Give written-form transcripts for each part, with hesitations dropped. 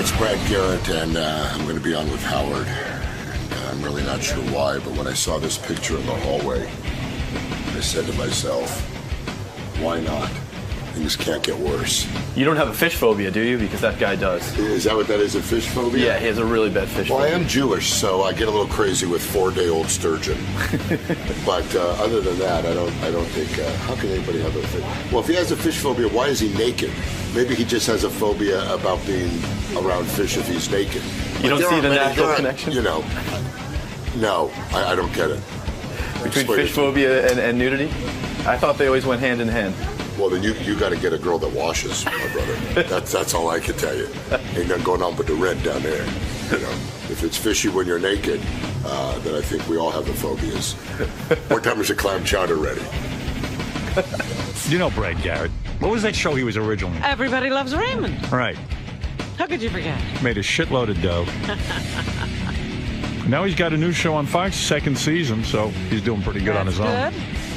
it's Brad Garrett, and I'm going to be on with Howard. I'm really not sure why, but when I saw this picture in the hallway, I said to myself, why not? Things can't get worse. You don't have a fish phobia, do you? Because that guy does. Is that what that is, a fish phobia? Yeah, he has a really bad fish phobia. Well, I am Jewish, so I get a little crazy with 4-day-old sturgeon. But other than that, I don't think, how can anybody have a fish? Well, if he has a fish phobia, why is he naked? Maybe he just has a phobia about being around fish if he's naked. You don't see the natural connection? You know, no, I don't get it. Between fish phobia and nudity? I thought they always went hand in hand. Well, then you got to get a girl that washes, my brother. That's all I can tell you. Ain't nothing going on but the rent down there. You know, if it's fishy when you're naked, then I think we all have the phobias. What time is the clam chowder ready? You know Brad Garrett. What was that show he was originally? Everybody Loves Raymond. Right. How could you forget? Made a shitload of dough. Now he's got a new show on Fox, second season, so he's doing pretty good on his own.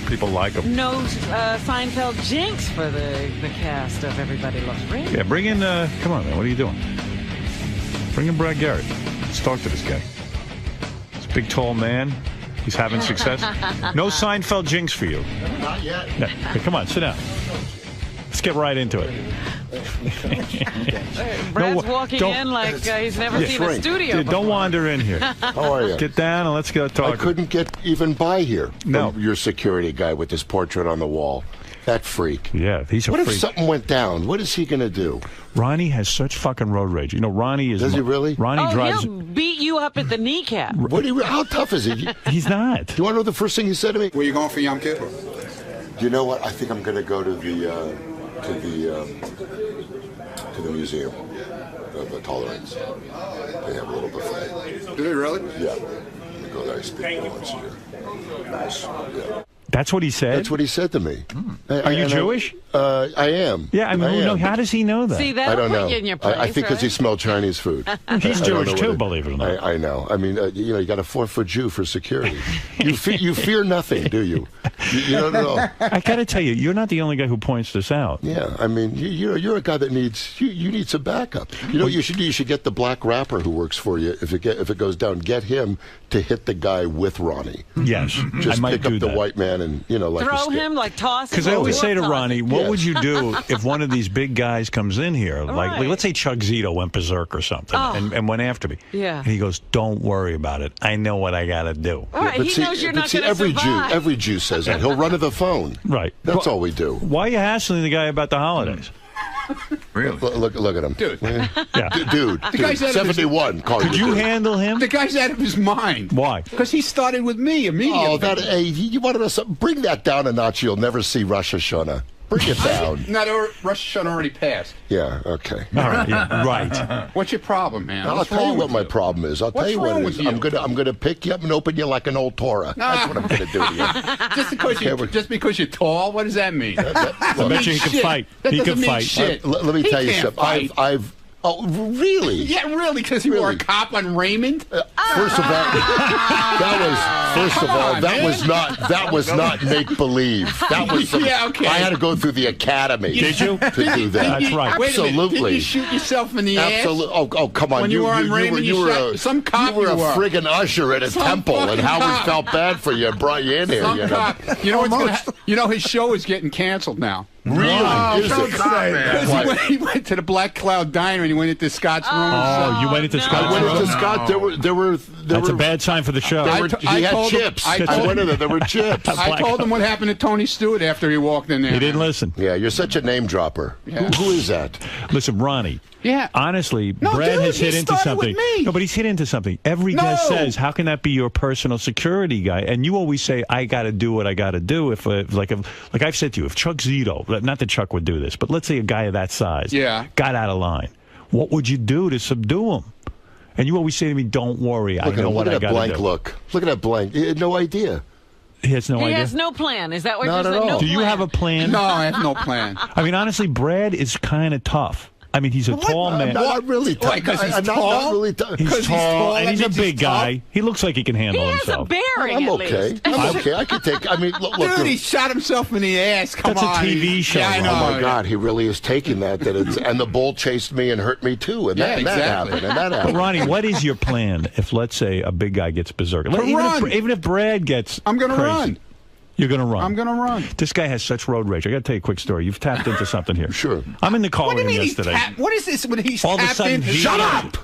People like him. No Seinfeld jinx for the cast of Everybody Loves Raymond. Yeah, bring in, come on, man, what are you doing? Bring in Brad Garrett. Let's talk to this guy. He's a big, tall man. He's having success. No Seinfeld jinx for you. Not yet. No. Hey, come on, sit down. Let's get right into it. Brad's walking in like he's never seen a studio Dude, don't wander in here. How are you? Get down and let's go talk. I couldn't get even by here. No. Your security guy with his portrait on the wall. That freak. Yeah, he's a freak. What if something went down? What is he going to do? Ronnie has such fucking road rage. You know, Ronnie is... Does he really? Ronnie drives... He'll beat you up at the kneecap. How tough is he? He's not. Do you want to know the first thing he said to me? Where you going for Yom Kippur? Do you know what? I think I'm going to go to the museum of tolerance. They have a little buffet. Do they really? Yeah. We go there. I speak once a year. Nice. Yeah. That's what he said? That's what he said to me. Are you Jewish? I am. Yeah, I mean, no, how does he know that? See, that'll I don't know. put you in your place, I think because he smelled Chinese food. He's Jewish too, believe it or not. I know. I mean, you got a 4-foot Jew for security. You fear nothing, do you? You don't know. I got to tell you, you're not the only guy who points this out. Yeah, I mean, you're a guy that needs you need some backup. You know, you should get the black rapper who works for you if it goes down. Get him to hit the guy with Ronnie. Yes, just I might pick do up the that. white man and like throw him, like toss him. Because I always say to Ronnie, what Yes. would you do if one of these big guys comes in here, like Right. let's say Chuck Zito went berserk or something and went after me. Yeah. And he goes, "Don't worry about it. I know what I got to do." All right, he knows you're not going to survive. Every Jew says that. He'll run to the phone. Right. That's all we do. Why are you hassling the guy about the holidays? Really? Look at him. Dude. Yeah. Dude, guy's out of his- 71. Could you handle him? The guy's out of his mind. Why? Because he started with me immediately. Hey, you wanted us bring that down a notch. You'll never see Rosh Hashanah. Bring it down. No, Rosh Hashanah already passed. Yeah, okay. All right, yeah, right. What's your problem, man? I'll What's tell you wrong what with my you? problem is. I'll tell What's you what wrong it is. with you? I'm gonna pick you up and open you like an old Torah. That's what I'm gonna do to you. Just because you're tall, what does that mean? I bet you he can fight. That He doesn't can mean fight. shit. Let me He tell you can't something. fight. Oh, really? Yeah, really, because he wore a cop on Raymond. First of all, that was not make believe. That was Yeah, okay. I had to go through the academy. Did you? To do that? That's right. Wait a minute, Absolutely. did you shoot yourself in the ass? Absolutely. Oh, come on. When you were on Raymond, you were shot a, some cop you were you a were. friggin' usher at a Some temple, and fucking Howard cop. felt bad for you and brought you in here. Some You know? cop. You know what's gonna you know his show is getting canceled now. Really? Is it? Because he went to the Black Cloud Diner and he went into Scott's room. Oh, you went into Scott's I went room? into Scott. There were. That's a bad sign for the show. He had chips. I went in there. There were chips. I told him what happened to Tony Stewart after he walked in there. He didn't listen. Yeah, you're such a name dropper. Yeah. Who is that? Listen, Ronnie. Yeah. Honestly, No, Brad dude, has hit he into started with something. me. No, but he's hit into something. Every guest No. says, "How can that be your personal security guy?" And you always say, "I got to do what I got to do." If like I've said to you, if Chuck Zito, not that Chuck would do this, but let's say a guy of that size, got out of line, what would you do to subdue him? And you always say to me, "Don't worry, I know what I got to do." Look at that blank look. Look at that blank. He had no idea. He has no He idea. has no plan. Is that what Not you're at saying? all. No Do you plan. have a plan? No, I have no plan. I mean, honestly, Brad is kind of tough. I mean, he's a tall man. I'm not really tall. Because he's I'm tall? not really tall. He's tall, and he's a big guy. He looks like he can handle He has himself. a bearing, I'm at okay. least. I'm okay. I can take. I mean, look. Dude, he shot himself in the ass. Come That's a on. TV show, Yeah, I know. Oh my God, he really is taking that. And the bull chased me and hurt me too, and that happened. And that But happened. Ronnie, what is your plan if, let's say, a big guy gets berserk? Run. Even if Brad gets I'm going to crazy, run. You're going to run. I'm going to run. This guy has such road rage. I got to tell you a quick story. You've tapped into something here. Sure. I'm in the car What do with you him mean yesterday. what is this when he's All of a tapped sudden, in? he- Shut up.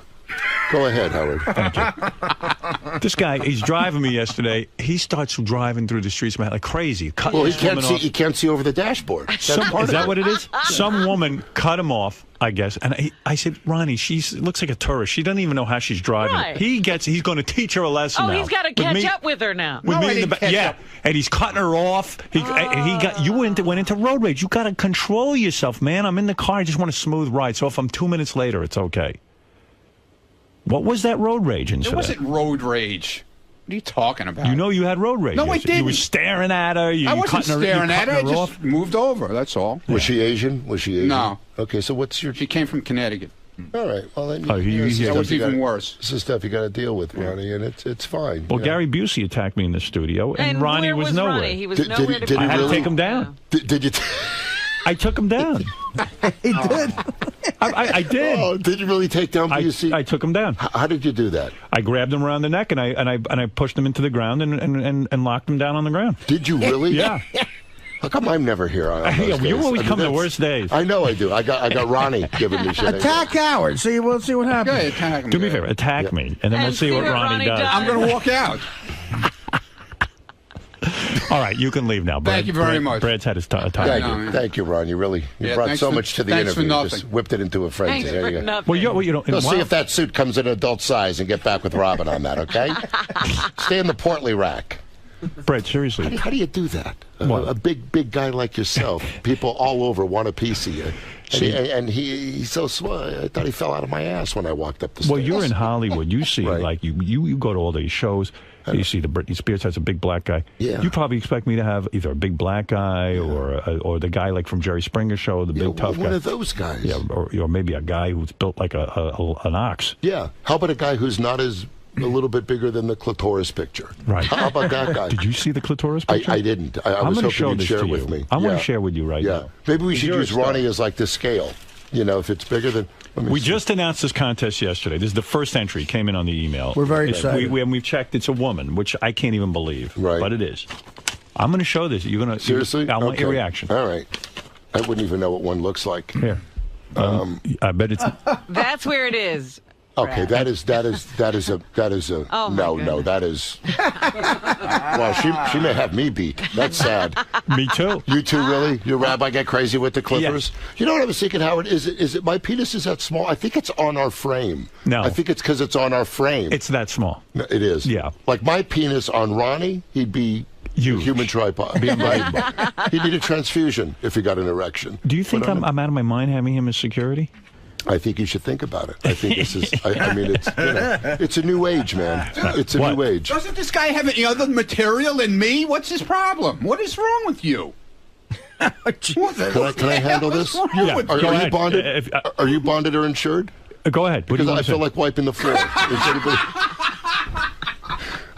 Go ahead, Howard. This guy, he's driving me yesterday. He starts driving through the streets like crazy. Cutting Well, he this woman can't see. off. He can't see over the dashboard. That's part Is of that it. what it is? Some woman cut him off, I guess. And I said, Ronnie, she looks like a tourist. She doesn't even know how she's driving. Right. He's going to teach her a lesson Oh, now. he's got to catch up with her now. With No, me I in the didn't back. catch Yeah, up. and he's cutting her off. You went into road rage. You got to control yourself, man. I'm in the car. I just want a smooth ride. So if I'm 2 minutes later, it's okay. What was that road rage It incident? wasn't road rage. What are you talking about? You know you had road rage. No, I yesterday. You were didn't. staring at her. I wasn't staring at her. I just off. moved over. That's all. Was she Asian? Was she Asian? No. Okay, so what's your? She came from Connecticut. All right. Well, then Oh, this is That stuff was you even gotta- worse. This is stuff you got to deal with, Ronnie, and it's fine. Well, you know. Gary Busey attacked me in the studio, and Ronnie where was nowhere. Ronnie? He was Did- nowhere did- to did be he I had to really? take him down. Did you? I took him down. He did. I did. Oh, did you really take down Busey? I took him down. How did you do that? I grabbed him around the neck and I pushed him into the ground and locked him down on the ground. Did you really? Yeah. How come I'm never here on those Yeah, you days? always come the that's- worst days. I know I do. I got Ronnie giving me shit. Attack Howard. See, we'll see what Go happens. ahead, attack him. Do me a Gary. favor, attack me, and then we'll see what Ronnie does. I'm going to walk out. All right, you can leave now. Thank you very much. Brad's had his time. Thank you, Ron. You really Yeah, brought thanks so for- much to the thanks for interview. nothing. Just whipped it into a frenzy. Thanks There for you go. nothing. Well, you know, We'll wow. see if that suit comes in adult size and get back with Robin on that, okay? Stay in the portly rack. Brad, seriously. How do you do that? What? A big guy like yourself, people all over want a piece of you. And he's so small. I thought he fell out of my ass when I walked up the stairs. Well, you're in Hollywood. You see, Right. like you go to all these shows. You see the Britney Spears has a big black guy. Yeah. You probably expect me to have either a big black guy or the guy like from Jerry Springer show, the big tough one guy. of those guys. Yeah, or maybe a guy who's built like an ox. Yeah. How about a guy who's not as a little bit bigger than the clitoris picture? Right. How about that guy? Did you see the clitoris picture? I didn't. I I'm was gonna hoping show you'd this share to it with you. me. I'm going Yeah. to share with you right now. Maybe we should You're a use star. Ronnie as like the scale. You know, if it's bigger than. let me We see. just announced this contest yesterday. This is the first entry. Came in on the email. We're very excited. We've checked. It's a woman, which I can't even believe. Right. But it is. I'm going to show this. You're going to Seriously? I want your Okay. reaction. All right. I wouldn't even know what one looks like. Here. I bet it's. That's where it is. Okay, that is a Oh, my no, goodness. that is. Well, she may have me beat. That's sad. Me too. You too, really? Your rabbi get crazy with the clippers? You know what I was thinking, Howard? Is it my penis is that small? I think it's on our frame. No. I think it's because it's on our frame. It's that small. No, it is. Yeah. Like my penis on Ronnie, he'd be Huge. a human tripod. Right? He'd need a transfusion if he got an erection. Do you think But I'm out of my mind having him as security? I think you should think about it. I think this is. I mean, it's a new age, man. It's a What? new age. Doesn't this guy have any other material than me? What's his problem? What is wrong with you? Can I handle this? What's wrong with Are you? you ahead. bonded? Are you bonded or insured? Go ahead. What do Because you I want to feel say? like wiping the floor. Is anybody...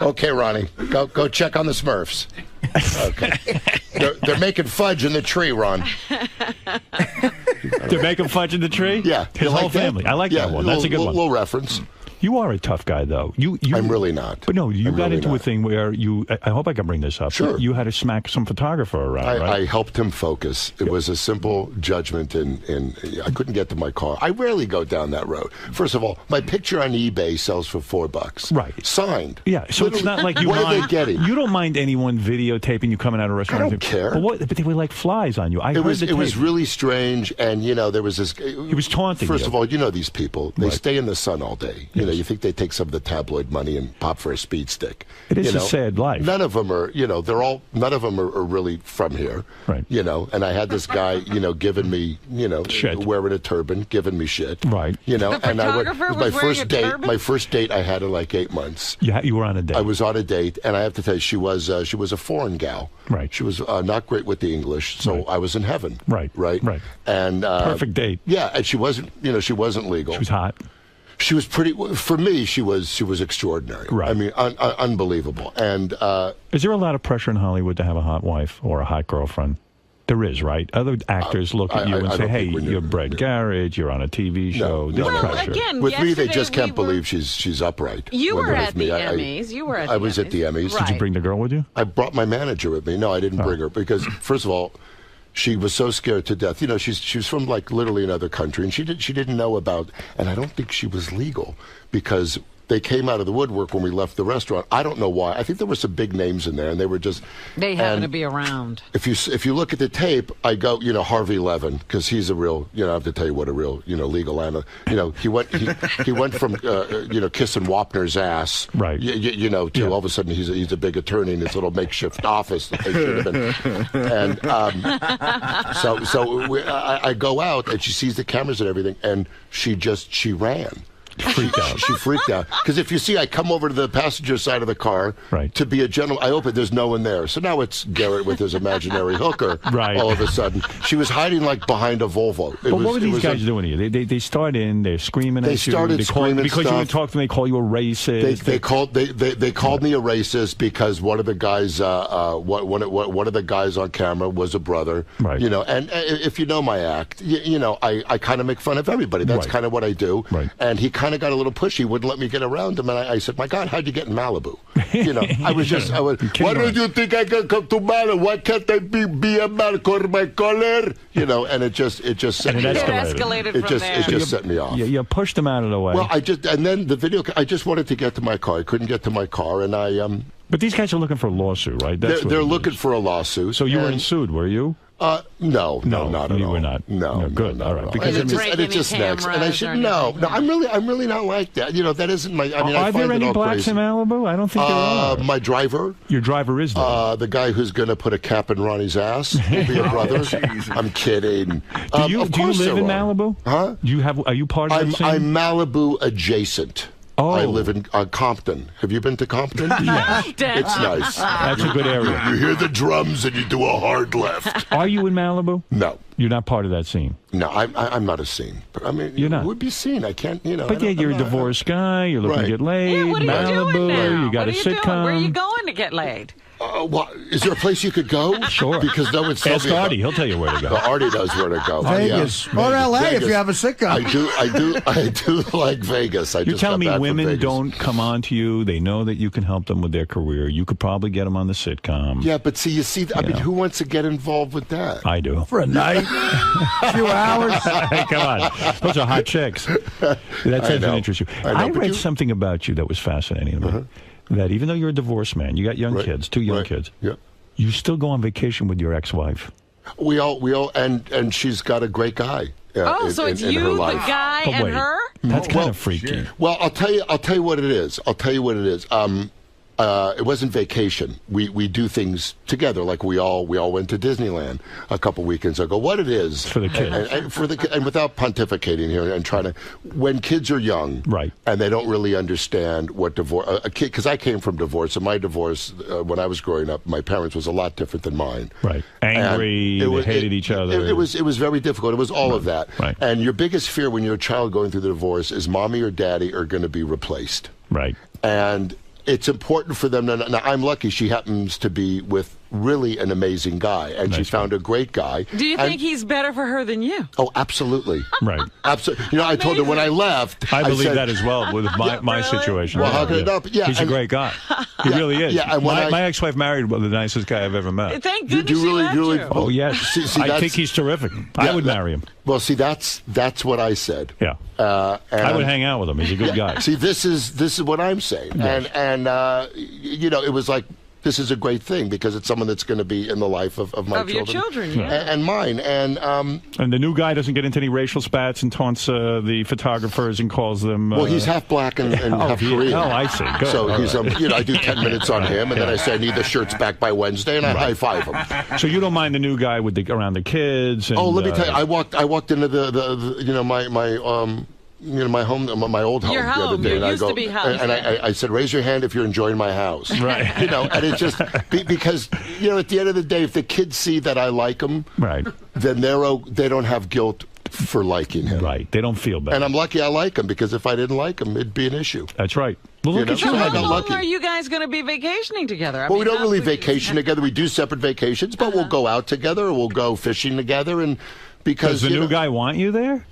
Okay, Ronnie, go check on the Smurfs. Okay, they're making fudge in the tree, Ron. They're making fudge in the tree? Yeah, His you whole like that? family. I like that one. That's a good one. Little reference. You are a tough guy, though. You I'm really not. But no, you I'm got really into a not. thing where I hope I can bring this up. Sure. You had to smack some photographer around, right? I helped him focus. It was a simple judgment, and I couldn't get to my car. I rarely go down that road. First of all, my picture on eBay sells for $4. Right. Signed. Yeah, so it's not like you What are mind. they getting? You don't mind anyone videotaping you coming out of a restaurant. I don't care. But they were like flies on you. I It heard was the tape. really strange, and there was this. He was taunting First you. of all, these people. They stay in the sun all day. You You think they take some of the tabloid money and pop for a speed stick? It is a sad life. None of them are, none of them are really from here. Right. And I had this guy, giving me, shit. wearing a turban, giving me shit. Right. And photographer was wearing a turban? My first date I had in like 8 months. Yeah, you were on a date. I was on a date, and I have to tell you, she was a foreign gal. Right. She was not great with the English, so I was in heaven. Right. And perfect date. Yeah, and she wasn't legal. She was hot. She was pretty. For me, she was extraordinary. Right. I mean, unbelievable. And is there a lot of pressure in Hollywood to have a hot wife or a hot girlfriend? There is, right? Other actors look at you and say, "Hey, you're Brett Garrett. You're on a TV show." There's pressure. Again, with me, they just can't believe she's upright. You were at the Emmys. I was at the Emmys. Right. Did you bring the girl with you? I brought my manager with me. No, I didn't bring her because, first of all, she was so scared to death. She was from like literally another country, and she didn't know about. And I don't think she was legal because they came out of the woodwork when we left the restaurant. I don't know why. I think there were some big names in there, and they were just. They happened to be around. If you look at the tape, I go, Harvey Levin, because he's a real, I have to tell you what a real, legal animal. He went from, kissing Wapner's ass, right? To all of a sudden he's a big attorney in his little makeshift office that they should have been. And I go out and she sees the cameras and everything, and she ran. Freaked out. She freaked out. Because if you see, I come over to the passenger side of the car to be a gentleman. I open, there's no one there. So now it's Garrett with his imaginary hooker. Right. All of a sudden. She was hiding like behind a Volvo. What were these guys doing to you? They start in, they're screaming at you. They started screaming because stuff. you would talk to them, they call you a racist. They called me a racist because one of the guys one of the guys on camera was a brother. Right. And if you know my act, I kind of make fun of everybody. That's kind of what I do. Right. And he kind of got a little pushy, wouldn't let me get around him, and I said, "My God, how'd you get in Malibu?" Why don't you think I can come to Malibu? Why can't I be a man for my color? And it just set me off. Escalated from there. It just set me off. You pushed them out of the way. Well, and then the video. I just wanted to get to my car. I couldn't get to my car, and But these guys are looking for a lawsuit, right? They're looking for a lawsuit. So you weren't sued, were you? No, not at all. You were not. No, good. Not all right. At all. Because it just snags. And I should I'm really not like that. That isn't my. I mean, are I find there any it all blacks crazy. in Malibu? I don't think there are. My driver. Your driver is there. The guy who's going to put a cap in Ronnie's ass will be a brother. I'm kidding. Do you live in Malibu? Huh? Are you part of that scene? I'm Malibu adjacent. Oh. I live in Compton. Have you been to Compton? Yeah. It's nice. That's a good area. You hear the drums and you do a hard left. Are you in Malibu? No. You're not part of that scene? No, I'm not a scene. I mean, you're not. Who would be seen? I can't, But you're a divorced guy. You're looking to get laid. Yeah, what are you doing now? You got a sitcom. Where are you going to get laid? Is there a place you could go? Sure. Because no one's Ask Artie. He'll tell you where to go. Artie knows where to go. Vegas. Or L.A. Vegas. if you have a sitcom. I do like Vegas. You're telling me women don't come on to you. They know that you can help them with their career. You could probably get them on the sitcom. Yeah, but see, I mean, who wants to get involved with that? I do. For a night. A few hours. Come on. Those are hot chicks. That doesn't interest you. I read something about you that was fascinating to me. That even though you're a divorced man, you got young kids, 2 young kids. Yeah. You still go on vacation with your ex-wife. We all, and she's got a great guy. So it's you, the guy, and her. That's kind of freaky. Well, I'll tell you what it is. It wasn't vacation. We do things together. Like we all went to Disneyland a couple weekends ago. What it is for the kids, and without pontificating here and trying to, when kids are young, right, and they don't really understand what divorce. A kid, because I came from divorce, and my divorce when I was growing up, my parents was a lot different than mine. Right, angry, they hated each other. It was very difficult. It was all of that. Right. And your biggest fear when you're a child going through the divorce is mommy or daddy are going to be replaced. Right. And it's important for them to know. Now, I'm lucky she happens to be with really an amazing guy, and she found a great guy. Do you think he's better for her than you? Oh, absolutely. Right. Absolutely. I told her when I left. I believe that as well with my situation. Well, how could it not? Yeah, he's a great guy. He really is. Yeah, my ex-wife married the nicest guy I've ever met. Thank goodness she left you. Oh, yes. See, I think he's terrific. I would marry him. Well, see, that's what I said. Yeah. I would hang out with him. He's a good guy. See, this is what I'm saying. Yes. And it was like, this is a great thing because it's someone that's going to be in the life of my Of your children, yeah. and mine. And the new guy doesn't get into any racial spats and taunts the photographers and calls them. Well, he's half black and half Korean. Oh, I see. Good. So All he's right. I do 10 minutes on him, and then I say I need the shirts back by Wednesday, and I high five him. So you don't mind the new guy with around the kids? And, Let me tell you, I walked into my home, my old home Your the home, other day, your and I used go, to be house, and I said, raise your hand if you're enjoying my house. Right. And it's just because at the end of the day, if the kids see that I like them, right, then they don't have guilt for liking him. Right. They don't feel bad. And I'm lucky I like him, because if I didn't like him, it'd be an issue. That's right. Well, look at you. I How got long lucky. are you guys going to be vacationing together? Well, we don't really vacation together. We do separate vacations, but we'll go out together, or we'll go fishing together, and because Does the new guy want you there?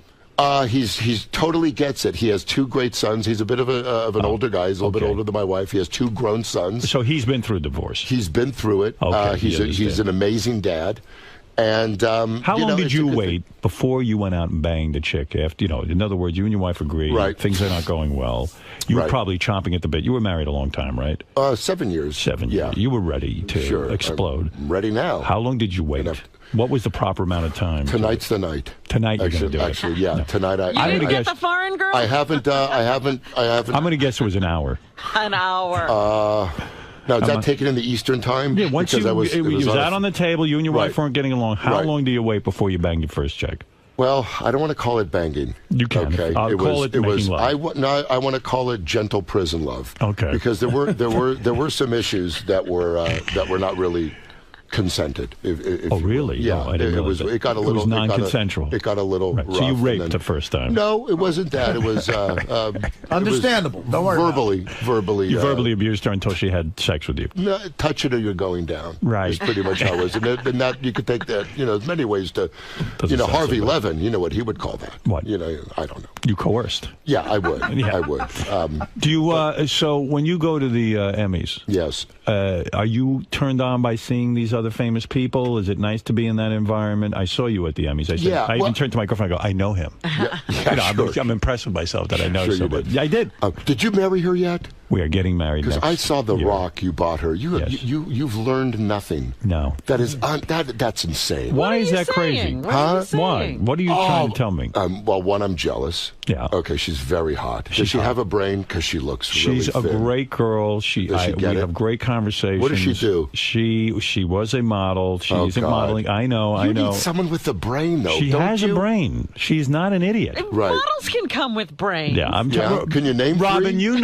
He's totally gets it. He has two great sons. He's a bit of an older guy. He's a little bit older than my wife. He has two grown sons. So he's been through divorce. He's been through it. Okay, he's an amazing dad. And how long did you wait before you went out and banged the chick? After in other words, you and your wife agree. Right. Things are not going well. You were probably chomping at the bit. You were married a long time, right? 7 years. 7 years. Yeah. You were ready to explode. I'm ready now. How long did you wait? What was the proper amount of time? Tonight's the night. Tonight you're going to do it. Actually, yeah. No. Tonight You didn't get the foreign girl? I haven't. I'm going to guess it was an hour. An hour. Now, is that taken in the Eastern time? Yeah, once it was out on the table, you and your wife weren't getting along. How long do you wait before you bang your first chick? Well, I don't want to call it banging. You can. Okay. I'll call it making love. I want to call it gentle prison love. Okay. Because there were some issues that were not really consented. Oh, really? Yeah. Oh, I didn't realize that. It got a little. It was non-consensual. It got a little. Right. Rough, so you raped the first time? No, it wasn't that. It was understandable. It was don't worry. verbally. You verbally abused her until she had sex with you. No, touch it or you're going down. Right. Is pretty much how it was. And that you could take that. There's many ways to. Doesn't sound Harvey so bad. Levin. You know what he would call that. What? I don't know. You coerced. Yeah, I would. Yeah. I would. Do you? So when you go to the Emmys, yes. Are you turned on by seeing these other famous people? Is it nice to be in that environment? I saw you at the Emmys. I said, I even turned to my girlfriend and I go, I know him. I'm impressed with myself that I know somebody. Yeah, I did. Did you marry her yet? We are getting married next Because I saw the year. rock you bought her. You've learned nothing. No. That is that's insane. Why is that saying? crazy? What are you Why? saying? What are you trying to tell me? Well, one, I'm jealous. Yeah. Okay, she's very hot. Does she have a brain? Because she looks really She's a thin. great girl. We have great conversations. What does she do? She was a model. She isn't modeling. I know. You need someone with a brain, though. She has a brain. She's not an idiot. Right. Models can come with brains. Yeah, Can you name Robin, three? you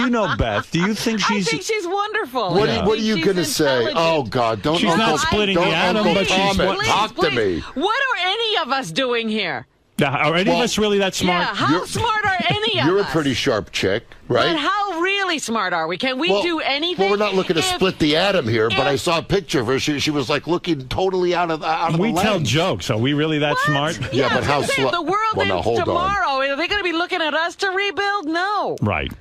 know Beth. Do you think I she's... think she's wonderful. What are you going to say? Oh, God, don't She's not splitting the atom, Uncle but she's... Tom it. Talk to me. What are any of us doing here? Are any of us really that smart? Yeah, how smart are any of us? You're a pretty sharp chick, right? But how really smart are we? Can we do anything? Well, we're not looking to split the atom here, but I saw a picture of her. She was like looking totally out of the We lens. tell jokes. Are we really that smart? Yeah, but how slow? The world Well, now, ends hold on. tomorrow. Are they going to be looking at us to rebuild? No. Right.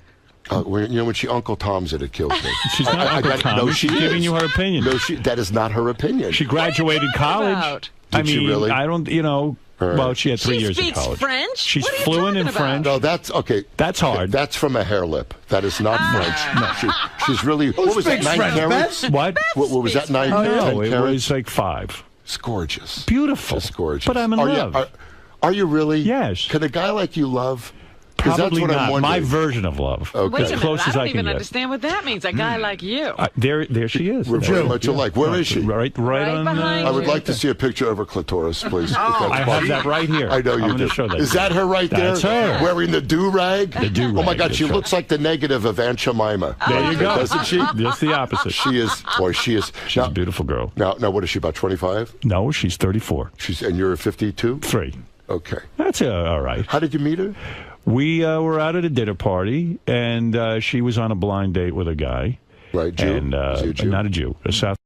When she Uncle Tom's it kills me. She's not Uncle Tom. No, She's giving you her opinion. No, that is not her opinion. She graduated college. About? Did she really? I don't, well, she had 3 years of She speaks college. French? She's What are you fluent in talking French. No, that's okay. That's hard. That's from a hair lip. That is not French. No, she's really. What was that? speaks 9 French, carats? Beth? What? What was that? 9? No, 10 it carats? was like 5. It's gorgeous. Beautiful. It's gorgeous. But I'm in love. Are you really? Yes. Can a guy like you love? 'Cause Probably that's what I'm not. wondering. My version of love. Okay. Wait a minute. Close I as don't I can even get. understand what that means. A guy like you. There she is. We're very much alike. Where is she? Right on. behind I would you. like to see a picture of her clitoris, please. if that's I have possible. that right here. I know I'm you gonna do. show that Is to that you. her right That's there? her. Wearing the do-rag? The do-rag, Oh, my God, that's she right. looks like the negative of Aunt Jemima. There you go. Doesn't she? Just the opposite. She is. Boy, she is. She's a beautiful girl. Now, what is she, about 25? No, she's 34. And you're 52? 3. Okay. That's all right. How did you meet her? We were out at a dinner party, and she was on a blind date with a guy. Right, Jew? And, Is he a Jew? not a Jew. A South.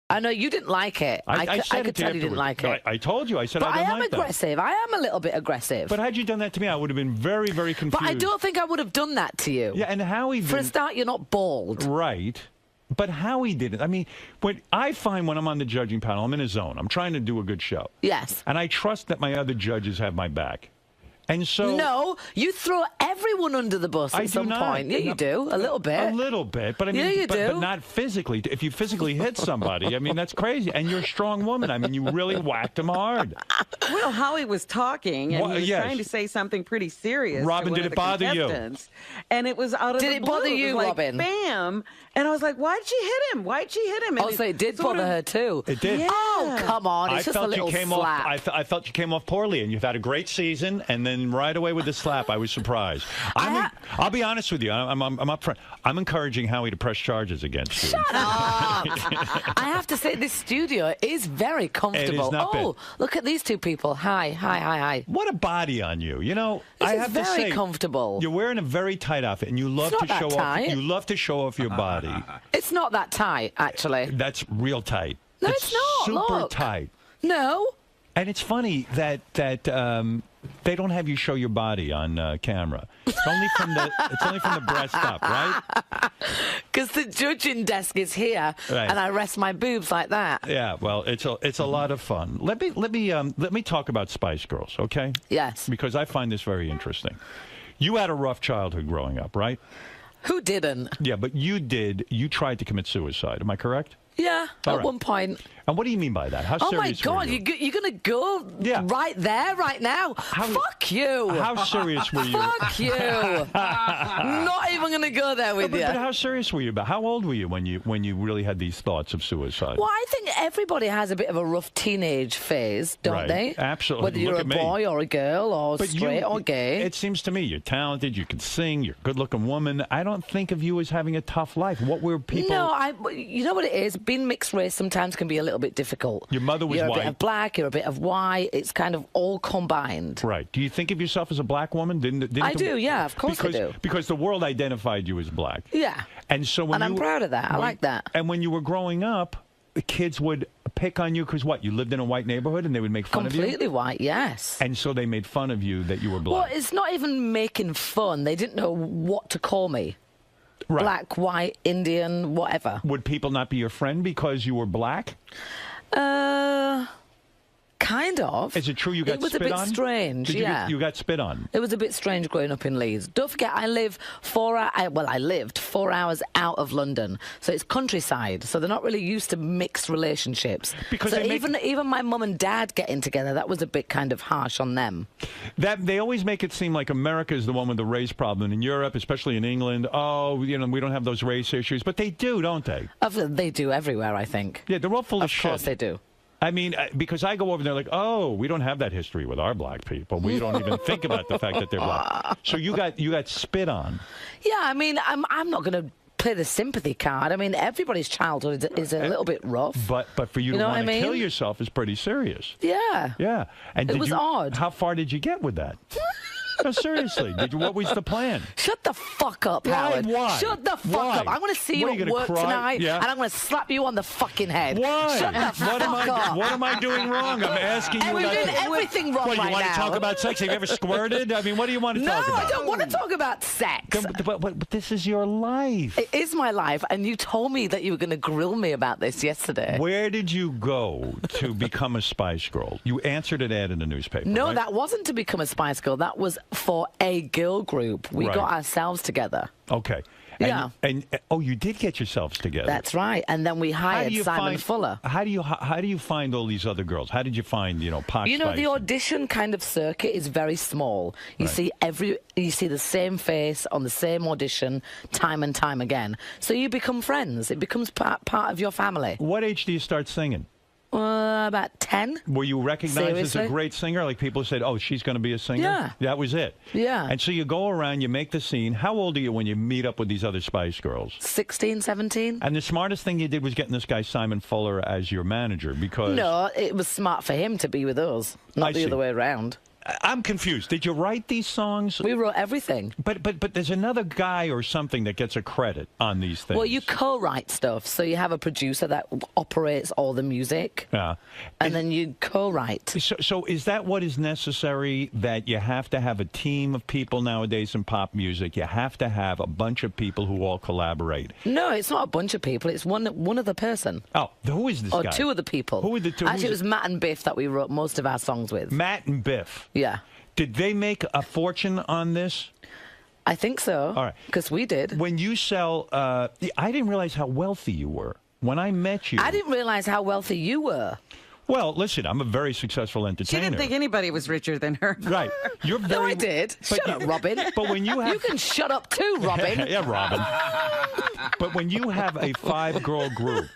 I know you didn't like it. I could tell you didn't like it. I told you. I said but I didn't am like aggressive. that. I am a little bit aggressive. But had you done that to me, I would have been very, very confused. But I don't think I would have done that to you. Yeah, and Howie For a start, you're not bald. Right. But Howie didn't. I mean, when I'm on the judging panel, I'm in a zone. I'm trying to do a good show. Yes. And I trust that my other judges have my back. And so... No, you throw everyone under the bus at some point. Yeah, you do. A little bit. A little bit. But I mean, yeah, you do. But not physically. If you physically hit somebody, I mean, that's crazy. And you're a strong woman. I mean, you really whacked him hard. Well, Howie was talking, and he was yes. trying to say something pretty serious. Robin, to did it bother you? And it was out of the blue. Did it bother you, like, Robin? Bam. And I was like, why'd she hit him? Why'd she hit him? And so it did bother her too. It did. Yeah. Oh, come on. It's just a little slap. I felt you came off poorly, and you've had a great season, and then right away with the slap, I was surprised. I'll be honest with you. I'm up front. I'm encouraging Howie to press charges against you. Shut up. I have to say, this studio is very comfortable. Look at these two people. Hi. What a body on you. You know, this I is have to very say, comfortable. You're wearing a very tight outfit, and you love to show off. You love to show off your body. It's not that tight, actually. That's real tight. No, it's not. Super tight. No. And it's funny that they don't have you show your body on camera. It's only from the breast up, right? Because the judging desk is here, and I rest my boobs like that. Yeah, well, it's a lot of fun. Let me talk about Spice Girls, okay? Yes. Because I find this very interesting. You had a rough childhood growing up, right? Who didn't? Yeah, but you did. You tried to commit suicide. Am I correct? Yeah, at one point. And what what do you mean by that? How serious were you? Oh, my God, you're going to go right there, right now? Fuck you. How serious were you? Fuck you. Not even going to go there with you. But how serious were you about? How old were you when you really had these thoughts of suicide? Well, I think everybody has a bit of a rough teenage phase, don't they? Absolutely. Whether you're a boy or a girl or straight or gay. It seems to me you're talented, you can sing, you're a good-looking woman. I don't think of you as having a tough life. What were people... No, you know what it is? Being mixed race sometimes can be a little bit difficult. Your mother was white. You're a bit of black, you're a bit of white. It's kind of all combined. Right. Do you think of yourself as a black woman? I do, yeah, of course I do. Because the world identified you as black. Yeah. And so I'm proud of that. I like that. And when you were growing up, the kids would pick on you because what? You lived in a white neighborhood and they would make fun of you? Completely white, yes. And so they made fun of you that you were black. Well, it's not even making fun. They didn't know what to call me. Right. Black, white, Indian, whatever. Would people not be your friend because you were black? Kind of. Is it true you got spit on? It was a bit strange, You got spit on? It was a bit strange growing up in Leeds. Don't forget, I lived 4 hours out of London. So it's countryside. So they're not really used to mixed relationships. Because so even my mum and dad getting together, that was a bit kind of harsh on them. They always make it seem like America is the one with the race problem. In Europe, especially in England, we don't have those race issues. But they do, don't they? They do everywhere, I think. Yeah, they're all full of shit. Of course they do. I mean, because I go over there like, we don't have that history with our black people. We don't even think about the fact that they're black. So you got spit on. Yeah, I mean, I'm not going to play the sympathy card. I mean, everybody's childhood is a little bit rough. But for you to want to kill yourself is pretty serious. Yeah. Yeah. And it was odd. How far did you get with that? No, seriously. What was the plan? Shut the fuck up, Howard. Why? Shut the fuck up. I'm going to see you at work tonight, and I'm going to slap you on the fucking head. Why? Shut the fuck up. What am I doing wrong? I'm asking you. We're doing everything wrong right now. You want to talk about sex? Have you ever squirted? I mean, what do you want to talk about? No, I don't want to talk about sex. But this is your life. It is my life, and you told me that you were going to grill me about this yesterday. Where did you go to become a Spice Girl? You answered an ad in the newspaper, No, right? that wasn't to become a Spice Girl. That was for a girl group. We got ourselves together. Okay. Yeah. And you did get yourselves together. That's right. And then we hired Simon Fuller. How do you find all these other girls? How did you find, Posh Spice? The audition kind of circuit is very small. You see the same face on the same audition time and time again. So you become friends. It becomes part of your family. What age do you start singing? About 10. Were you recognized as a great singer? Like people said, she's going to be a singer? Yeah. That was it? Yeah. And so you go around, you make the scene. How old are you when you meet up with these other Spice Girls? 16, 17. And the smartest thing you did was getting this guy Simon Fuller as your manager because... No, it was smart for him to be with us, not the other way around. I'm confused. Did you write these songs? We wrote everything. But there's another guy or something that gets a credit on these things. Well, you co-write stuff, so you have a producer that operates all the music. Yeah. And then you co-write. So is that what is necessary, that you have to have a team of people nowadays in pop music? You have to have a bunch of people who all collaborate? No, it's not a bunch of people. It's one other person. Oh, who is this guy? Or two other people. Who are the two? Actually, it was Matt and Biff that we wrote most of our songs with. Matt and Biff. Yeah. Did they make a fortune on this? I think so. All right. Because we did. When you sell, I didn't realize how wealthy you were. When I met you. I didn't realize how wealthy you were. Well, listen, I'm a very successful entertainer. She didn't think anybody was richer than her. Right. You're very... No, I did. Shut up, Robin. But when you have... You can shut up too, Robin. Yeah, Robin. But when you have a 5-girl group,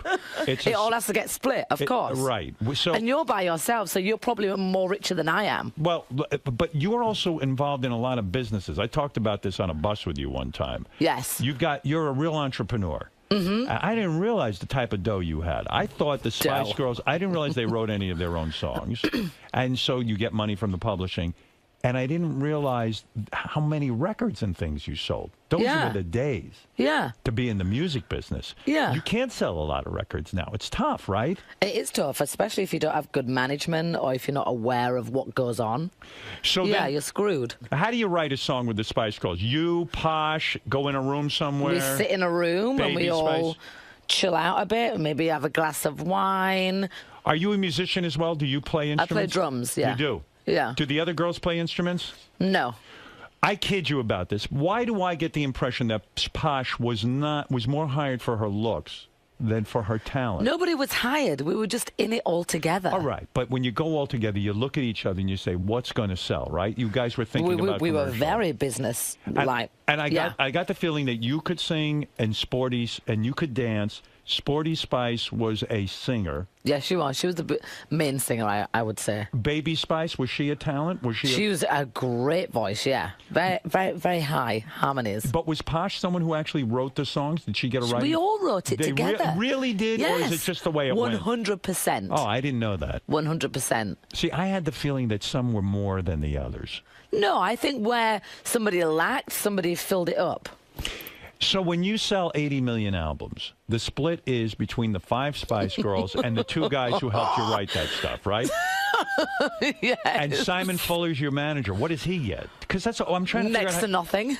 it all has to get split, of course. Right. So, and you're by yourself, so you're probably more richer than I am. Well, but you're also involved in a lot of businesses. I talked about this on a bus with you one time. Yes. You're a real entrepreneur. Mm-hmm. I didn't realize the type of dough you had. I thought the Spice Girls, I didn't realize they wrote any of their own songs. And so you get money from the publishing. And I didn't realize how many records and things you sold. Those were the days to be in the music business. Yeah. You can't sell a lot of records now. It's tough, right? It is tough, especially if you don't have good management or if you're not aware of what goes on. So then, you're screwed. How do you write a song with the Spice Girls? You, Posh, go in a room somewhere? We sit in a room and we all chill out a bit, maybe have a glass of wine. Are you a musician as well? Do you play instruments? I play drums, yeah. You do? Yeah. Do the other girls play instruments? No. I kid you about this. Why do I get the impression that Posh was more hired for her looks than for her talent? Nobody was hired. We were just in it all together. All right. But when you go all together, you look at each other and you say, what's going to sell, right? You guys were thinking about We were commercial. very business-like. And I got the feeling that you could sing and you could dance. Sporty Spice was a singer. Yeah, she was. She was the main singer, I would say. Baby Spice, was she a talent? She was a great voice, yeah. Very, very, very high harmonies. But was Posh someone who actually wrote the songs? Did she get a writing? We all wrote it together. They really did? Yes. Or is it just the way it went? 100%. Oh, I didn't know that. 100%. See, I had the feeling that some were more than the others. No, I think where somebody lacked, somebody filled it up. So when you sell 80 million albums, the split is between the 5 Spice Girls and the 2 guys who helped you write that stuff, right? Yes. And Simon Fuller's your manager. What does he get? Because that's I'm trying to figure out. Next to nothing.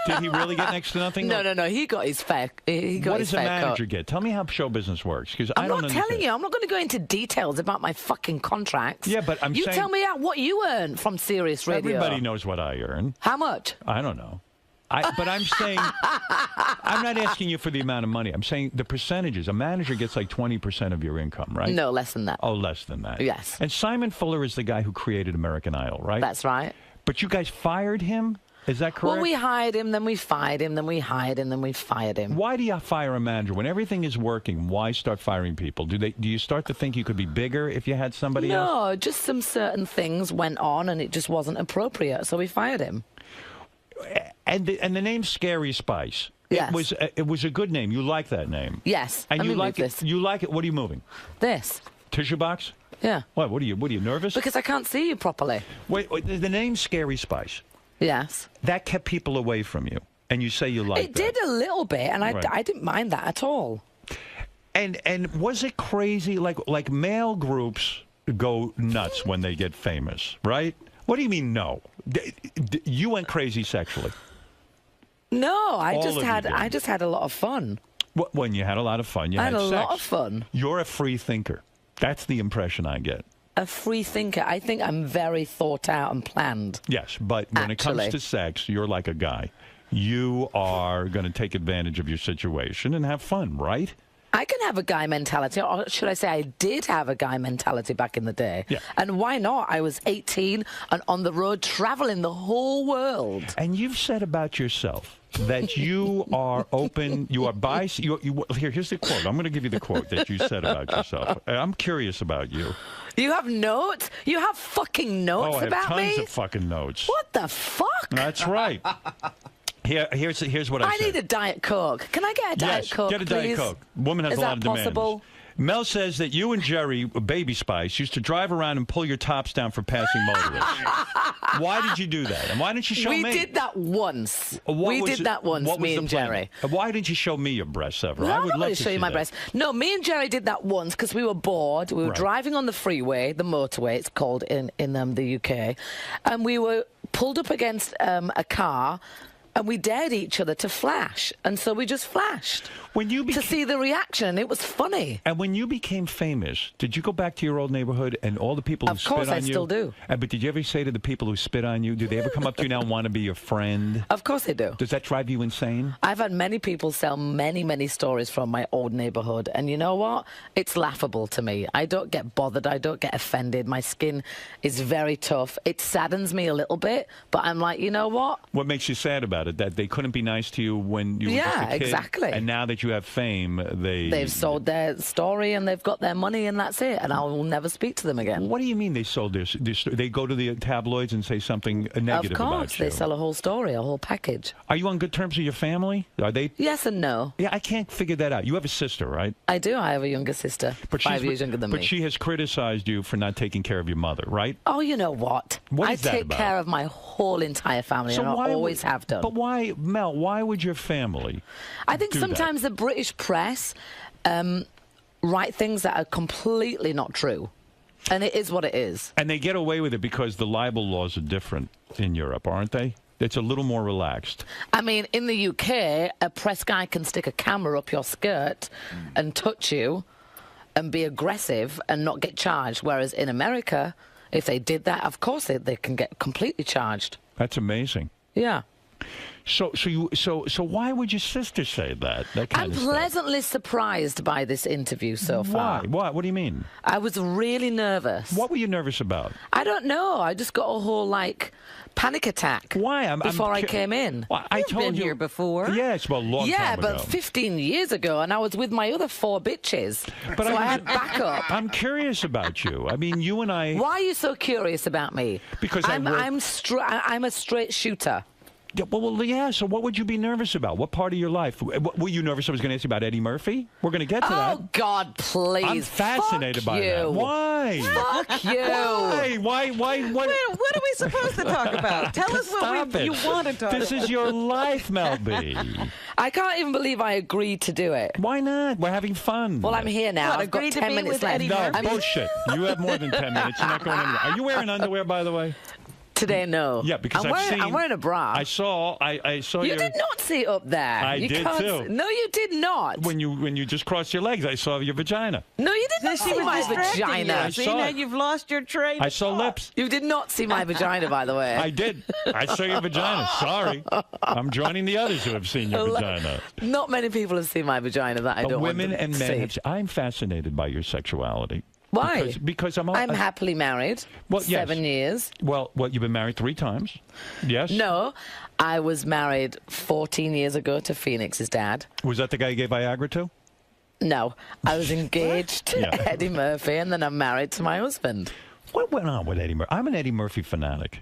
Did he really get next to nothing? No. He got his fair. What does a manager get? Tell me how show business works, because I don't understand. I'm not telling you. I'm not going to go into details about my fucking contracts. Yeah, but I'm saying. You tell me what you earn from Sirius Radio. Everybody knows what I earn. How much? I don't know. But I'm saying, I'm not asking you for the amount of money. I'm saying the percentages. A manager gets like 20% of your income, right? No, less than that. Oh, less than that. Yes. And Simon Fuller is the guy who created American Idol, right? That's right. But you guys fired him? Is that correct? Well, we hired him, then we fired him, then we hired him, then we fired him. Why do you fire a manager? When everything is working, why start firing people? Do you start to think you could be bigger if you had somebody else? No, just some certain things went on and it just wasn't appropriate, so we fired him. And the name Scary Spice. Yes. It was a good name. You like that name? Yes. And you like this. You like it. What are you moving? This. Tissue box? Yeah. What are you nervous? Because I can't see you properly. Wait, the name Scary Spice. Yes. That kept people away from you. And you say you like it did a little bit, and I didn't mind that at all. And was it crazy? Like male groups go nuts when they get famous, right? What do you mean no? You went crazy sexually. No, I just had a lot of fun. When you had a lot of fun, you had sex. I had a lot of fun. You're a free thinker. That's the impression I get. A free thinker. I think I'm very thought out and planned. Yes, but when it comes to sex, you're like a guy. You are going to take advantage of your situation and have fun, right? I can have a guy mentality, or should I say I did have a guy mentality back in the day. Yeah. And why not? I was 18 and on the road traveling the whole world. And you've said about yourself that you are open, you are here's the quote. I'm going to give you the quote that you said about yourself. I'm curious about you. You have notes? You have fucking notes about me? I have tons of fucking notes. What the fuck? That's right. Here's what I said. I need a Diet Coke. Can I get a Diet Coke, get a Diet please? Coke. Woman has a lot of demands. Is that possible? Mel says that you and Jerry, Baby Spice, used to drive around and pull your tops down for passing motorists. Why did you do that? And why didn't you show me? We did that once. Me and Jerry. Why didn't you show me your breasts ever? No, I would I'm love going to show you my breasts. No, me and Jerry did that once because we were bored. We were driving on the freeway, the motorway, it's called in the UK, and we were pulled up against a car. And we dared each other to flash, and so we just flashed to see the reaction. It was funny. And when you became famous, did you go back to your old neighborhood and all the people who spit on you? Of course, I still do. But did you ever say to the people who spit on you, do they ever come up to you now and want to be your friend? Of course they do. Does that drive you insane? I've had many people tell many stories from my old neighborhood, and you know what? It's laughable to me. I don't get bothered. I don't get offended. My skin is very tough. It saddens me a little bit, but I'm like, you know what? What makes you sad about it? That they couldn't be nice to you when you were just a kid? Exactly. And now that you have fame, they've sold their story and they've got their money and that's it. And I will never speak to them again. What do you mean they sold their story? They go to the tabloids and say something negative about you? Of course, they sell a whole story, a whole package. Are you on good terms with your family? Are they? Yes and no. Yeah, I can't figure that out. You have a sister, right? I do. I have a younger sister, 5 years younger than me. But she has criticized you for not taking care of your mother, right? Oh, you know what? What is that about? I take care of my whole entire family, and I always have done. But why, Mel, why would your family I think sometimes the British press write things that are completely not true. And it is what it is. And they get away with it because the libel laws are different in Europe, aren't they? It's a little more relaxed. I mean, in the UK, a press guy can stick a camera up your skirt and touch you and be aggressive and not get charged. Whereas in America, if they did that, of course they can get completely charged. That's amazing. Yeah. So why would your sister say that? I'm pleasantly surprised by this interview so far. Why? What do you mean? I was really nervous. What were you nervous about? I don't know. I just got a whole panic attack. Why? Before I came in. Well, I told been you here before. Yes, well, a long time ago. Yeah, but 15 years ago, and I was with my other 4 bitches. But I had backup. I'm curious about you. I mean, you and I. Why are you so curious about me? Because I'm a straight shooter. Yeah, well, yeah, so what would you be nervous about? What part of your life? Were you nervous I was going to ask you about Eddie Murphy? We're going to get to that. Oh, God, please. I'm fascinated by that. Why? Fuck you. Why? What are we supposed to talk about? Tell us what you want to talk about. This is your life, Mel B. I can't even believe I agreed to do it. Why not? We're having fun. Well, I'm here now. I've got 10 minutes left. No, bullshit. You have more than 10 minutes. You're not going anywhere. Are you wearing underwear, by the way? Today, no. Yeah, because I'm wearing a bra. I saw You did not see up there. I did too. No, you did not. When you just crossed your legs, I saw your vagina. No, you did not see my vagina. See, now you've lost your train. I saw lips. You did not see my vagina, by the way. I did. I saw your vagina. Sorry. I'm joining the others who have seen your vagina. Not many people have seen my vagina that I don't want women to and men see. I'm fascinated by your sexuality. Why? Because I'm happily married. Well, 7 years. Well, you've been married 3 times. Yes. No, I was married 14 years ago to Phoenix's dad. Was that the guy you gave Viagra to? No, I was engaged to Eddie Murphy, and then I'm married to my husband. What went on with Eddie Murphy? I'm an Eddie Murphy fanatic.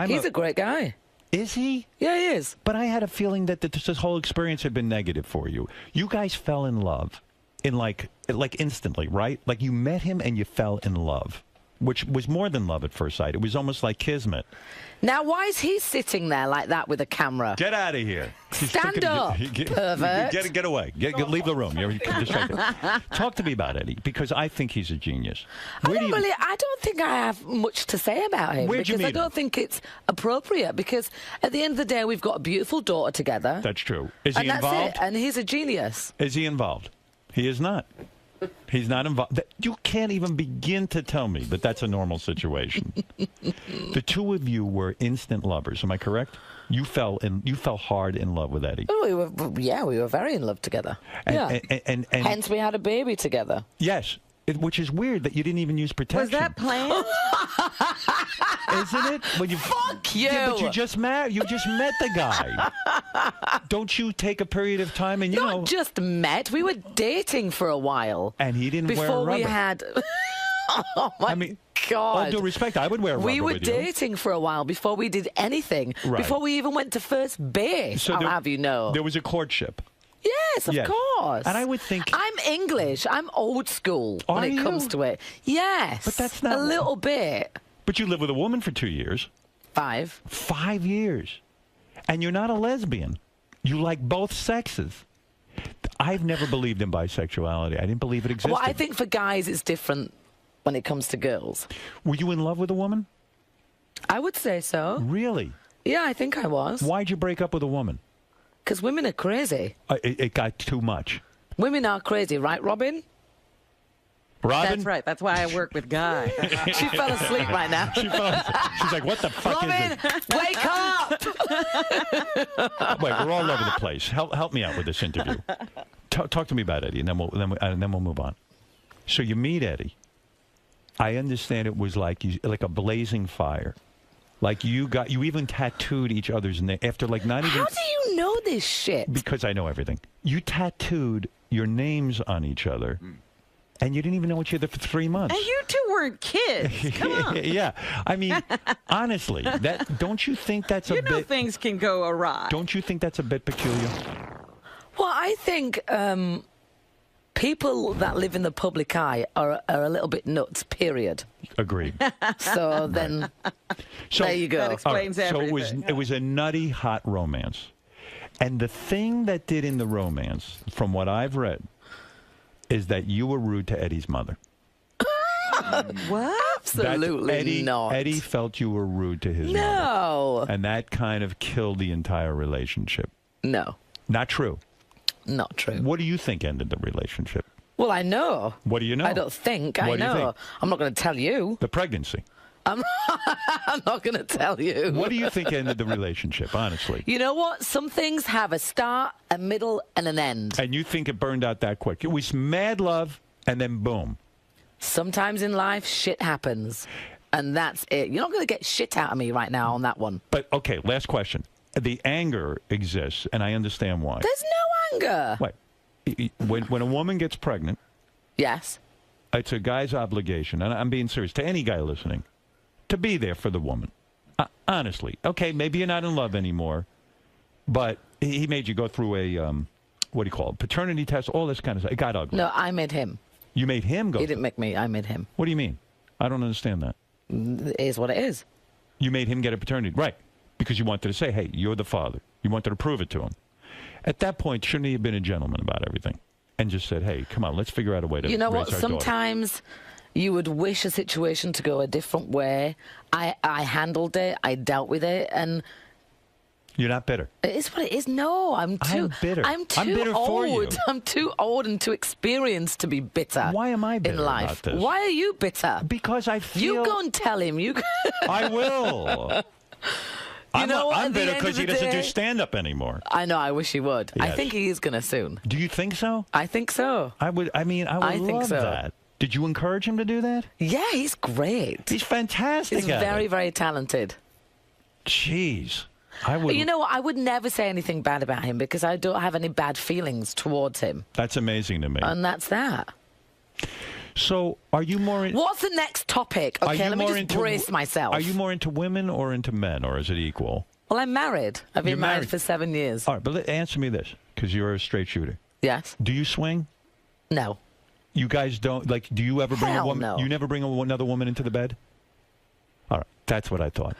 He's a great guy. Is he? Yeah, he is. But I had a feeling that this whole experience had been negative for you. You guys fell in love. In like instantly, right? Like you met him and you fell in love, which was more than love at first sight. It was almost like kismet. Now, why is he sitting there like that with a camera? Get out of here. Stand up, pervert. Get away. Leave the room. You're distracted. Talk to me about Eddie, because I think he's a genius. I don't think I have much to say about him. Where'd you meet him? I don't think it's appropriate, because at the end of the day, we've got a beautiful daughter together. That's true. Is he involved? That's it. And he's a genius. Is he involved? He is not. He's not involved. You can't even begin to tell me that that's a normal situation. The two of you were instant lovers. Am I correct? You fell hard in love with Eddie. Oh, we were very in love together. And hence we had a baby together. Yes. Which is weird that you didn't even use protection. Was that planned? Isn't it? Fuck you! Yeah, but you just met the guy. Don't you take a period of time and Not just met. We were dating for a while. And he didn't wear before rubber. we had. Oh my God! All due respect, I would wear rubber. We were dating for a while before we did anything. Right. Before we even went to first base. I'll have you know. There was a courtship. Yes, of course. And I would think... I'm English. I'm old school when it comes to it. Yes. But that's not... A little bit. But you live with a woman for 2 years. 5. 5 years. And you're not a lesbian. You like both sexes. I've never believed in bisexuality. I didn't believe it existed. Well, I think for guys it's different when it comes to girls. Were you in love with a woman? I would say so. Really? Yeah, I think I was. Why'd you break up with a woman? Because women are crazy. It got too much. Women are crazy, right, Robin? Robin? That's right. That's why I work with Guy. She fell asleep right now. She's like, what the fuck Robin, is it? wake up! Wait, we're all over the place. Help me out with this interview. Talk to me about Eddie, and then we'll move on. So you meet Eddie. I understand it was like a blazing fire. Like you even tattooed each other's name after not even. How do you know this shit? Because I know everything. You tattooed your names on each other. And you didn't even know each other for 3 months. And you two weren't kids. Come on. Yeah. I mean, honestly, don't you think that's a bit... You know things can go awry. Don't you think that's a bit peculiar? Well, I think people that live in the public eye are a little bit nuts, period. Agreed. So then, there you go. That explains everything. So it was a nutty, hot romance. And the thing that did in the romance, from what I've read, is that you were rude to Eddie's mother. What? Absolutely not. Eddie felt you were rude to his mother. No. And that kind of killed the entire relationship. No. Not true. Not true. What do you think ended the relationship? Well, I know. What do you know? I don't think. What I do you know. think? I'm not going to tell you. The pregnancy. I'm not going to tell you. What do you think ended the relationship, honestly? You know what? Some things have a start, a middle, and an end. And you think it burned out that quick? It was mad love, and then boom. Sometimes in life, shit happens. And that's it. You're not going to get shit out of me right now on that one. But, okay, last question. The anger exists, and I understand why. There's no anger. Wait. When a woman gets pregnant, yes, it's a guy's obligation, and I'm being serious, to any guy listening, to be there for the woman. Honestly. Okay, maybe you're not in love anymore, but he made you go through a, what do you call it, paternity test, all this kind of stuff. It got ugly. No, I made him. You made him go He didn't make me. I made him. What do you mean? I don't understand that. It is what it is. You made him get a paternity. Right. Because you wanted to say, hey, you're the father. You wanted to prove it to him. At that point, shouldn't he have been a gentleman about everything? And just said, hey, come on, let's figure out a way to raise our daughter. You know what? Sometimes you would wish a situation to go a different way. I handled it. I dealt with it. And you're not bitter. It is what it is. No, I'm bitter. I'm too bitter old. for you. I'm too old and too experienced to be bitter. Why am I bitter in life? about this? Why are you bitter? Because I feel... You go and tell him. I will. I'm bitter because he doesn't do stand-up anymore. I know. I wish he would. Yes. I think he is going to soon. Do you think so? I think so. I would love that. Did you encourage him to do that? Yeah, he's great. He's fantastic. He's very, very talented. Jeez. I would. You know what? I would never say anything bad about him because I don't have any bad feelings towards him. That's amazing to me. And that's that. So, are you more... What's the next topic? Okay, let me just brace myself. Are you more into women or into men, or is it equal? Well, I'm married. I've been married for 7 years. All right, but answer me this, because you're a straight shooter. Yes. Do you swing? No. You guys don't, do you ever bring a woman? No. You never bring another woman into the bed? All right, that's what I thought.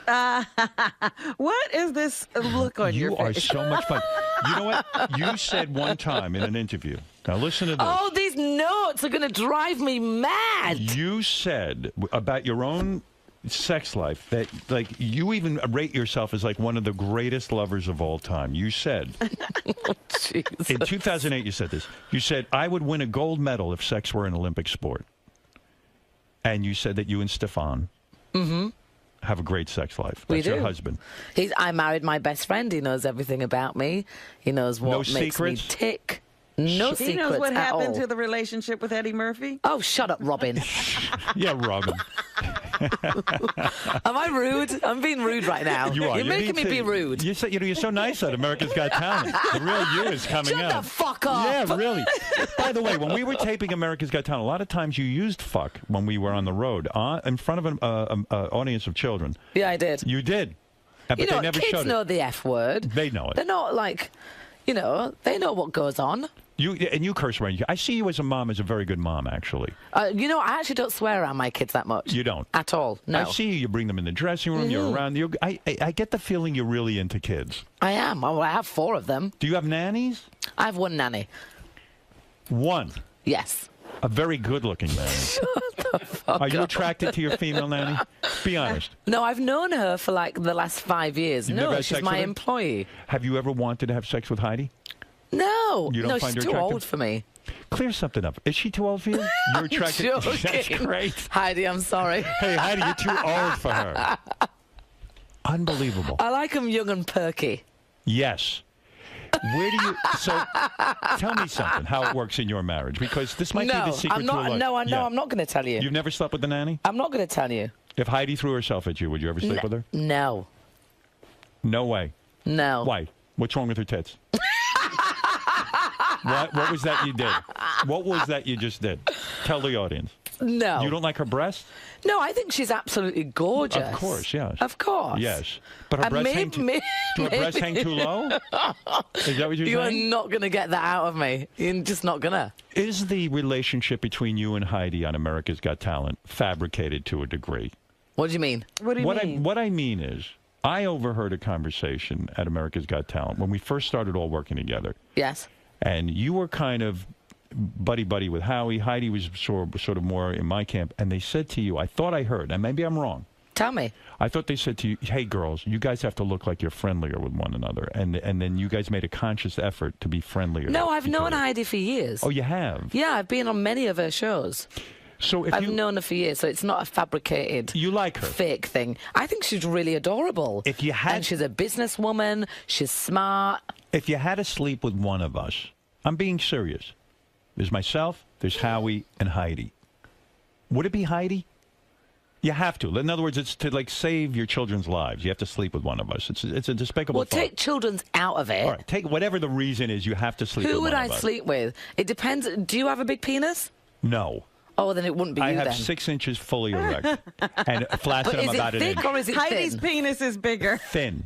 What is this look on your face? You are so much fun. You know what? You said one time in an interview. Now listen to this. Oh, these notes are going to drive me mad. You said about your own sex life that, you even rate yourself as, one of the greatest lovers of all time. You said, in 2008, you said this. You said, I would win a gold medal if sex were an Olympic sport. And you said that you and Stefan have a great sex life. That's your husband. I married my best friend. He knows everything about me. He knows what makes me tick. No secrets. He knows what happened to the relationship with Eddie Murphy. Oh, shut up, Robin. Yeah, Robin. Am I rude? I'm being rude right now. You are. You're making me be rude. You're so nice on America's Got Talent. The real you is coming out. Shut the fuck up. Yeah, really. By the way, when we were taping America's Got Talent, a lot of times you used fuck when we were on the road in front of an audience of children. Yeah, I did. You did. But they never kids showed know it. the F word. They know it. They're not You know, they know what goes on. You curse around. I see you as a mom, as a very good mom, actually. You know, I actually don't swear around my kids that much. You don't? At all, no. I see you. You bring them in the dressing room. You're around. I get the feeling you're really into kids. I am. Well, I have 4 of them. Do you have nannies? I have 1 nanny. 1? Yes. A very good-looking nanny. Shut the fuck Are you up. attracted to your female nanny? Be honest. No, I've known her for like the last 5 years. You've never No, had she's sex my with her? employee. Have you ever wanted to have sex with Heidi? No. You don't no, find she's her too attractive? old for me. Clear something up. Is she too old for you? You're attracted. I'm That's joking. great. Heidi, I'm sorry. Hey, Heidi, you're too old for her. Unbelievable. I like them young and perky. Yes. Where do you? So, tell me something. How it works in your marriage, because this might be the secret I'm not. to a life. No, I know. Yeah. I'm not going to tell you. You've never slept with the nanny? I'm not going to tell you. If Heidi threw herself at you, would you ever sleep with her? No. No way. No. Why? What's wrong with her tits? What was that you did? What was that you just did? Tell the audience. No. You don't like her breasts? No, I think she's absolutely gorgeous. Of course, yes. Of course. Yes. But her breasts hang too... Do her breasts hang too low? Is that what you're You are saying? not going to get that out of me. You're just not going to. Is the relationship between you and Heidi on America's Got Talent fabricated to a degree? What do you mean? What do you mean? What I mean is, I overheard a conversation at America's Got Talent when we first started all working together. Yes. And you were kind of buddy-buddy with Howie. Heidi was sort of more in my camp. And they said to you, I thought I heard, and maybe I'm wrong. Tell me. I thought they said to you, hey, girls, you guys have to look like you're friendlier with one another. And then you guys made a conscious effort to be friendlier. No, I've known Heidi for years. Oh, you have? Yeah, I've been on many of her shows. So if I've known her for years, so it's not a fabricated, you like her, fake thing. I think she's really adorable. If you had, and she's a businesswoman. She's smart. If you had to sleep with one of us, I'm being serious. There's myself, there's Howie, and Heidi. Would it be Heidi? You have to. In other words, it's to like save your children's lives. You have to sleep with one of us. It's a despicable. Well, take children's out of it. All right, take whatever the reason is. You have to sleep. Who with would one I of us. sleep with? It depends. Do you have a big penis? No. Oh, then it wouldn't be I you have then. 6 inches fully erect and flaccid. I'm about Is it an thick inch. or is it Heidi's thin? penis is bigger. Thin.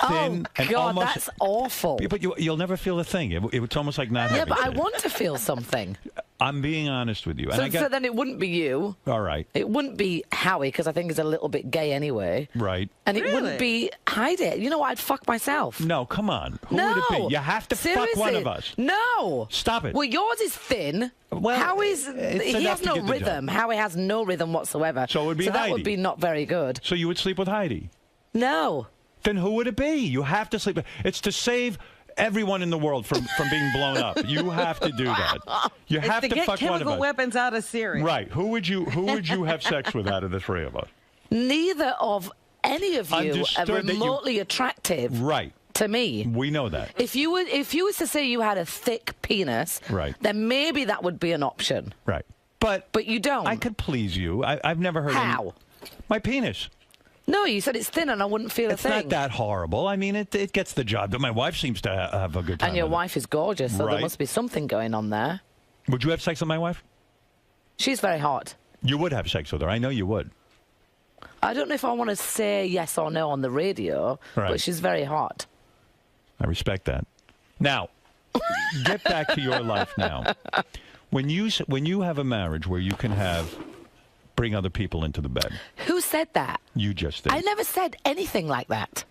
Oh, And God, almost, that's awful. But you'll never feel a thing. It's almost like not Yeah, having but I sex. want to feel something. I'm being honest with you. And So then it wouldn't be you. All right. It wouldn't be Howie, because I think he's a little bit gay anyway. Right. And it wouldn't be Heidi. You know what? I'd fuck myself. No, come on. Who no. would it be? You have to fuck one of us. No. Stop it. Well, yours is thin. Well, Howie's, it's he enough has to no get the rhythm. job. Howie has no rhythm whatsoever. So it would be that Heidi. would be not very good. So you would sleep with Heidi? No. Then who would it be? You have to sleep. It's to save everyone in the world from being blown up. You have to do that. You have to to get fuck one of chemical us. weapons out of Syria. Right. Who would you have sex with out of the 3 of us? Neither of any of you are Understood that you- remotely attractive. Right. To me. We know that. If you was to say you had a thick penis, Right. then maybe that would be an option. Right. But you don't. I could please you. I've never heard How? My penis. No, you said it's thin and I wouldn't feel It's a thing. not that horrible. I mean, it gets the job done. My wife seems to have a good time. And your with it. wife is gorgeous, so Right. there must be something going on there. Would you have sex with my wife? She's very hot. You would have sex with her. I know you would. I don't know if I want to say yes or no on the radio, Right. but she's very hot. I respect that. Now, get back to your life now. When you have a marriage where you can bring other people into the bed. Who said that? You just did. I never said anything like that.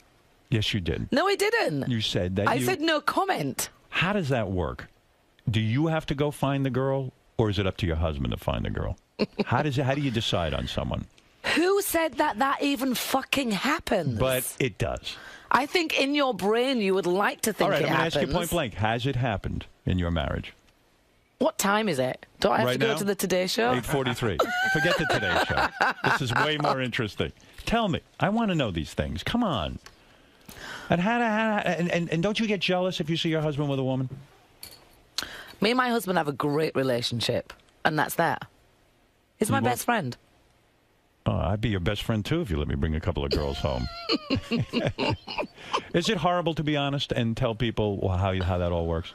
Yes, you did. No, I didn't. You said that. I said no comment. How does that work? Do you have to go find the girl, or is it up to your husband to find the girl? How do you decide on someone? Who said that even fucking happens? But it does. I think in your brain you would like to think All right, it I'm going to happens. ask you point blank. Has it happened in your marriage? What time is it? Do I have Right to go now? to the Today Show? 8:43. Forget the Today Show. This is way more interesting. Tell me. I want to know these things. Come on. And and don't you get jealous if you see your husband with a woman? Me and my husband have a great relationship, and that's that. He's my best friend. Oh, I'd be your best friend, too, if you let me bring a couple of girls home. Is it horrible to be honest and tell people how that all works?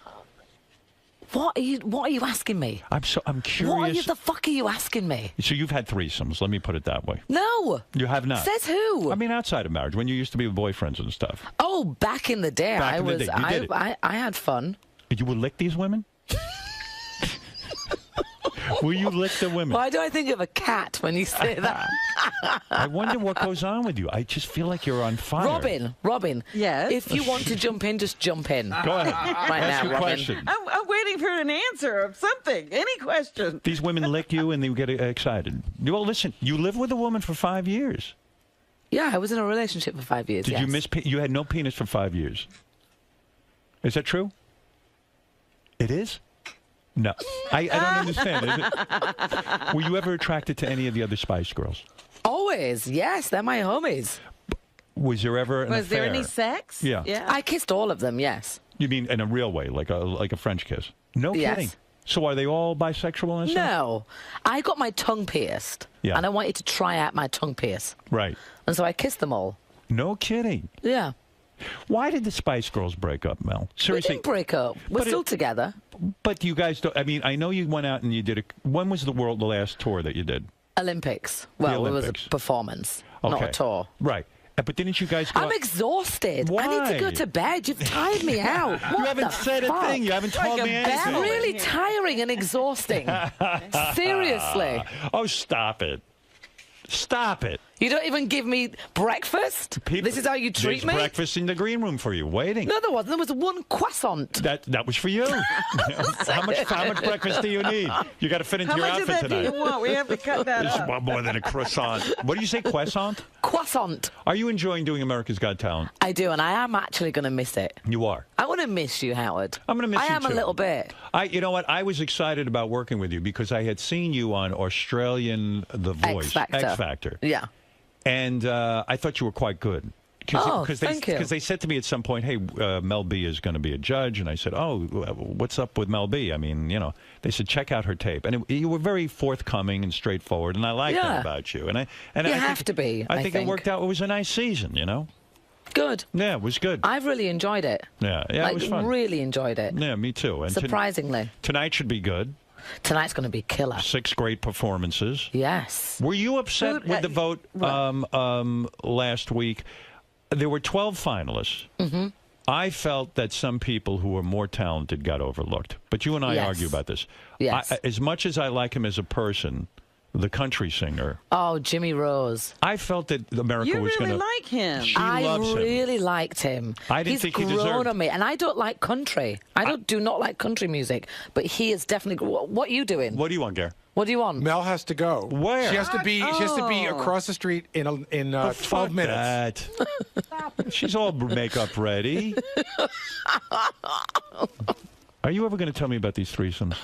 What are you asking me? I'm curious. What the fuck are you asking me? So you've had threesomes. Let me put it that way. No. You have not. Says who? I mean, outside of marriage, when you used to be with boyfriends and stuff. Oh, back in the day, I had fun. You would lick these women? Will you lick the women? Why do I think of a cat when you say that? I wonder what goes on with you. I just feel like you're on fire. Robin. Yes? If you want to jump in, just jump in. Go ahead. Right Ask now, your Robin. question. I'm waiting for an answer of something. Any question. These women lick you and they get excited. Well, listen, you lived with a woman for 5 years. Yeah, I was in a relationship for 5 years. Did you miss? You had no penis for 5 years. Is that true? It is? No. I don't understand. Is it? Were you ever attracted to any of the other Spice Girls? Always. Yes, they're my homies. Was there ever an Was affair? there any sex? Yeah. I kissed all of them, yes. You mean in a real way, like a French kiss? No Yes. kidding. So are they all bisexual and stuff? No. I got my tongue pierced. Yeah. And I wanted to try out my tongue pierce. Right. And so I kissed them all. No kidding. Yeah. Why did the Spice Girls break up, Mel? We Seriously. didn't break up. We're still together. But you guys don't. I mean, I know you went out and you did when was the last tour that you did? Olympics. Well, Olympics. it was a performance, not Okay. a tour. Right. But didn't you guys go I'm out- exhausted. Why? I need to go to bed. You've tired me out. What You haven't the said fuck? a thing. You haven't told me It's anything. really tiring and exhausting. Seriously. Oh, stop it. Stop it. You don't even give me breakfast? This is how you treat There's me? breakfast in the green room for you, waiting. No, there wasn't. There was one croissant. That was for you. how much breakfast do you need? You got to fit into How your much of outfit that do tonight. you want? We have to cut that This is up. more than a croissant. What do you say, croissant? Croissant. Are you enjoying doing America's Got Talent? I do, and I am actually going to miss it. You are. I want to miss you, Howard. I'm going to miss you I am too. a little bit. You know what? I was excited about working with you because I had seen you on Australian The Voice. X Factor. Yeah. And I thought you were quite good. Thank you. Because they said to me at some point, hey, Mel B is going to be a judge. And I said, oh, what's up with Mel B? I mean, you know, they said, check out her tape. And you were very forthcoming and straightforward. And I like that about you. And I have to be, I think it worked out. It was a nice season, you know? Good. Yeah, it was good. I've really enjoyed it. Yeah, it was fun. Really enjoyed it. Yeah, me too. And surprisingly. Tonight should be good. Tonight's going to be killer. 6 great performances. Yes. Were you upset with the vote last week? There were 12 finalists. Mm-hmm. I felt that some people who were more talented got overlooked. But you and I argue about this. Yes. As much as I like him as a person, the country singer. Oh, Jimmy Rose. I felt that America was going to... You really like him. I really liked him. I didn't think he deserved... He's grown on me, and I don't like country. I do not like country music, but he is definitely... What are you doing? What do you want, Garrett? What do you want? Mel has to go. Where? She has to be. She has to be across the street in 12 minutes. She's all makeup ready. Are you ever going to tell me about these threesomes?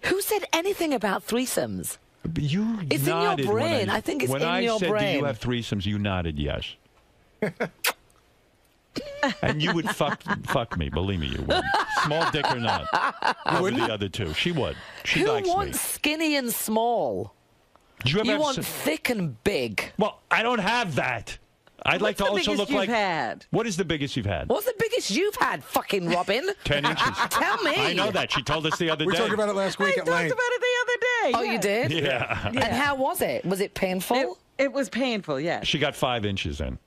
Who said anything about threesomes? You it's nodded in your brain. I think it's in your brain. When I said, do you have threesomes, you nodded yes. And you would fuck me, believe me, you would. Small dick or not. Over the other two. She would. She likes me. Who wants skinny and small? You want thick and big. Well, I don't have that. I'd like to also look like... Had? What is the biggest you've had? What's the biggest you've had, fucking Robin? 10 inches. Tell me. I know that. She told us the other day. We talked about it last week at length. We talked about it the other day. Oh, you did? Yeah. And how was it? Was it painful? It was painful, yes. She got 5 inches in.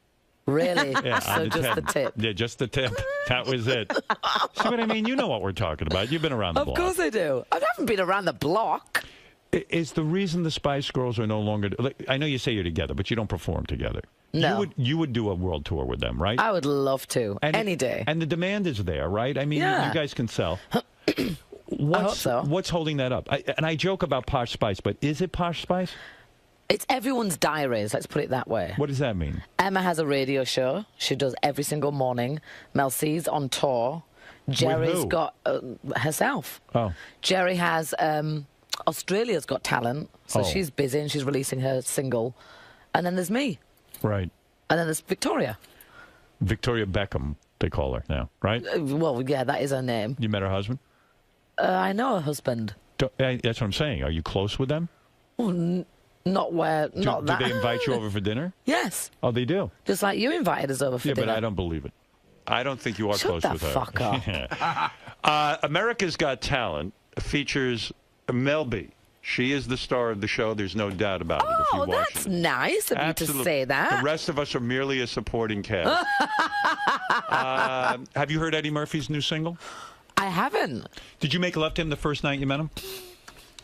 Really? Yeah, so just the tip? Yeah, just the tip. That was it. See what I mean? You know what we're talking about. You've been around the block. Of course I do. I haven't been around the block. Is the reason the Spice Girls are no longer... I know you say you're together, but you don't perform together. No. You would do a world tour with them, right? I would love to. Any day. And the demand is there, right? I mean, you guys can sell. I hope so. What's holding that up? And I joke about Posh Spice, but is it Posh Spice? It's everyone's diaries, let's put it that way. What does that mean? Emma has a radio show. She does every single morning. Mel C's on tour. Jerry's got herself. Oh. Jerry has Australia's Got Talent, so she's busy and she's releasing her single. And then there's me. Right. And then there's Victoria. Victoria Beckham, they call her now, right? Well, yeah, that is her name. You met her husband? I know her husband. That's what I'm saying. Are you close with them? Well, not where, not that. Do they invite you over for dinner? Yes. Oh, they do? Just like you invited us over for dinner. Yeah, but I don't believe it. I don't think you are close with her. Shut the fuck up. America's Got Talent features Mel B. She is the star of the show. There's no doubt about it. If you watch that's it. nice of you to say that. The rest of us are merely a supporting cast. Have you heard Eddie Murphy's new single? I haven't. Did you make love to him the first night you met him?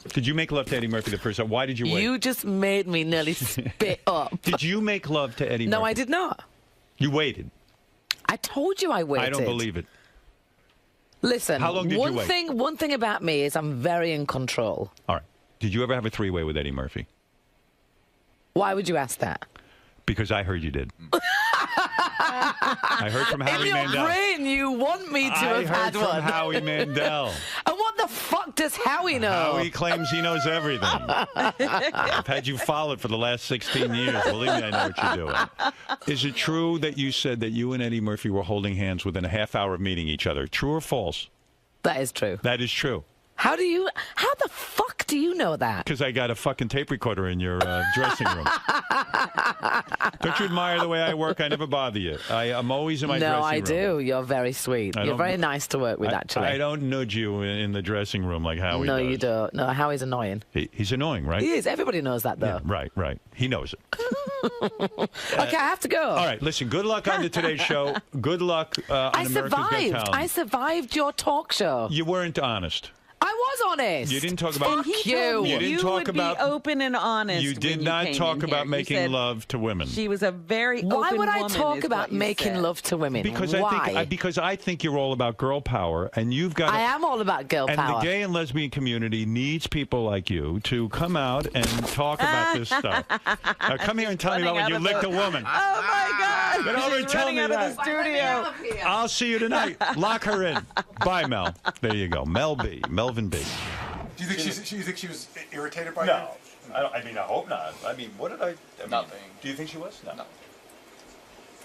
Did you make love to Eddie Murphy the first time? Why did you wait? You just made me nearly spit up. Did you make love to Eddie Murphy? No, I did not. You waited. I told you I waited. I don't believe it. Listen, how long did you wait? One thing about me is I'm very in control. All right. Did you ever have a three-way with Eddie Murphy? Why would you ask that? Because I heard you did. I heard from Howie Mandel. In your brain, you want me to have had one. I heard from Howie Mandel. And what the fuck does Howie know? Howie claims he knows everything. I've had you followed for the last 16 years. Believe me, I know what you're doing. Is it true that you said that you and Eddie Murphy were holding hands within a half hour of meeting each other? True or false? That is true. That is true. How the fuck do you know that? Because I got a fucking tape recorder in your dressing room. Don't you admire the way I work? I never bother you. I'm always in my dressing room. No, I do. You're very sweet. You're very nice to work with, actually. I don't nudge you in the dressing room like Howie does. No, you don't. No, Howie's annoying. He's annoying, right? He is. Everybody knows that, though. Yeah, right. He knows it. Okay, I have to go. All right, listen, good luck on the Today Show. Good luck on America's Got Talent. I survived your talk show. You weren't honest. I was honest. You didn't talk about. Fuck you. You didn't talk about be open and honest. You did not talk about making love to women. She was a very open Why would I woman, talk about making love to women? Because Why? I think you're all about girl power, and you've got. I am all about girl power. And the gay and lesbian community needs people like you to come out and talk about this stuff. Now, come here and tell me about when you licked a woman. Oh my God! Get over and tell me out that. of the studio. I'll see you tonight. Lock her in. Bye, Mel. There you go, Melvin B. Do you think she was irritated by you? No, I mean, I hope not. I mean, what did I mean, Nothing. Do you think she was? No. No.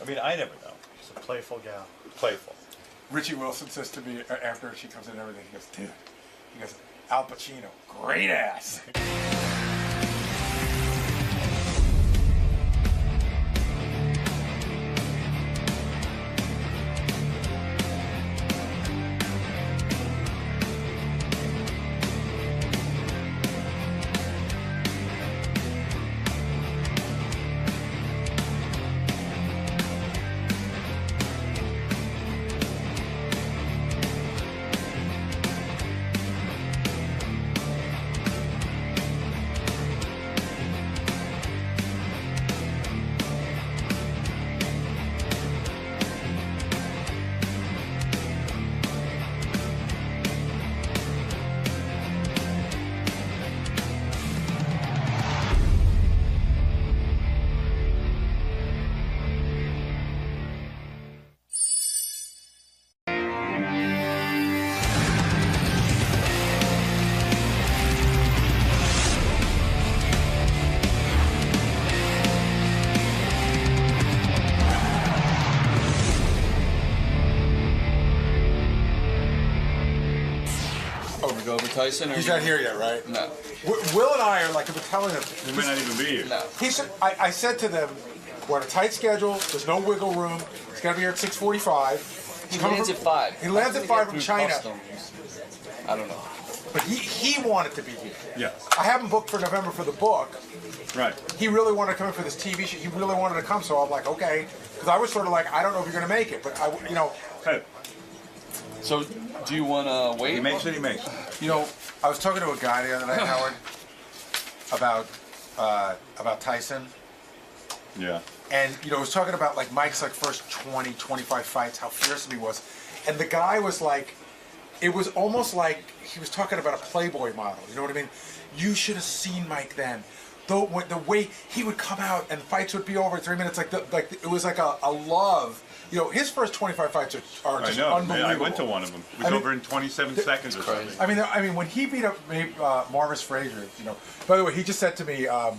I mean, I never know. She's a playful gal. Playful. Richie Wilson says to me after she comes in and everything, he goes, dude, Al Pacino, great ass. Tyson? He's not here yet, right? No. Will and I are like, I've been telling them. He may not even be here. No. I said to them, we're on a tight schedule. There's no wiggle room. He's got to be here at 6:45. He lands at 5. He lands at 5 from China. Customs. I don't know. But he wanted to be here. Yes. I have him booked for November for the book. Right. He really wanted to come in for this TV show. He really wanted to come, so I'm like, okay. Because I was sort of like, I don't know if you're going to make it, but Okay. So, do you want to wait? He makes it, he makes it. I was talking to a guy the other night, Howard, about Tyson. Yeah. And, I was talking about, like, Mike's, like, first 20, 25 fights, how fearsome he was. And the guy was like, it was almost like he was talking about a Playboy model. You know what I mean? You should have seen Mike then. The way he would come out and fights would be over in 3 minutes. It was like a love. His first 25 fights are just unbelievable. I went to one of them. It was over in 27 seconds or something. I mean, when he beat up Marvis Frazier, By the way, he just said to me, I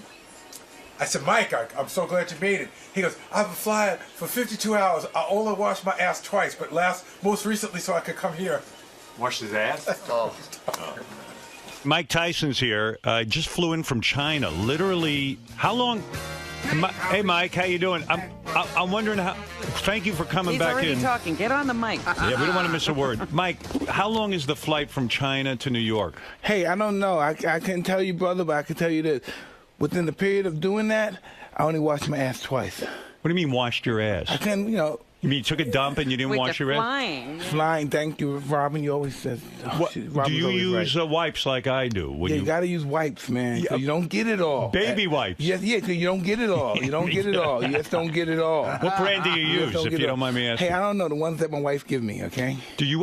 said, Mike, I'm so glad you made it. He goes, I've been flying for 52 hours. I only washed my ass twice, but most recently so I could come here. Washed his ass? Mike Tyson's here. Just flew in from China. Literally, how long Hey, Mike, how you doing? I'm wondering how. Thank you for coming He's back already in. talking. Get on the mic. Yeah, we don't want to miss a word. Mike, how long is the flight from China to New York? Hey, I don't know. I couldn't tell you, brother, but I can tell you this. Within the period of doing that, I only washed my ass twice. What do you mean washed your ass? I couldn't, You mean you took a dump and you didn't wash your ass? Flying. Flying, thank you, Robin. You always said. Do you use wipes like I do? You got to use wipes, man. So you don't get it all. Baby wipes. Yes, because you don't get it all. You don't get it all. You just don't get it all. What brand do you use, if you don't mind me asking? Hey, I don't know. The ones that my wife give me, okay?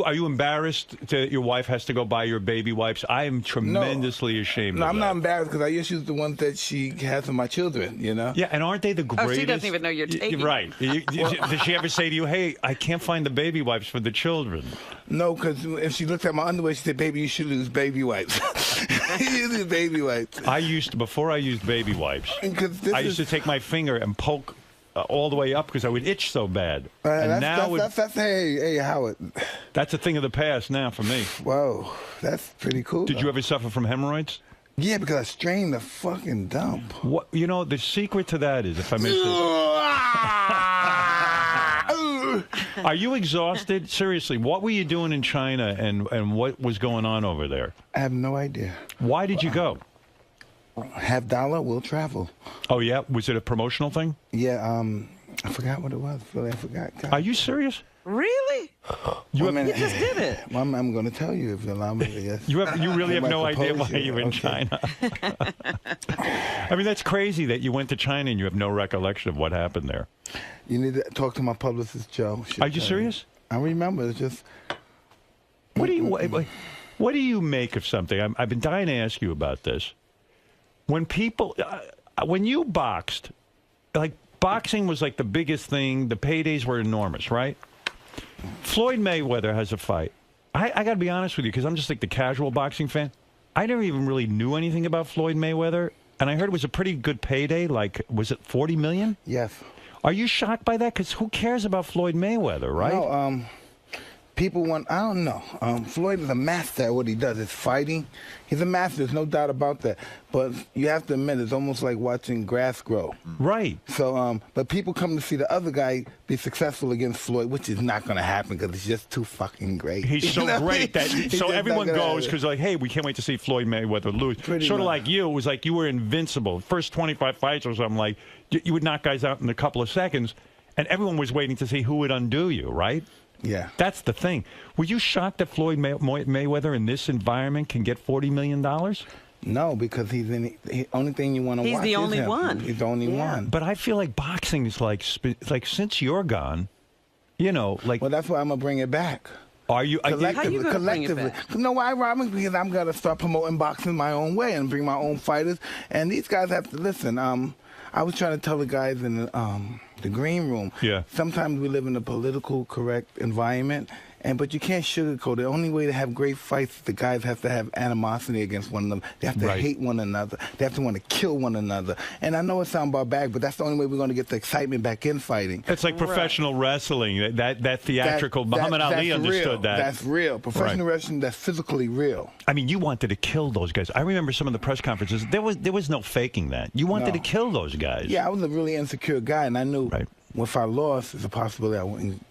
Are you embarrassed that your wife has to go buy your baby wipes? I am tremendously ashamed of that. I'm not embarrassed because I just use the ones that she has for my children, Yeah, and aren't they the greatest? Oh, she doesn't even know you're taking Right. Does she ever say to you, hey, I can't find the baby wipes for the children? No, because if she looked at my underwear, she said, baby, you should use baby wipes. You use baby wipes. Before I used baby wipes, I used to take my finger and poke all the way up because I would itch so bad. Hey, Howard. That's a thing of the past now for me. Whoa, that's pretty cool. Did you ever suffer from hemorrhoids? Yeah, because I strained the fucking dump. What the secret to that is, if I may say. Are you exhausted? Seriously, what were you doing in China and what was going on over there? I have no idea. Why did you go? $50 will travel. Oh, yeah? Was it a promotional thing? Yeah, I forgot what it was. I forgot. God. Are you serious? Really? You just did it. Well, I'm going to tell you if you allow me to. Yes. You really have no idea why you're in China. I mean, that's crazy that you went to China and you have no recollection of what happened there. You need to talk to my publicist, Joe. Are you serious? I remember. It's just. What do you make of something? I've been dying to ask you about this. When you boxed, like boxing was like the biggest thing. The paydays were enormous, right? Floyd Mayweather has a fight. I got to be honest with you because I'm just like the casual boxing fan. I never even really knew anything about Floyd Mayweather, and I heard it was a pretty good payday. Like, was it $40 million? Yes. Are you shocked by that? Because who cares about Floyd Mayweather, right? No, people want, I don't know. Floyd is a master at what he does. It's fighting. He's a master. There's no doubt about that. But you have to admit, it's almost like watching grass grow. Right. So, but people come to see the other guy be successful against Floyd, which is not going to happen because he's just too fucking great. He's so great that so everyone goes because like, hey, we can't wait to see Floyd Mayweather lose. Sort of like you. It was like you were invincible. First 25 fights or something, like you would knock guys out in a couple of seconds, and everyone was waiting to see who would undo you, right? Yeah. That's the thing. Were you shocked that Floyd Mayweather in this environment can get $40 million? No, because he's the only thing you want to watch. He's the only one. He's the only one. But I feel like boxing is like since you're gone, like. Well, that's why I'm gonna bring it back. Are you collectively? You know why, Robin? Because I'm gonna start promoting boxing my own way and bring my own fighters. And these guys have to listen. I was trying to tell the guys in the green room. Yeah. Sometimes we live in a political correct environment, but you can't sugarcoat it. The only way to have great fights, the guys have to have animosity against one another. They have to hate one another. They have to want to kill one another. And I know it sounds barbaric, but that's the only way we're going to get the excitement back in fighting. It's like professional wrestling. That theatrical. Muhammad Ali understood that. That's real. Professional wrestling. That's physically real. I mean, you wanted to kill those guys. I remember some of the press conferences. There was no faking that. You wanted to kill those guys. Yeah, I was a really insecure guy, and I knew if I lost, there's a possibility I wouldn't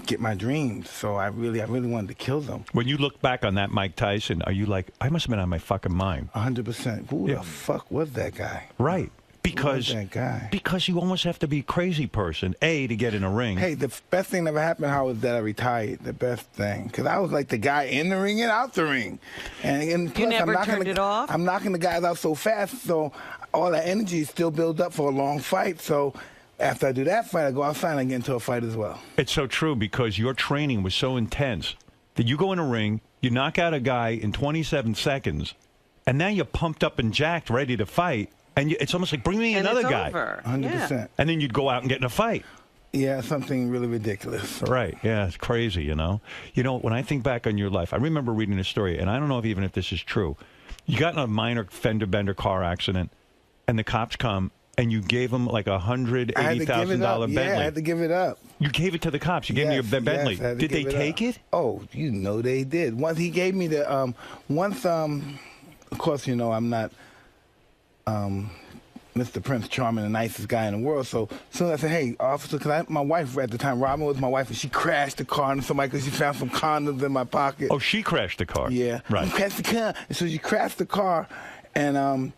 get my dreams. So I really wanted to kill them. When you look back on that Mike Tyson, are you like, I must have been on my fucking mind? 100%. Who the fuck was that guy? Right. Because that guy? Because you almost have to be a crazy person, to get in a ring. Hey, the best thing that ever happened, Howard, was that I retired. The best thing. Because I was like the guy in the ring and out the ring. And plus, you never turned it off? I'm knocking the guys out so fast, so all that energy is still built up for a long fight. So after I do that fight, I go outside and get into a fight as well. It's so true because your training was so intense that you go in a ring, you knock out a guy in 27 seconds, and now you're pumped up and jacked, ready to fight. And it's almost like, bring me another guy. Over. 100%. Yeah. And then you'd go out and get in a fight. Yeah, something really ridiculous. Right. Yeah, it's crazy, You know, when I think back on your life, I remember reading a story, and I don't know if this is true. You got in a minor fender-bender car accident, and the cops come, and you gave them like $180,000 Bentley. Yeah, I had to give it up. You gave it to the cops. You gave me your Bentley. Did they take it? Oh, they did. Once he gave me the of course, I'm not Mr. Prince Charming, the nicest guy in the world. So soon as I said, hey, officer, because my wife at the time, Robin was my wife, and she crashed the car into somebody because she found some condoms in my pocket. Oh, she crashed the car? Yeah. Right. Crashed the car. And so she crashed the car, and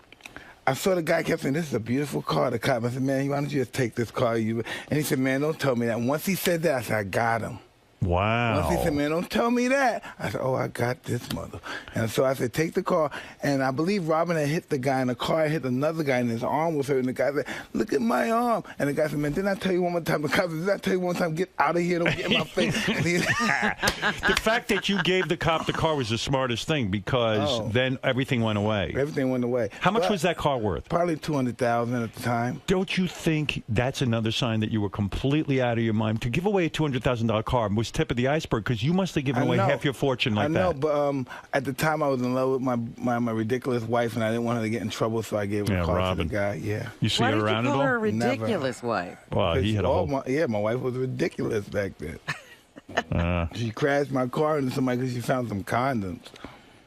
I saw the guy kept saying, this is a beautiful car, the cop. I said, man, why don't you just take this car? And he said, man, don't tell me that. And once he said that, I said, I got him. Wow. Once he said, man, don't tell me that. I said, oh, I got this mother. And so I said, take the car. And I believe Robin had hit the guy, and the car had hit another guy, and his arm was hurt. And the guy said, look at my arm. And the guy said, man, didn't I tell you one more time? The cop said, did I tell you one time, get out of here, don't get in my face. The fact that you gave the cop the car was the smartest thing, because then everything went away. Everything went away. How much was that car worth? Probably $200,000 at the time. Don't you think that's another sign that you were completely out of your mind? To give away a $200,000 car was tip of the iceberg, because you must have given away half your fortune like that. I know, but at the time I was in love with my ridiculous wife, and I didn't want her to get in trouble, so I gave her a car to the guy. Yeah. You see her around at all? Why did you call her a ridiculous wife? Well, he had a whole... my wife was ridiculous back then. She crashed my car into somebody because she found some condoms.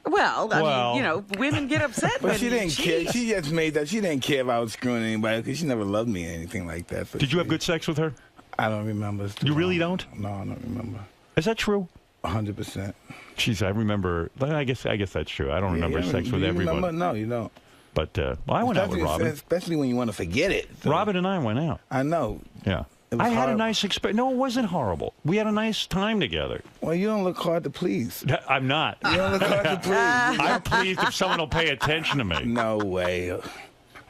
Well, I mean, women get upset but when she didn't care. She just made that. She didn't care if I was screwing anybody, because she never loved me or anything like that. So Did you have good sex with her? I don't remember. You really don't? No, I don't remember. Is that true? 100%. Jeez, I remember. I guess that's true. I don't remember sex with everyone. Remember? No, you don't. But I went out with Robin. Especially when you want to forget it. So. Robin and I went out. I know. Yeah. I had a nice experience. No, it wasn't horrible. We had a nice time together. Well, you don't look hard to please. I'm not. You don't look hard to please. I'm pleased if someone will pay attention to me. No way.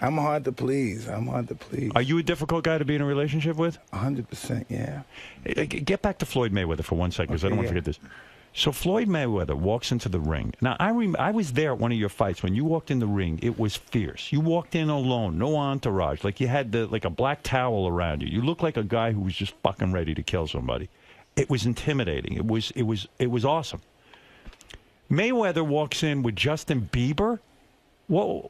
I'm hard to please. Are you a difficult guy to be in a relationship with? 100%, yeah. Get back to Floyd Mayweather for 1 second, because I don't want to forget this. So Floyd Mayweather walks into the ring. Now, I was there at one of your fights. When you walked in the ring, it was fierce. You walked in alone, no entourage. Like you had like a black towel around you. You looked like a guy who was just fucking ready to kill somebody. It was intimidating. It was awesome. Mayweather walks in with Justin Bieber. What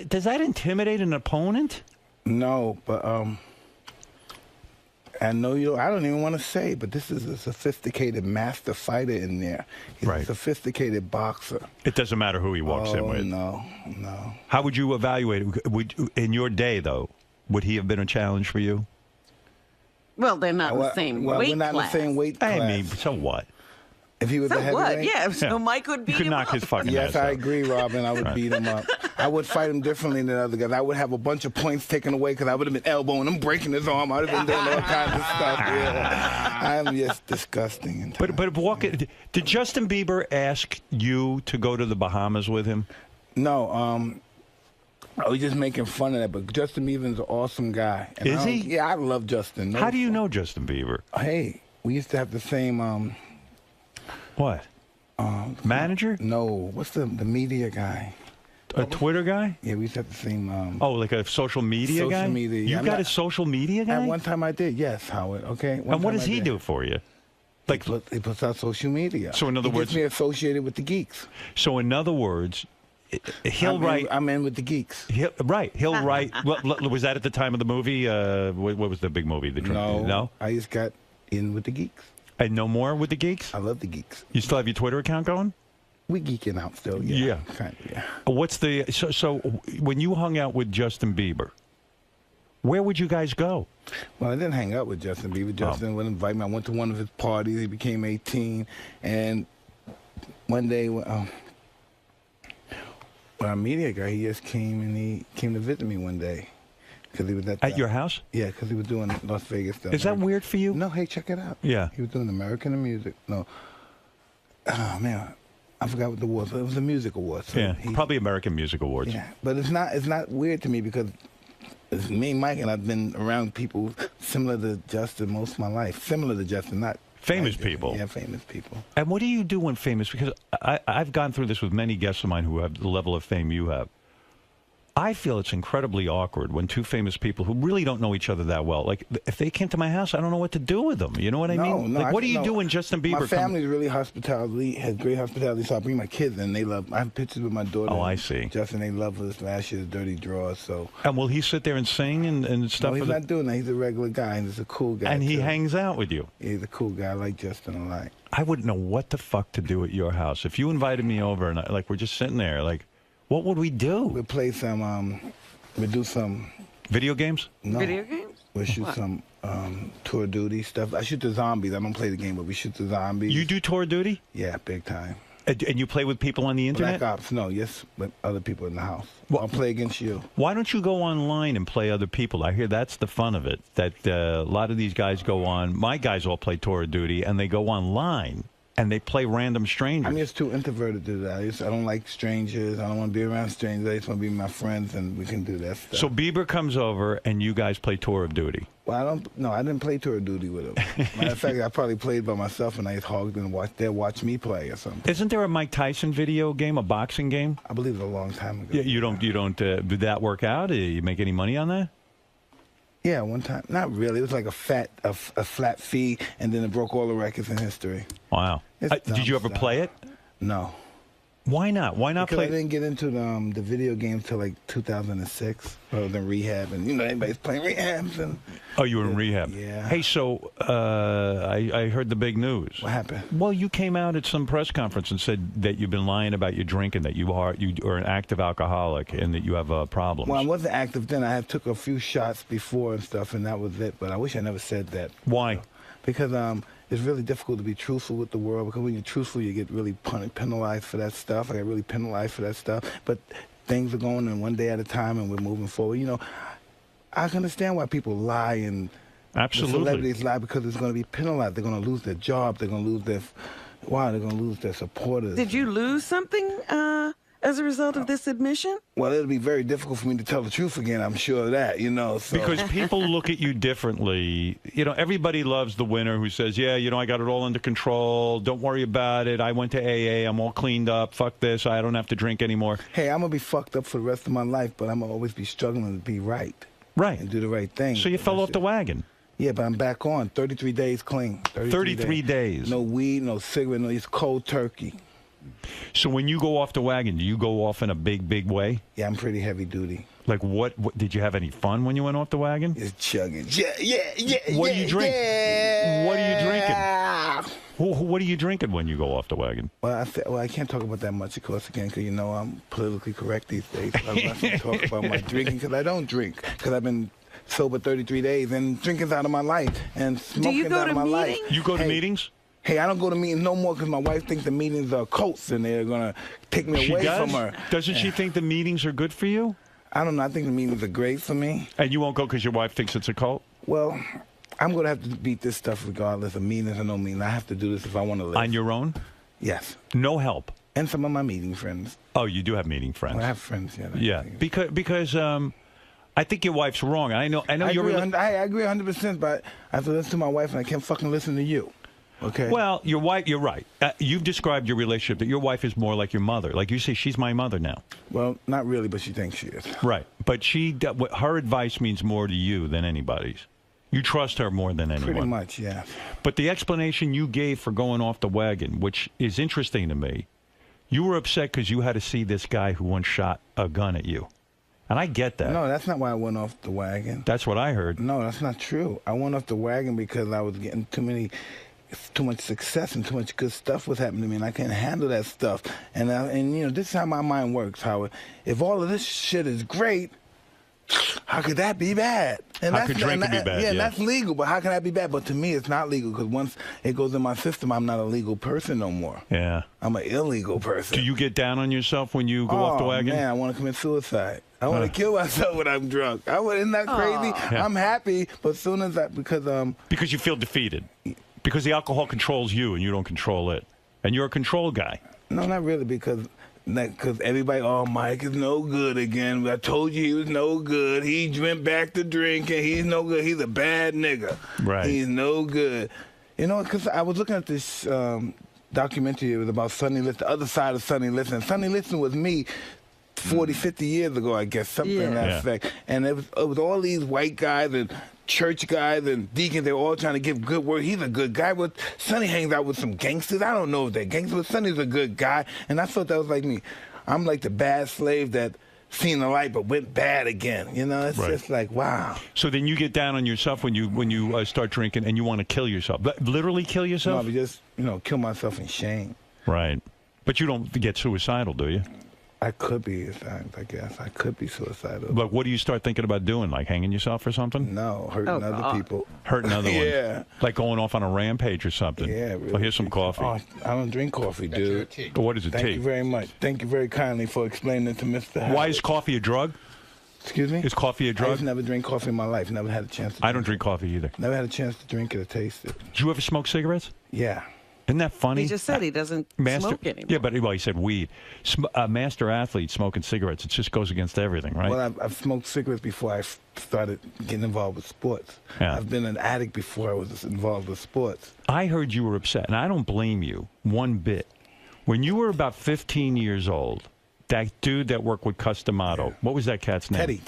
does that intimidate an opponent? No, but I know you. I don't even want to say, but this is a sophisticated master fighter in there. He's a sophisticated boxer. It doesn't matter who he walks in with. No. How would you evaluate it? In your day, though, would he have been a challenge for you? Well, they're not the same weight class. We're not in the same weight class. I mean, so what? If he was a heavyweight? Yeah, so Mike would beat him up. You could knock his fucking ass out. I agree, Robin. I would beat him up. I would fight him differently than other guys. I would have a bunch of points taken away because I would have been elbowing him, breaking his arm. I would have been doing all kinds of stuff. Yeah. I'm just disgusting. Did Justin Bieber ask you to go to the Bahamas with him? No. I was just making fun of that, but Justin Bieber's an awesome guy. And Is he? Yeah, I love Justin. How do you know Justin Bieber? Hey, we used to have the same... What? Manager? No. What's the media guy? A Twitter guy? Yeah, we used to have the same... like a social media guy? Social media. You got a social media guy? At one time I did, yes, Howard. Okay. And what does he do for you? Like he puts out social media. So in other words, gets me associated with the geeks. So in other words, he'll write. I'm in with the geeks. He'll write. Was that at the time of the movie? What was the big movie? No. I just got in with the geeks. And no more with the geeks? I love the geeks. You still have your Twitter account going? We geeking out still, yeah. Kind of, yeah. What's the so when you hung out with Justin Bieber, where would you guys go? Well, I didn't hang out with Justin Bieber. Justin would invite me. I went to one of his parties. He became 18, and one day, our media guy, he just came to visit me one day. Cause he was at your house? Yeah, because he was doing Las Vegas stuff. Is that weird for you? No, hey, check it out. Yeah. He was doing American Music. No. Oh, man. I forgot what the awards. It was the music awards. So probably American Music Awards. Yeah, but it's not weird to me because it's me, Mike, and I've been around people similar to Justin most of my life. Similar to Justin, not famous people. Yeah, famous people. And what do you do when famous? Because I've gone through this with many guests of mine who have the level of fame you have. I feel it's incredibly awkward when two famous people who really don't know each other that well, like if they came to my house, I don't know what to do with them. You know what I mean? No, like, what do you do when Justin Bieber comes? My family's really hospitality, has great hospitality, so I bring my kids and they love. I have pictures with my daughter. Oh, I see. Justin, they love this last year's Dirty Draw. So. And will he sit there and sing and stuff? No, he's not doing that. He's a regular guy and he's a cool guy. And he hangs out with you. Yeah, he's a cool guy. I like Justin a lot. I wouldn't know what the fuck to do at your house if you invited me over and we're just sitting there. Like, what would we do? We'd play some. We do some video games. No. Video games. We shoot some Tour of Duty stuff. I shoot the zombies. I don't play the game, but we shoot the zombies. You do Tour of Duty? Yeah, big time. And you play with people on the internet? Black Ops, no, yes, but other people in the house. Well, I'll play against you. Why don't you go online and play other people? I hear that's the fun of it, that a lot of these guys go on. My guys all play Tour of Duty, and they go online, and they play random strangers. I'm just too introverted to do that. I don't like strangers. I don't want to be around strangers. I just want to be with my friends, and we can do that stuff. So Bieber comes over, and you guys play Tour of Duty. Well, I didn't play Tour of Duty with him. Matter of fact, I probably played by myself, and I just hogged and watch me play or something. Isn't there a Mike Tyson video game, a boxing game? I believe it a long time ago. Yeah, you don't. Did that work out? Did you make any money on that? Yeah, one time. Not really. It was like a flat fee, and then it broke all the records in history. Wow. Did you ever play it? No. Why not? Why not play? I didn't get into the video games till like 2006. I was in rehab, and everybody's playing rehabs. And oh, you were in rehab. Yeah. Hey, so I heard the big news. What happened? Well, you came out at some press conference and said that you've been lying about your drinking, that you are an active alcoholic, and that you have problems. Well, I wasn't active then. I had took a few shots before and stuff, and that was it. But I wish I never said that. Why? Because it's really difficult to be truthful with the world, because when you're truthful, you get really penalized for that stuff. I got really penalized for that stuff. But things are going in one day at a time, and we're moving forward. I can understand why people lie, and absolutely, the celebrities lie, because it's going to be penalized. They're going to lose their job. They're going to lose their they're going to lose their supporters. Did you lose something as a result of this admission? Well, it'll be very difficult for me to tell the truth again, I'm sure of that, So. Because people look at you differently. Everybody loves the winner who says, yeah, I got it all under control. Don't worry about it. I went to AA. I'm all cleaned up. Fuck this. I don't have to drink anymore. Hey, I'm going to be fucked up for the rest of my life, but I'm going to always be struggling to be right. Right. And do the right thing. So you fell off the wagon. Yeah, but I'm back on. 33 days clean. 33 days. No weed, no cigarette, no, it's cold turkey. So when you go off the wagon, do you go off in a big, big way? Yeah, I'm pretty heavy duty. Like what did you have any fun when you went off the wagon? It's chugging. Yeah. What do you drink? Yeah. What are you drinking? What are you drinking when you go off the wagon? Well, I can't talk about that much, of course, again, because I'm politically correct these days. I'm not going to talk about my drinking, because I don't drink, because I've been sober 33 days, and drinking's out of my life, and smoking's out of my life. You go to meetings? Hey, I don't go to meetings no more, because my wife thinks the meetings are cults, and they're going to take me away from her. Doesn't she think the meetings are good for you? I don't know. I think the meetings are great for me. And you won't go because your wife thinks it's a cult? Well, I'm going to have to beat this stuff regardless of meetings or no meetings. I have to do this if I want to live. On your own? Yes. No help? And some of my meeting friends. Oh, you do have meeting friends? Well, I have friends, yeah. Yeah, because I think your wife's wrong. I know you're... I agree 100%, but I have to listen to my wife, and I can't fucking listen to you. Okay. Well, your wife, you're right. You've described your relationship that your wife is more like your mother. Like you say, she's my mother now. Well, not really, but she thinks she is. Right. But her advice means more to you than anybody's. You trust her more than anyone. Pretty much, yeah. But the explanation you gave for going off the wagon, which is interesting to me, you were upset because you had to see this guy who once shot a gun at you. And I get that. No, that's not why I went off the wagon. That's what I heard. No, that's not true. I went off the wagon because I was getting too much success and too much good stuff was happening to me, and I couldn't handle that stuff. And this is how my mind works, Howard. If all of this shit is great, how could that be bad? And how could drinking be bad? Yeah, that's legal, but how can that be bad? But to me, it's not legal, because once it goes in my system, I'm not a legal person no more. Yeah. I'm an illegal person. Do you get down on yourself when you go off the wagon? Man, I want to commit suicide. I want to kill myself when I'm drunk. Isn't that crazy? Yeah. I'm happy, but as soon as because you feel defeated. Because the alcohol controls you and you don't control it. And you're a control guy. No, not really, because everybody, Mike is no good again. I told you he was no good. He went back to drinking. He's no good. He's a bad nigga. Right. He's no good. Because I was looking at this documentary. It was about Sonny Liston, the other side of Sonny Liston. And Sonny Liston was me 40, 50 years ago, I guess, something in that effect. And it was all these white guys and church guys and deacons. They were all trying to give good word. He's a good guy. But Sonny hangs out with some gangsters. I don't know if they're gangsters, but Sonny's a good guy. And I thought that was like me. I'm like the bad slave that seen the light but went bad again. It's just like, wow. So then you get down on yourself when you start drinking and you want to kill yourself. Literally kill yourself? No, but just, kill myself in shame. Right. But you don't get suicidal, do you? I could be at times, I guess. I could be suicidal. Like, what do you start thinking about doing? Like hanging yourself or something? No, hurting other people. Hurting other ones? Yeah. Like going off on a rampage or something? Yeah. Really. Oh, here's some coffee. Oh, I don't drink coffee, dude. But what is it, tea? Thank you very much. Thank you very kindly for explaining it to Mr. Howard. Why is coffee a drug? Excuse me? Is coffee a drug? I've never drank coffee in my life. Never had a chance to I don't drink coffee either. Never had a chance to drink it or taste it. Did you ever smoke cigarettes? Yeah. Isn't that funny? He just said he doesn't smoke anymore. Yeah, but well, he said weed. Master athlete smoking cigarettes, it just goes against everything, right? Well, I've smoked cigarettes before I started getting involved with sports. Yeah. I've been an addict before I was involved with sports. I heard you were upset, and I don't blame you one bit. When you were about 15 years old, that dude that worked with Customato, what was that cat's name?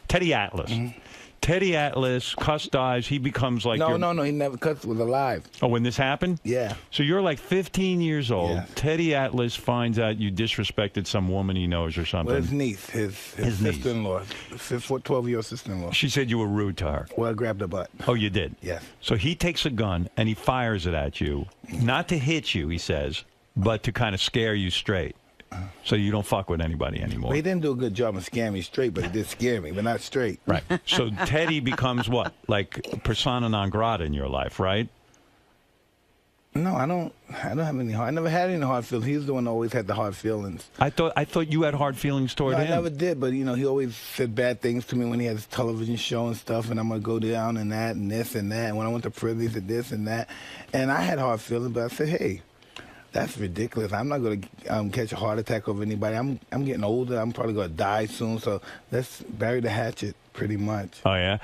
Teddy Atlas. Mm-hmm. Teddy Atlas, cussed eyes, he becomes like... No, he never cussed, was alive. Oh, when this happened? Yeah. So you're like 15 years old. Yeah. Teddy Atlas finds out you disrespected some woman he knows or something. Well, his niece, his sister-in-law, 12-year-old sister-in-law. She said you were rude to her. Well, I grabbed her butt. Oh, you did? Yes. So he takes a gun and he fires it at you, not to hit you, he says, but to kind of scare you straight. So you don't fuck with anybody anymore. Well, he didn't do a good job of scaring me straight, but he did scare me, but not straight. Right. So Teddy becomes what? Like persona non grata in your life, right? No, I don't have any I never had any hard feelings. He was the one who always had the hard feelings. I thought you had hard feelings toward him. I never did, but, he always said bad things to me when he had his television show and stuff, and I'm going to go down and that and this and that. And when I went to prison, he said this and that. And I had hard feelings, but I said, hey, that's ridiculous. I'm not going to catch a heart attack over anybody. I'm getting older. I'm probably going to die soon. So let's bury the hatchet, pretty much. Oh, yeah?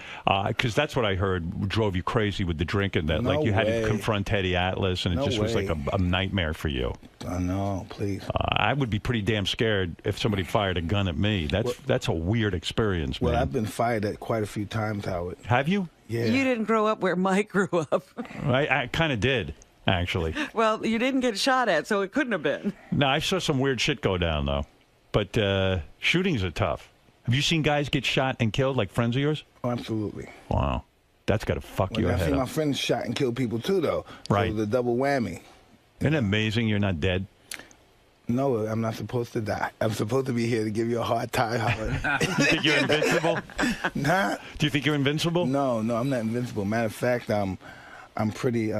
Because that's what I heard drove you crazy with the drinking. That like you had to confront Teddy Atlas, and it just was like a nightmare for you. No, please. I would be pretty damn scared if somebody fired a gun at me. That's a weird experience, man. Well, I've been fired at quite a few times, Howard. Have you? Yeah. You didn't grow up where Mike grew up. I kind of did. Actually. Well, you didn't get shot at, so it couldn't have been. No, I saw some weird shit go down, though. But shootings are tough. Have you seen guys get shot and killed, like friends of yours? Oh, absolutely. Wow. That's got to fuck your head up. I've seen my friends shot and killed people, too, though. Right. So the double whammy. Isn't it amazing you're not dead? No, I'm not supposed to die. I'm supposed to be here to give you a hard time, Howard. You think you're invincible? Nah. Do you think you're invincible? No, I'm not invincible. Matter of fact, I'm pretty...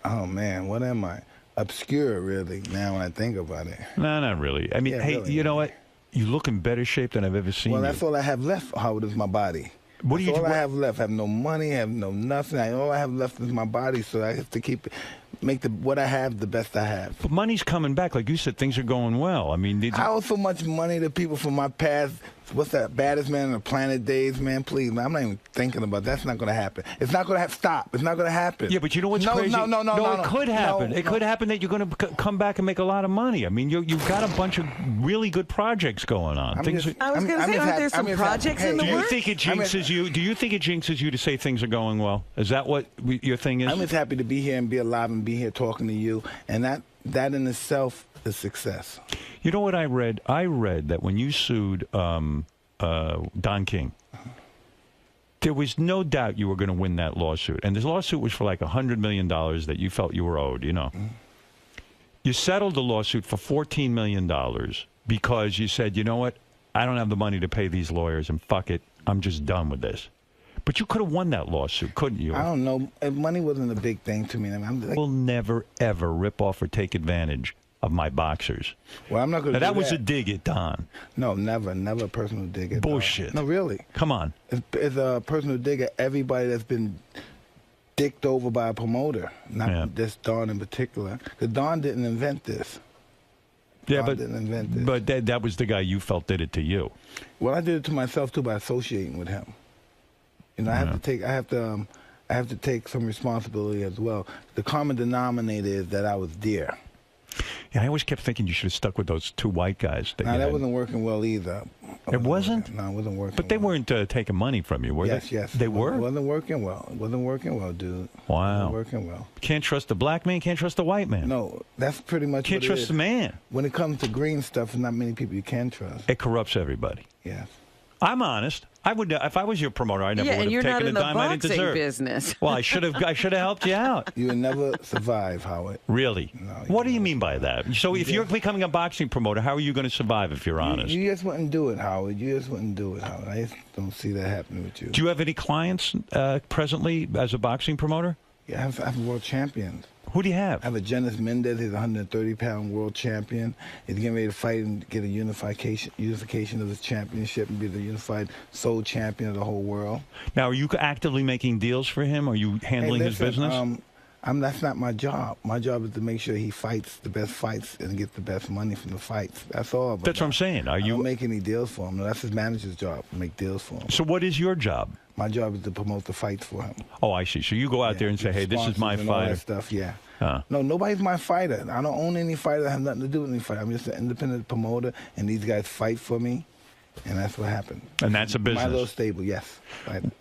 oh, man, what am I? Obscure, really, now when I think about it. No, not really. I mean, hey, really, you know what? You look in better shape than I've ever seen Well, that's all I have left, Howard, is my body. That's all I have left. I have no money, I have no nothing. All I have left is my body, so I have to make what I have the best I have. But money's coming back. Like you said, things are going well. I mean... I owe so much money to people from my past. What's that? Baddest man on the planet days, man. Please, man. I'm not even thinking about that. That's not going to happen. It's not going to stop. It's not going to happen. Yeah, but you know what's crazy? No, it could happen. It could happen that you're going to come back and make a lot of money. I mean, you've got a bunch of really good projects going on. I was going to say, aren't there some projects in the works? Do you think it jinxes you? Do you think it jinxes you to say things are going well? Is that what your thing is? I'm just happy to be here and be alive and be here talking to you, and that in itself is success. You know what I read? I read that when you sued Don King, there was no doubt you were going to win that lawsuit. And this lawsuit was for like $100 million that you felt you were owed, you know. Mm-hmm. You settled the lawsuit for $14 million because you said, you know what, I don't have the money to pay these lawyers, and fuck it, I'm just done with this. But you could have won that lawsuit, couldn't you? I don't know. Money wasn't a big thing to me. We'll never, ever rip off or take advantage of my boxers. Well, I'm not going to do that. That was a dig at Don. No, never a personal dig at Bullshit. Don. No, really. Come on. It's a personal dig at everybody that's been dicked over by a promoter, not just Don in particular. Because Don didn't invent this. Yeah, Don didn't invent this. But that was the guy you felt did it to you. Well, I did it to myself, too, by associating with him. You know, I have to take some responsibility as well. The common denominator is that I was dear. Yeah, I always kept thinking you should have stuck with those two white guys. That wasn't working well either. It wasn't? No, it wasn't working. But they weren't taking money from you, were they? Yes. They were? It wasn't working well. It wasn't working well, dude. Wow. It wasn't working well. Can't trust the black man, can't trust the white man. No, that's pretty much Can't trust the man. When it comes to green stuff, there's not many people you can trust. It corrupts everybody. Yes. I'm honest. I would, if I was your promoter, I never would and have you're not taken in a the dime I didn't boxing deserve. business. Well, I should have helped you out. You would never survive, Howard. Really? No, What do you mean by that? So if you're becoming a boxing promoter, how are you going to survive if you're honest? You just wouldn't do it, Howard. You just wouldn't do it, Howard. I just don't see that happening with you. Do you have any clients presently as a boxing promoter? Yeah, I have world champions. Who do you have? I have a Jonas Mendez. He's a 130-pound world champion. He's getting ready to fight and get a unification of his championship and be the unified sole champion of the whole world. Now, are you actively making deals for him? Are you handling his business? That's not my job. My job is to make sure he fights the best fights and get the best money from the fights. That's all. That's what I'm saying. I don't make any deals for him. No, that's his manager's job to make deals for him. So what is your job? My job is to promote the fights for him. Oh, I see. So you go out there and say, hey, this is my and fighter. All that stuff, yeah. No, nobody's my fighter. I don't own any fighter. I have nothing to do with any fighter. I'm just an independent promoter, and these guys fight for me, and that's what happened. And that's a business. My little stable, yes.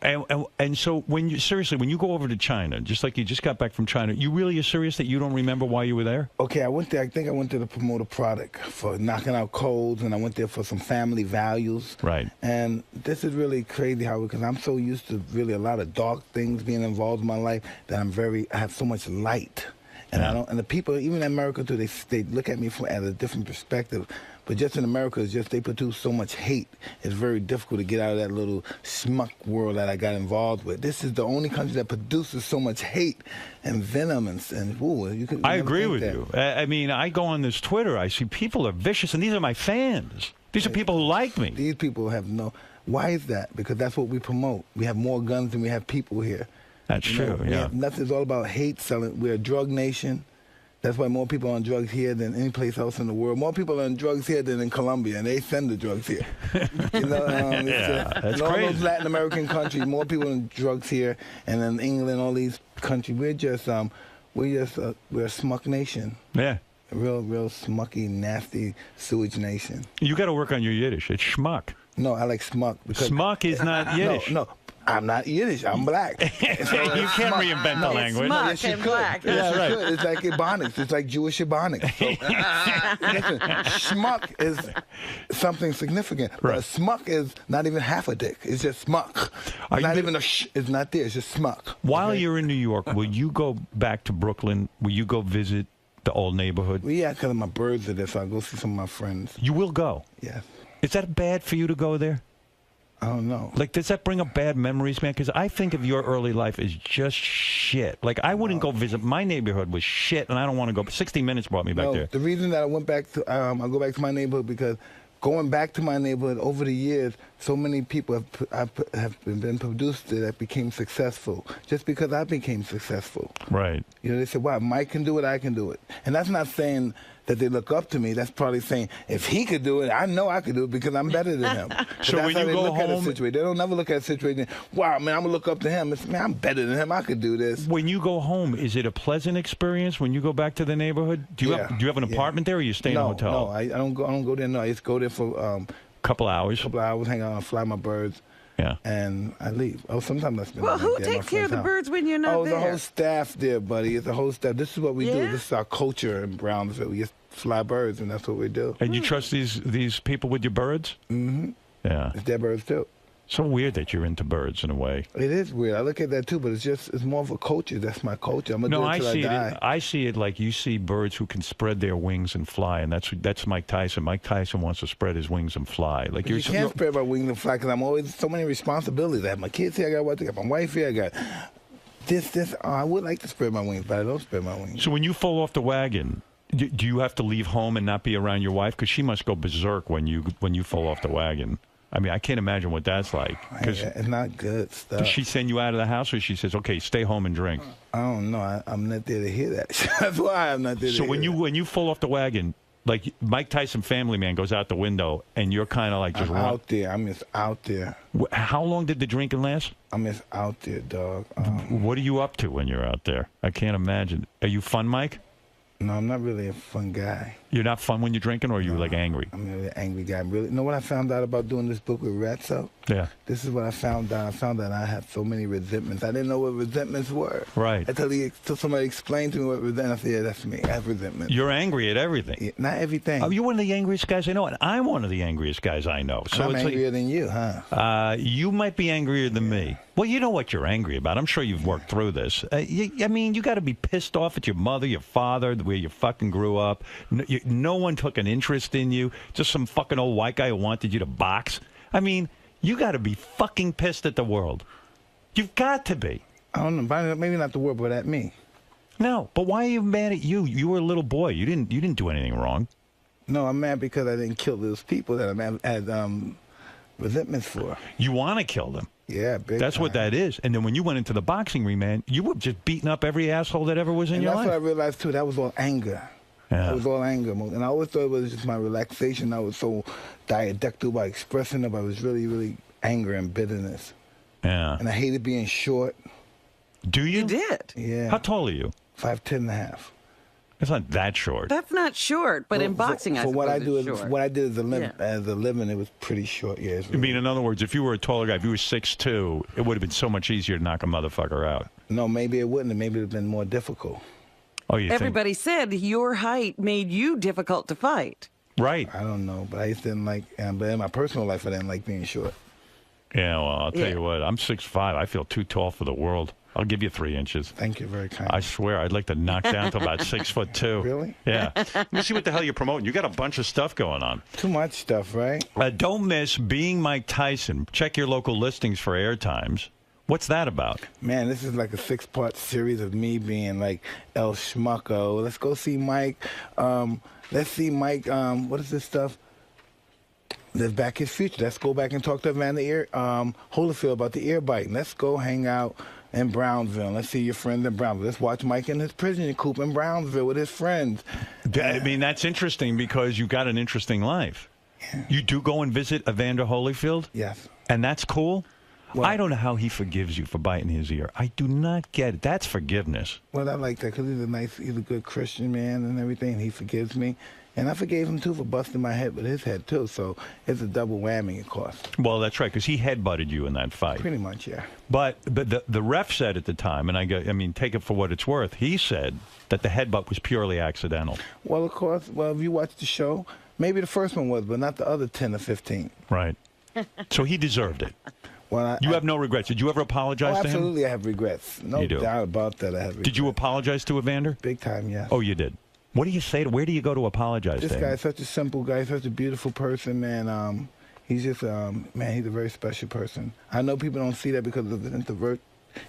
And so when you go over to China, just like you just got back from China, you really are serious that you don't remember why you were there? Okay, I went there. I think I went there to promote a product for knocking out colds, and I went there for some family values. Right. And this is really crazy, Howard, because I'm so used to really a lot of dark things being involved in my life that I have so much light. And and the people, even in America too, they look at me at a different perspective. But just in America, it's just they produce so much hate. It's very difficult to get out of that little schmuck world that I got involved with. This is the only country that produces so much hate and venom and ooh, you could. I agree with you. I mean, I go on this Twitter, I see people are vicious, and these are my fans. These are people who like me. These people have no. Why is that? Because that's what we promote. We have more guns than we have people here. That's true, yeah. Nothing's all about hate selling. We're a drug nation. That's why more people are on drugs here than any place else in the world. More people are on drugs here than in Colombia, and they send the drugs here. You know, that's in all crazy. those Latin American countries, more people on drugs here, and in England, all these countries, we're a smuck nation. Yeah. A real smucky, nasty sewage nation. You got to work on your Yiddish. It's schmuck. No, I like smuck. Because smuck is not Yiddish. No. I'm not Yiddish. I'm black. You can't reinvent the language. Smuck and black. Yes, yeah, right. It's like Ebonics. It's like Jewish Ebonics. So, listen, schmuck is something significant. Right. But a smuck is not even half a dick. It's just smuck. It's not there. It's just smuck. While you're in New York, will you go back to Brooklyn? Will you go visit the old neighborhood? Well, yeah, because my birds are there, so I'll go see some of my friends. You will go? Yes. Is that bad for you to go there? I don't know. Like, does that bring up bad memories, man? Because I think of your early life as just shit. Like, I wouldn't go visit. My neighborhood was shit, and I don't want to go. 60 Minutes brought me back there. The reason that I went back to, I go back to my neighborhood because going back to my neighborhood over the years, so many people have been produced that became successful just because I became successful. Right. You know, they said, wow, Mike can do it, I can do it. And that's not saying that they look up to me. That's probably saying, if he could do it, I know I could do it because I'm better than him. So that's when how you they go look home, at a situation. They don't never look at a situation, wow, man, I'm going to look up to him. It's, man, I'm better than him. I could do this. When you go home, is it a pleasant experience when you go back to the neighborhood? Do you have an apartment there, or you stay in a hotel? No, I don't go there. No, I just go there for couple hours, hang out, fly my birds. Yeah. And I leave. Oh, sometimes I spend. Well, who takes care of the birds when you're not there? Oh, the whole staff there, buddy. It's the whole staff. This is what we do. This is our culture in Brownsville. We just fly birds, and that's what we do. And you trust these people with your birds? Mm-hmm. Yeah. It's their birds too. So weird that you're into birds in a way. It is weird. I look at that too, but it's more of a culture. That's my culture. I'm gonna do it till I die. I see it like you see birds who can spread their wings and fly, and that's Mike Tyson. Mike Tyson wants to spread his wings and fly. Like you can't spread my wings and fly because I'm always so many responsibilities. I have my kids here. I got my wife here. I got this. I would like to spread my wings, but I don't spread my wings. So when you fall off the wagon, do you have to leave home and not be around your wife? Because she must go berserk when you fall off the wagon. I mean, I can't imagine what that's like. It's not good stuff. Does she send you out of the house, or she says, "Okay, stay home and drink"? I don't know. I'm not there to hear that. That's why I'm not there. So when you fall off the wagon, like Mike Tyson, Family Man, goes out the window, and you're kind of like just out there. I'm just out there. How long did the drinking last? I'm just out there, dog. What are you up to when you're out there? I can't imagine. Are you fun, Mike? No, I'm not really a fun guy. You're not fun when you're drinking, or are you like angry? I'm a really angry guy. Really, you know what I found out about doing this book with Ratso? Yeah. This is what I found out. I found out I had so many resentments. I didn't know what resentments were. Right. Until somebody explained to me what resentment. I said, yeah, that's me. I have resentment. You're angry at everything. Yeah, not everything. Oh, you're one of the angriest guys I know, and I'm one of the angriest guys I know. So I'm it's angrier than you, huh? You might be angrier than me. Well, you know what you're angry about. I'm sure you've worked through this. I mean, you got to be pissed off at your mother, your father, the way you fucking grew up. No one took an interest in you. Just some fucking old white guy who wanted you to box. I mean, you got to be fucking pissed at the world. You've got to be. I don't know. Maybe not the world, but at me. No, but why are you mad at you? You were a little boy. You didn't do anything wrong. No, I'm mad because I didn't kill those people that I had resentments for. You want to kill them. Yeah, big That's time. what that is. And then when you went into the boxing ring, man, you were just beating up every asshole that ever was in your life. That's what I realized, too. That was all anger. Yeah. That was all anger. And I always thought it was just my relaxation. I was so dialectical by expressing it. I was really, really anger and bitterness. Yeah. And I hated being short. Do you? You did. Yeah. How tall are you? 5'10.5". It's not that short. That's not short, but in boxing, I suppose what I do it's is short. what I did as a living, it was pretty short. Yeah. I mean, in other words, if you were a taller guy, if you were 6'2", it would have been so much easier to knock a motherfucker out. No, maybe it wouldn't. Maybe it would have been more difficult. Oh, you Everybody said your height made you difficult to fight. think? Right. I don't know, but I just didn't like. But in my personal life, I didn't like being short. Yeah, well, I'll tell you what. I'm 6'5". I feel too tall for the world. I'll give you 3 inches. Thank you, very kind. I swear, I'd like to knock down to about 6'2". Really? Yeah. Let me see what the hell you're promoting. You got a bunch of stuff going on. Too much stuff, right? Don't miss Being Mike Tyson. Check your local listings for air times. What's that about? Man, this is like a 6-part series of me being like El Schmucko. Let's go see Mike. Let's see Mike. What is this stuff? Live Back His Future. Let's go back and talk to Evander Holyfield about the ear biting. Let's go hang out in Brownsville. Let's see your friends in Brownsville. Let's watch Mike in his prison coop in Brownsville with his friends. I mean, that's interesting because you've got an interesting life. Yeah. You do go and visit Evander Holyfield? Yes. And that's cool? Well, I don't know how he forgives you for biting his ear. I do not get it. That's forgiveness. Well, I like that because he's a good Christian man and everything. And he forgives me. And I forgave him, too, for busting my head with his head, too. So it's a double whammy, of course. Well, that's right, because he headbutted you in that fight. Pretty much, yeah. But the ref said at the time, and I mean, take it for what it's worth, he said that the headbutt was purely accidental. Well, of course, if you watch the show, maybe the first one was, but not the other 10 or 15. Right. So he deserved it. Well, you have no regrets. Did you ever apologize to him? Absolutely, I have regrets. No doubt about that. I have regrets. Did you apologize to Evander? Big time, yes. Oh, you did? What do you say where do you go to apologize this to him? This guy's such a simple guy, such a beautiful person, man. He's just, man, he's a very special person. I know people don't see that because of the introvert.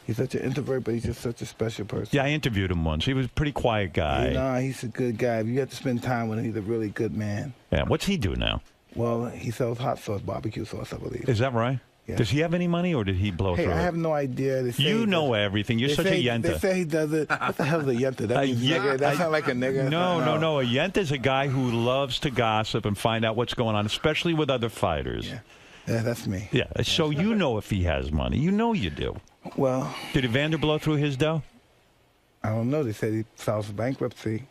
He's such an introvert, but he's just such a special person. Yeah, I interviewed him once. He was a pretty quiet guy. Nah, he's a good guy. You have to spend time with him. He's a really good man. Yeah, what's he do now? Well, he sells hot sauce, barbecue sauce, I believe. Is that right? Yeah. Does he have any money, or did he blow through it? I have no idea. You know everything. You're such a yenta. They say he does it. What the hell is a yenta? That means nigger. That sounds like a nigger. No. A yenta is a guy who loves to gossip and find out what's going on, especially with other fighters. Yeah, that's me. Yeah, so you know if he has money. You know you do. Well. Did Evander blow through his dough? I don't know. They said he filed for bankruptcy.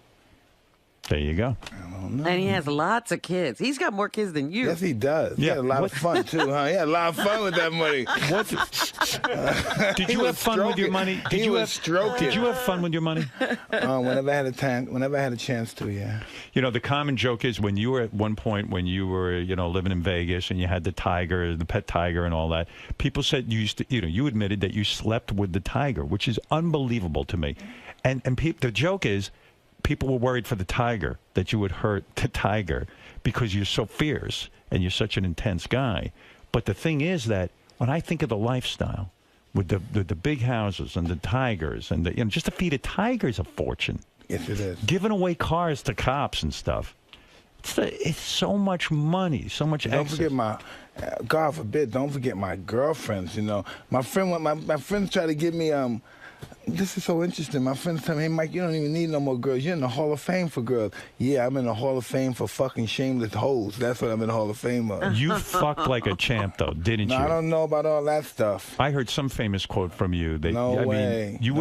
There you go. I don't know. And he has lots of kids. He's got more kids than you. Yes, he does. He had a lot of fun, too, huh? He had a lot of fun with that money. Did you have fun with your money? Did you have fun with your money? Whenever I had a chance to, yeah. You know, the common joke is when you were at one point when you were, living in Vegas and you had the tiger, the pet tiger and all that, people said you used to, you admitted that you slept with the tiger, which is unbelievable to me. And the joke is, people were worried for the tiger, that you would hurt the tiger because you're so fierce and you're such an intense guy. But the thing is that when I think of the lifestyle with the big houses and the tigers and just to feed a tiger is a fortune. Yes, it is. Giving away cars to cops and stuff. It's so much money, so much excess. Don't forget God forbid, don't forget my girlfriends, My friends try to give me This is so interesting. My friends tell me, hey, Mike, you don't even need no more girls. You're in the Hall of Fame for girls. Yeah, I'm in the Hall of Fame for fucking shameless hoes. That's what I'm in the Hall of Fame of. You fucked like a champ, though, didn't you? I don't know about all that stuff. I heard some famous quote from you. That, No way. You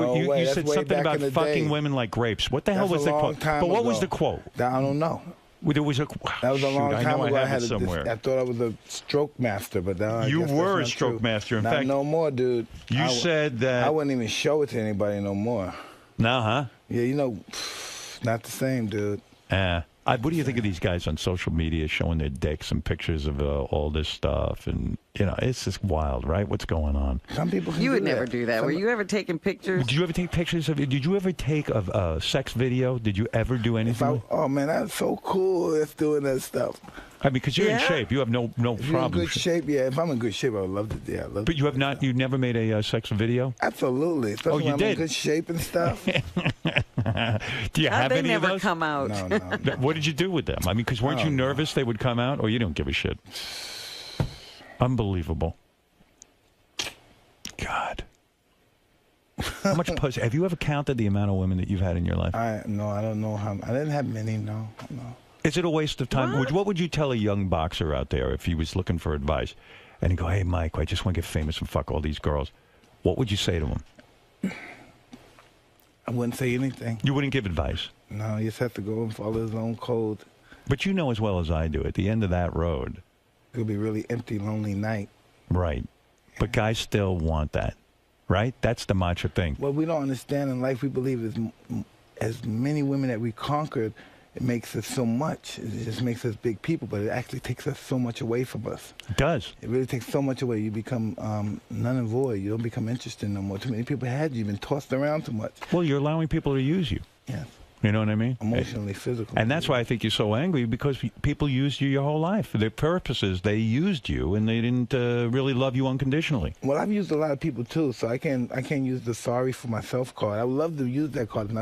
said something about fucking women like grapes. What the hell was the quote? But what was the quote? I don't know. There was that was a long time ago. I had it somewhere. I thought I was a stroke master, but now you were a stroke master. In fact, no more, dude. You said that I wouldn't even show it to anybody no more. No, huh? Yeah, you know, not the same, dude. What do you think of these guys on social media showing their dicks and pictures of all this stuff? And, you know, it's just wild, right? What's going on? Some people You would never do that. Were you ever taking pictures? Did you ever take pictures of it? Did you ever take a sex video? Did you ever do anything? Oh, man, that's so cool. That's doing that stuff. I mean, because you're in shape. You have no problem. You're in good shape, yeah. If I'm in good shape, I would love to. Yeah, but you have not. You never made a sex video? Absolutely. Especially you when did. I'm in good shape and stuff. Do you have any of those? They never come out. No. What did you do with them? I mean, because weren't you nervous they would come out, or you don't give a shit? Unbelievable. God. How much pussy? Have you ever counted the amount of women that you've had in your life? No, I don't know how. I didn't have many. No. Is it a waste of time? What would you tell a young boxer out there if he was looking for advice? And he'd go, hey, Mike, I just want to get famous and fuck all these girls. What would you say to him? I wouldn't say anything. You wouldn't give advice? No, you just have to go and follow his own code. But you know as well as I do, at the end of that road... It'll be a really empty, lonely night. Right. But guys still want that, right? That's the macho thing. What we don't understand in life, we believe as many women that we conquered, it makes us so much. It just makes us big people, but it actually takes us so much away from us. It does. It really takes so much away. You become none and void. You don't become interested no more. Too many people had you. You've been tossed around too much. Well, you're allowing people to use you. Yes. You know what I mean? Emotionally, physically. And that's why I think you're so angry, because people used you your whole life. For their purposes, they used you, and they didn't really love you unconditionally. Well, I've used a lot of people, too, so I can't use the sorry for myself card. I would love to use that card.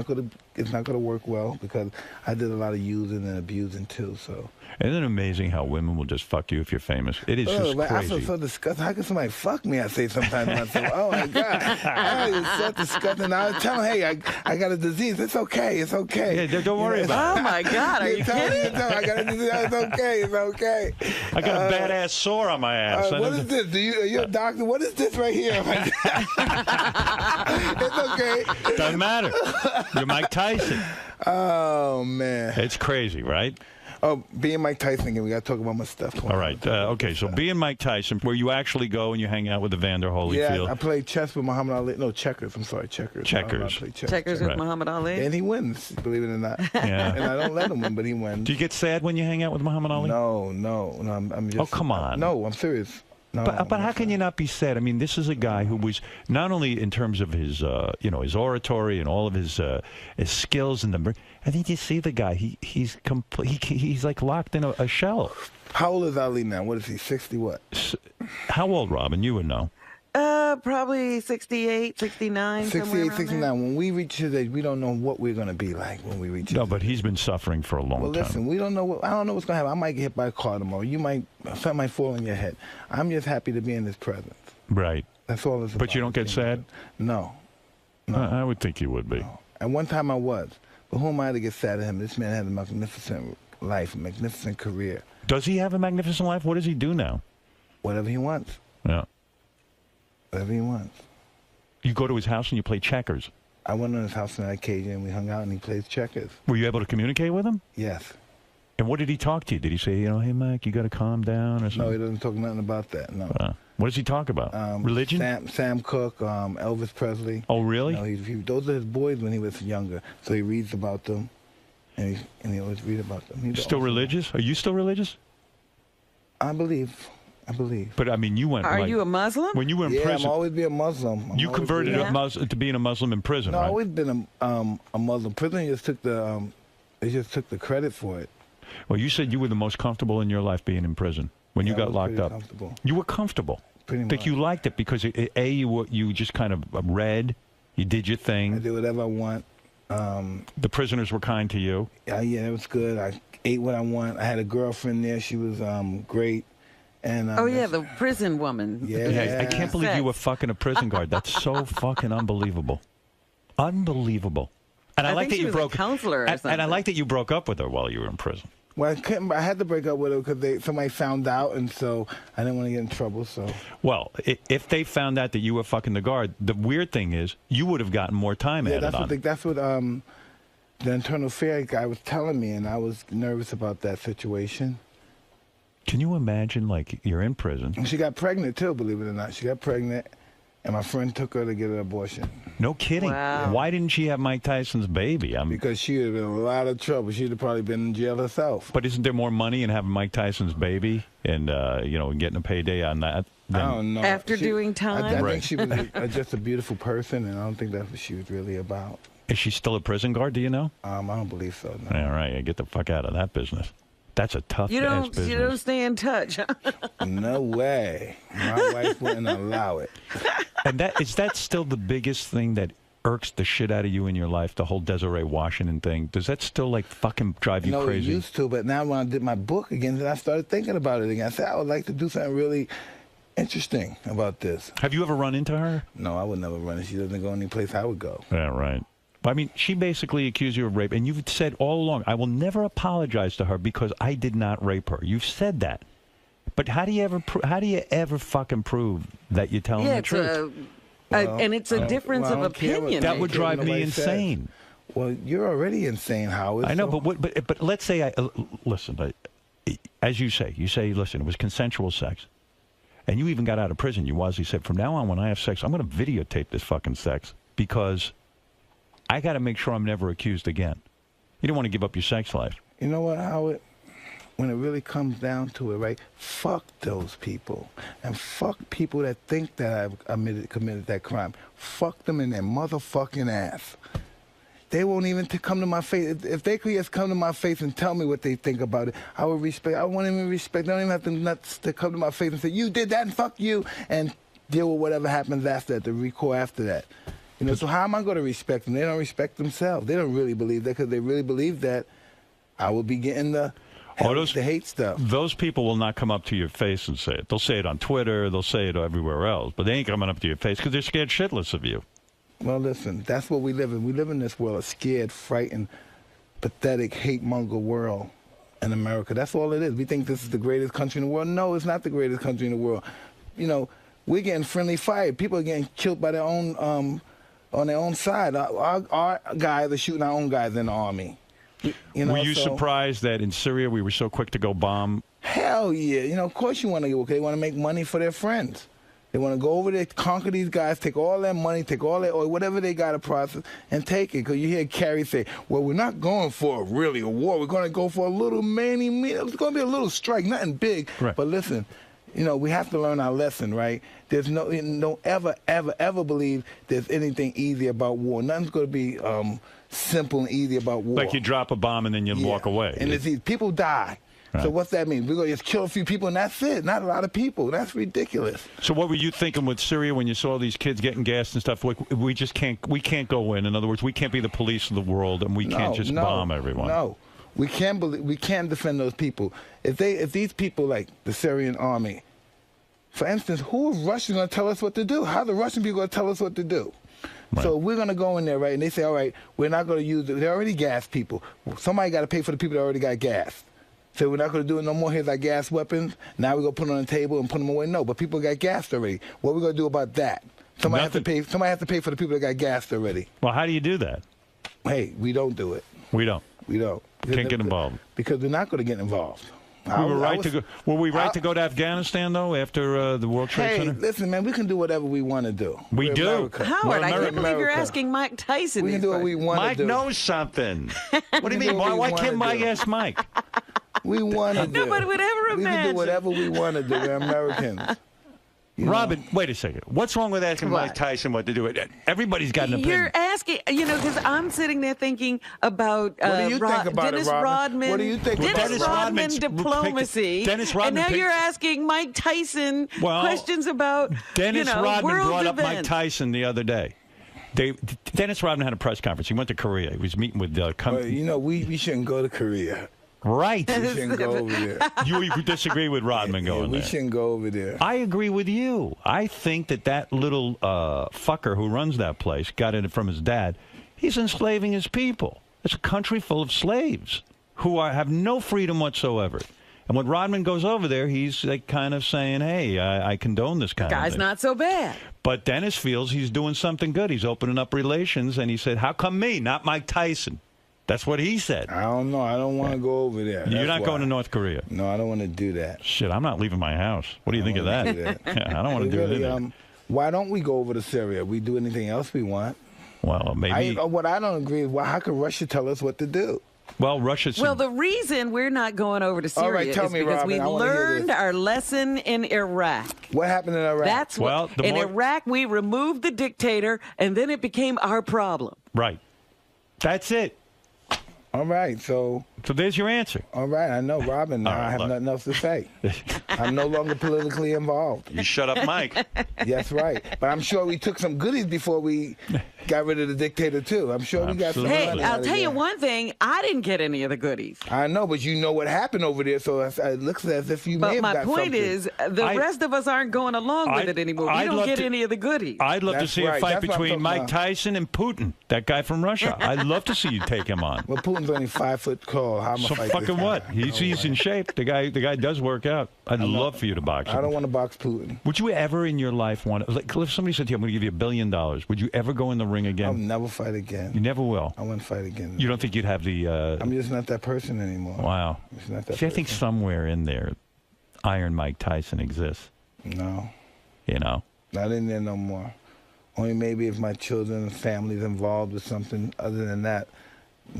It's not gonna work well, because I did a lot of using and abusing, too, so... Isn't it amazing how women will just fuck you if you're famous? It is just crazy. I feel so disgusting. How can somebody fuck me? I say sometimes to myself, oh my God. It's so disgusting. I tell them, hey, I got a disease. It's okay. It's okay. Yeah, don't worry about it. Oh my God, are you kidding? I got a disease. It's okay. It's okay. I got a badass sore on my ass. What is this? Are you a doctor? What is this right here? It's okay. Doesn't matter. You're Mike Tyson. Oh, man. It's crazy, right? Oh, being Mike Tyson again, we got to talk about my stuff. All right. Okay, so being Mike Tyson, where you actually go and you hang out with Evander Holyfield. Yeah, I played chess with Muhammad Ali. No, checkers. I'm sorry, checkers. Checkers. Checkers with Muhammad Ali? And he wins, believe it or not. Yeah. And I don't let him win, but he wins. Do you get sad when you hang out with Muhammad Ali? No. I'm just... Oh, come on. No, I'm serious. No, but how can you not be sad? I mean, this is a guy who was not only in terms of his, his oratory and all of his skills and the. I think you see the guy. He's like locked in a shell. How old is Ali now? What is he? 60 what? How old, Robin? You would know. Probably 68, 69. 68, 69. When we reach his age, we don't know what we're going to be like when we reach his age. No, but he's been suffering for a long time. Well, listen, we don't know. I don't know what's going to happen. I might get hit by a car tomorrow. Something might fall on your head. I'm just happy to be in his presence. Right. That's all it's about. But you don't get sad? No. I would think you would be. No. At one time I was. But who am I to get sad at him? This man had a magnificent life, a magnificent career. Does he have a magnificent life? What does he do now? Whatever he wants. Yeah. Whatever he wants. You go to his house and you play checkers? I went to his house on that occasion and we hung out and he plays checkers. Were you able to communicate with him? Yes. And what did he talk to you? Did he say, hey, Mike, you got to calm down or something? No, he doesn't talk nothing about that, no. What does he talk about? Religion? Sam Cooke, Elvis Presley. Oh, really? Those are his boys when he was younger. So he reads about them, and he always reads about them. He's still religious? Are you still religious? I believe. But, I mean, you went... Are you a Muslim? When you were in prison... I'm always been a Muslim. You converted to being a Muslim in prison, no, right? I've always been a Muslim. Prison just took the credit for it. Well, you said you were the most comfortable in your life being in prison when you got locked up. You were comfortable. Pretty much. I think you liked it because you just kind of read, you did your thing. I did whatever I want. The prisoners were kind to you. Yeah, it was good. I ate what I want. I had a girlfriend there. She was great. And the prison woman. Yeah. I can't believe you were fucking a prison guard. That's so fucking unbelievable. Unbelievable. And I like that you broke. A counselor or something. And I like that you broke up with her while you were in prison. Well, I had to break up with her because somebody found out, and so I didn't want to get in trouble. So. Well, if they found out that you were fucking the guard, the weird thing is you would have gotten more time added on. That's what the internal affairs guy was telling me, and I was nervous about that situation. Can you imagine, like, you're in prison? And she got pregnant too, believe it or not. She got pregnant, and my friend took her to get an abortion. No kidding. Wow. Why didn't she have Mike Tyson's baby? Because she would have been in a lot of trouble. She'd have probably been in jail herself. But isn't there more money in having Mike Tyson's baby and getting a payday on that? I don't know. After doing time? I think she was just a beautiful person, and I don't think that's what she was really about. Is she still a prison guard, do you know? I don't believe so, no. All right, get the fuck out of that business. That's a tough ass business. You don't stay in touch. No way. My wife wouldn't allow it. And is that still the biggest thing that irks the shit out of you in your life, the whole Desiree Washington thing? Does that still, like, fucking drive you crazy? It used to, but now when I did my book again, then I started thinking about it again. I said, I would like to do something really interesting about this. Have you ever run into her? No, I would never run into her. She doesn't go any place I would go. Yeah, right. I mean, she basically accused you of rape, and you've said all along, I will never apologize to her because I did not rape her. You've said that. But how do you ever fucking prove that you're telling the truth? And it's a difference of opinion. That would drive me insane. Well, you're already insane, Howard. I know, but let's say listen. As you say, listen, it was consensual sex, and you even got out of prison. You wisely said, from now on, when I have sex, I'm going to videotape this fucking sex because I got to make sure I'm never accused again. You don't want to give up your sex life. You know what, Howard? When it really comes down to it, right? Fuck those people. And fuck people that think that I've committed that crime. Fuck them in their motherfucking ass. They won't even come to my face. If they could just come to my face and tell me what they think about it, I would respect. I want them to respect. They don't even have to nuts to come to my face and say, you did that and fuck you, and deal with whatever happens after that, the recoil after that. You know, so how am I going to respect them? They don't respect themselves. They don't really believe that because they really believe that I will be getting the hate stuff. Those people will not come up to your face and say it. They'll say it on Twitter. They'll say it everywhere else. But they ain't coming up to your face because they're scared shitless of you. Well, listen, that's what we live in. We live in this world, a scared, frightened, pathetic, hate-monger world in America. That's all it is. We think this is the greatest country in the world. No, it's not the greatest country in the world. You know, we're getting friendly fire. People are getting killed by their own, on their own side. Our guys are shooting our own guys in the army. You know, were you surprised that in Syria we were so quick to go bomb? Hell yeah. You know, of course you want to go. They want to make money for their friends. They want to go over there, conquer these guys, take all their money, take all their oil, whatever they got to process, and take it. Because you hear Kerry say, well, we're not going for really a war. We're going to go for a little it's going to be a little strike, nothing big. Right. But listen, you know, we have to learn our lesson, right? There's don't ever believe there's anything easy about war. Nothing's going to be simple and easy about war. Like you drop a bomb and then you walk away. And it's easy. People die. Right. So what's that mean? We're going to just kill a few people and that's it. Not a lot of people. That's ridiculous. So what were you thinking with Syria when you saw these kids getting gassed and stuff? Like, we can't go in. In other words, we can't be the police of the world and we can't just bomb everyone. No. We can't defend those people. If these people like the Syrian army, for instance, who is Russia going to tell us what to do? How are the Russian people going to tell us what to do? Right. So we're going to go in there, right? And they say, all right, we're not going to use it. They already gassed people. Somebody got to pay for the people that already got gassed. So we're not going to do it no more. Here's our gas weapons. Now we're going to put them on the table and put them away. No, but people got gassed already. What are we going to do about that? Somebody has to pay for the people that got gassed already. Well, how do you do that? Hey, we don't do it. We don't. Can't get involved. Because we're not going to get involved. Were we right to go to Afghanistan, though, after the World Trade Center? Hey, listen, man, we can do whatever we want to do. We do. America. Howard, I can't believe you're asking Mike Tyson. We can do what we want to do. Mike knows something. What do you mean? Why can't Mike ask Mike? We want to do. Nobody would ever imagine. We can do whatever we want to do. We're Americans. Robin, wait a second. What's wrong with asking Mike Tyson what to do? Everybody's got an opinion. You're asking, because I'm sitting there thinking about what do you think about Dennis it, Robin? Rodman. What do you think? Dennis Rodman diplomacy. And now you're asking Mike Tyson questions about Dennis Rodman world brought events. up Mike Tyson the other day. Dennis Rodman had a press conference. He went to Korea. He was meeting with we shouldn't go to Korea. Right. We shouldn't go over there. You disagree with Rodman going we there. shouldn't go over there. I agree with you. I think that little fucker who runs that place got it from his dad. He's enslaving his people. It's a country full of slaves who have no freedom whatsoever. And when Rodman goes over there, he's like kind of saying, hey, I condone this kind of thing. Guy's not so bad. But Dennis feels he's doing something good. He's opening up relations, and he said, how come me, not Mike Tyson? That's what he said. I don't know. I don't want to go over there. You're not going to North Korea? No, I don't want to do that. Shit, I'm not leaving my house. What do you think of that? Yeah, I don't want to do it. Why don't we go over to Syria? We do anything else we want. Well, maybe. What I don't agree is, how could Russia tell us what to do? Well, Russia's. Well, the reason we're not going over to Syria right, is because Robin, we learned our lesson in Iraq. What happened in Iraq? That's what. In Iraq, we removed the dictator, and then it became our problem. Right. That's it. All right, so there's your answer. All right, I know, Robin. Now I have nothing else to say. I'm no longer politically involved. You shut up, Mike. That's right. But I'm sure we took some goodies before we got rid of the dictator, too. I'm sure we got some. Hey, I'll tell you one thing. I didn't get any of the goodies. I know, but you know what happened over there, so it looks as if you may have got something. But my point is, the rest of us aren't going along with it anymore. We don't get any of the goodies. I'd love to see a fight between Mike Tyson and Putin, that guy from Russia. I'd love to see you take him on. Well, Putin's only 5 foot tall. How am I fight fucking this what? guy? He's in shape. The guy does work out. I'd love for you to box him. I don't want to box Putin. Would you ever in your life want to, like, if somebody said to you, I'm going to give you $1 billion, would you ever go in the ring again? I'll never fight again. You never will? I won't fight again. You don't think you'd have the... I'm just not that person anymore. Wow. See, I think somewhere in there, Iron Mike Tyson exists. No. You know? Not in there no more. Only maybe if my children and family's involved with something. Other than that,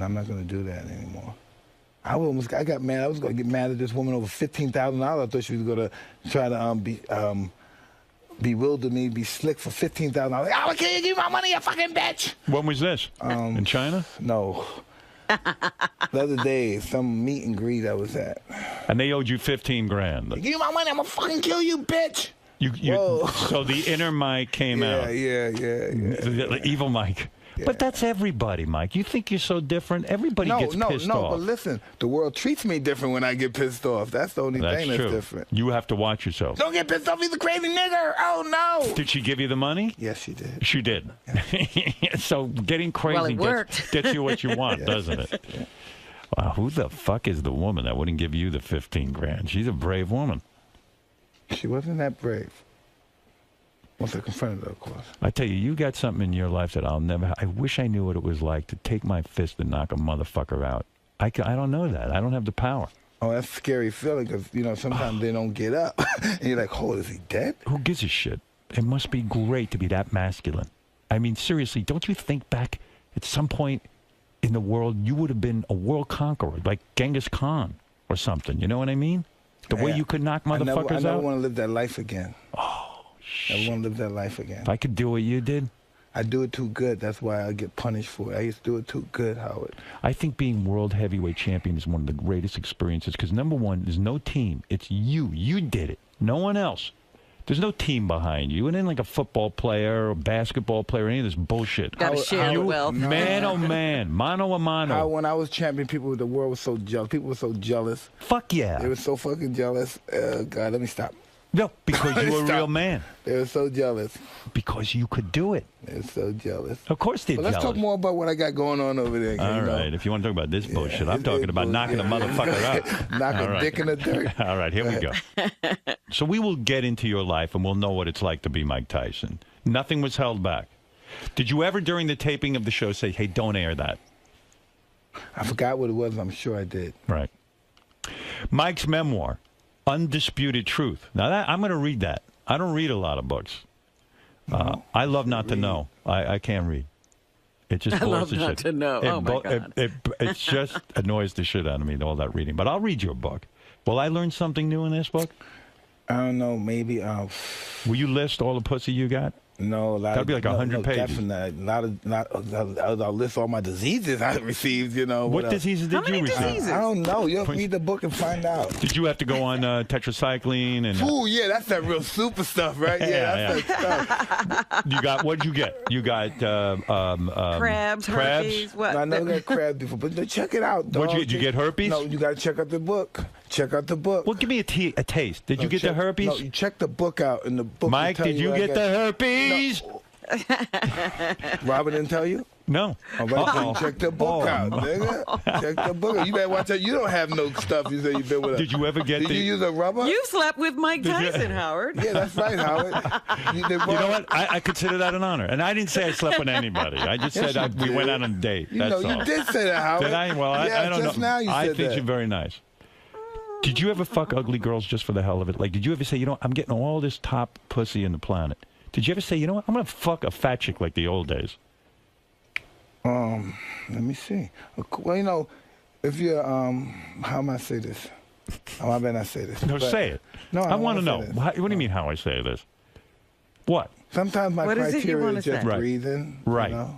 I'm not going to do that anymore. I got mad. I was going to get mad at this woman over $15,000. I thought she was going to try to bewilder me, be slick for $15,000. I was like, "Oh, can you give me my money, you fucking bitch?" When was this? In China? No. The other day, some meet and greet I was at. And they owed you $15,000. Give me my money, I'm going to fucking kill you, bitch. So the inner Mike came out. Yeah. The evil Mike. Yeah. But that's everybody, Mike. You think you're so different? Everybody gets pissed off. No, but listen, the world treats me different when I get pissed off. That's the only thing that's different. You have to watch yourself. Don't get pissed off, he's a crazy nigger. Oh, no. Did she give you the money? Yes, she did. She did. Yeah. So getting crazy gets you what you want, doesn't it? Yeah. Wow, who the fuck is the woman that wouldn't give you the $15,000? She's a brave woman. She wasn't that brave. Once I confronted her, of course. I tell you, you got something in your life that I'll never... I wish I knew what it was like to take my fist and knock a motherfucker out. I don't know that. I don't have the power. Oh, that's a scary feeling because, sometimes they don't get up. And you're like, oh, is he dead? Who gives a shit? It must be great to be that masculine. I mean, seriously, don't you think back at some point in the world, you would have been a world conqueror, like Genghis Khan or something. You know what I mean? The way you could knock motherfuckers out. I never want to live that life again. Oh. I want to live that life again. If I could do what you did? I do it too good. That's why I get punished for it. I used to do it too good, Howard. I think being world heavyweight champion is one of the greatest experiences because, number one, there's no team. It's you. You did it. No one else. There's no team behind you. It ain't like a football player or basketball player or any of this bullshit. Got to share the wealth. Man, oh, man. Mano a mano. When I was champion, the world was so jealous. People were so jealous. Fuck yeah. They were so fucking jealous. God, let me stop. No, because you were a real man. They were so jealous. Because you could do it. They were so jealous. Of course they're jealous. Let's talk more about what I got going on over there. All right. If you want to talk about this bullshit, I'm talking about knocking a motherfucker out. Knock a dick in the dirt. All right, here we go. So we will get into your life, and we'll know what it's like to be Mike Tyson. Nothing was held back. Did you ever, during the taping of the show, say, hey, don't air that? I forgot what it was. I'm sure I did. Right. Mike's memoir, Undisputed Truth. Now, I'm going to read that. I don't read a lot of books. I love not to know. I can't read. It just bores the shit. I love not to know. Oh, my God. It just annoys the shit out of me, all that reading. But I'll read your book. Will I learn something new in this book? I don't know. Maybe. Will you list all the pussy you got? No, that'd be like 100 pages. Definitely. I'll list all my diseases I received. What diseases did you receive? I don't know. You'll read the book and find out. Did you have to go on tetracycline and? Ooh, yeah, that's that real super stuff, right? Yeah, that's that stuff. What'd you get? You got crabs, herpes. What? No, I never got crabs before, but check it out. Dog. Did you get herpes? No, you got to check out the book. Check out the book. Well, give me a taste. Did you get the herpes? No, you check the book out. In the book, Mike, did you get the herpes? No. Robin didn't tell you? No. All right, check the book out, nigga. Check the book out. You better watch out. You don't have no stuff. You say you've been with us. Did you ever get Did you use a rubber? You slept with Mike Tyson, Howard. Yeah, that's right, Howard. You know what? I consider that an honor. And I didn't say I slept with anybody. I just said we went out on a date. That's all. You did say that, Howard. Did I? Well, I don't know. Now you I said think that. you're very nice. Did you ever fuck ugly girls just for the hell of it? Like, did you ever say, I'm getting all this top pussy in the planet? Did you ever say, I'm going to fuck a fat chick like the old days? Let me see. Well, if you're, how am I say this? How am I better not say this? No, say it. No, I want to know. What do you mean how I say this? What? Sometimes my criteria is just breathing. Right.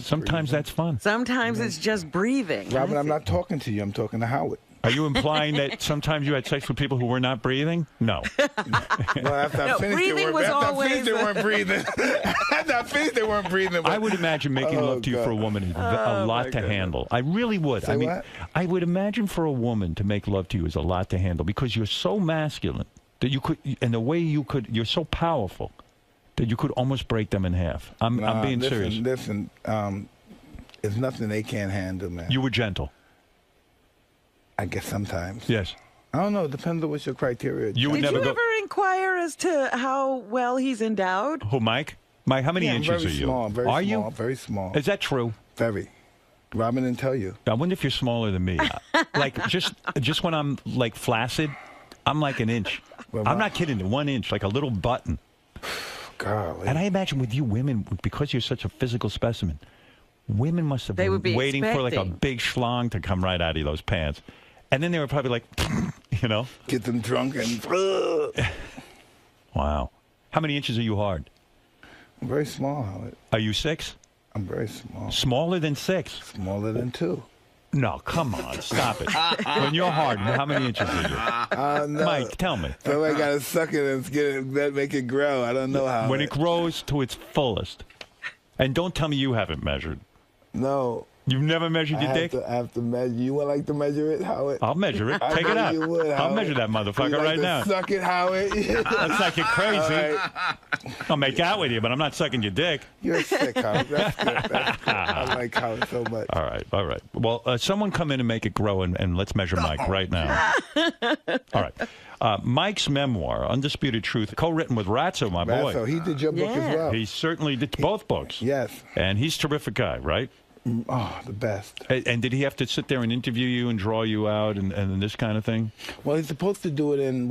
Sometimes that's fun. Sometimes it's just breathing. Robin, I'm not talking to you. I'm talking to Howard. Are you implying that sometimes you had sex with people who were not breathing? No. Well, after I finished, they weren't breathing. After I finished, they weren't breathing. I would imagine making love to you for a woman is a lot to handle. I really would. Say what? I would imagine for a woman to make love to you is a lot to handle because you're so masculine that you could, and the way you're so powerful that you could almost break them in half. I'm being serious. Listen, it's nothing they can't handle, man. You were gentle. I guess sometimes. Yes. I don't know. It depends on what your criteria is. You would Did never you ever inquire as to how well he's endowed? Who, Mike? Mike, how many inches are you? Very small. Very small. Is that true? Very. Robin didn't tell you. I wonder if you're smaller than me. Like, just when I'm, like, flaccid, I'm like an inch. Well, I'm not kidding. 1 inch, like a little button. Golly. And I imagine with you women, because you're such a physical specimen, women must have been waiting for like a big schlong to come right out of those pants. And then they were probably like, Get them drunk and... Wow. How many inches are you hard? I'm very small, Howard. Are you 6? I'm very small. Smaller than 6? Smaller than 2. No, come on. Stop it. When you're hard, how many inches are you? No. Mike, tell me. Somebody got to suck it and make it grow. I don't know how. When it grows to its fullest. And don't tell me you haven't measured. No. You've never measured your dick? I have to measure. You would like to measure it, Howard? I'll measure it. Take it out. You would, Howard. I'll measure that motherfucker right now. Suck it, Howard. That's like you're crazy. Right. I'll make out with you, but I'm not sucking your dick. You're sick, Howard. That's good. That's good. I like Howard so much. All right. Well, someone come in and make it grow, and let's measure Mike right now. All right. Mike's memoir, Undisputed Truth, co-written with Ratso, my boy. Ratso, he did your book as well. He certainly did both books. Yes. And he's a terrific guy, right? Oh, the best. And did he have to sit there and interview you and draw you out and this kind of thing? Well, he's supposed to do it in,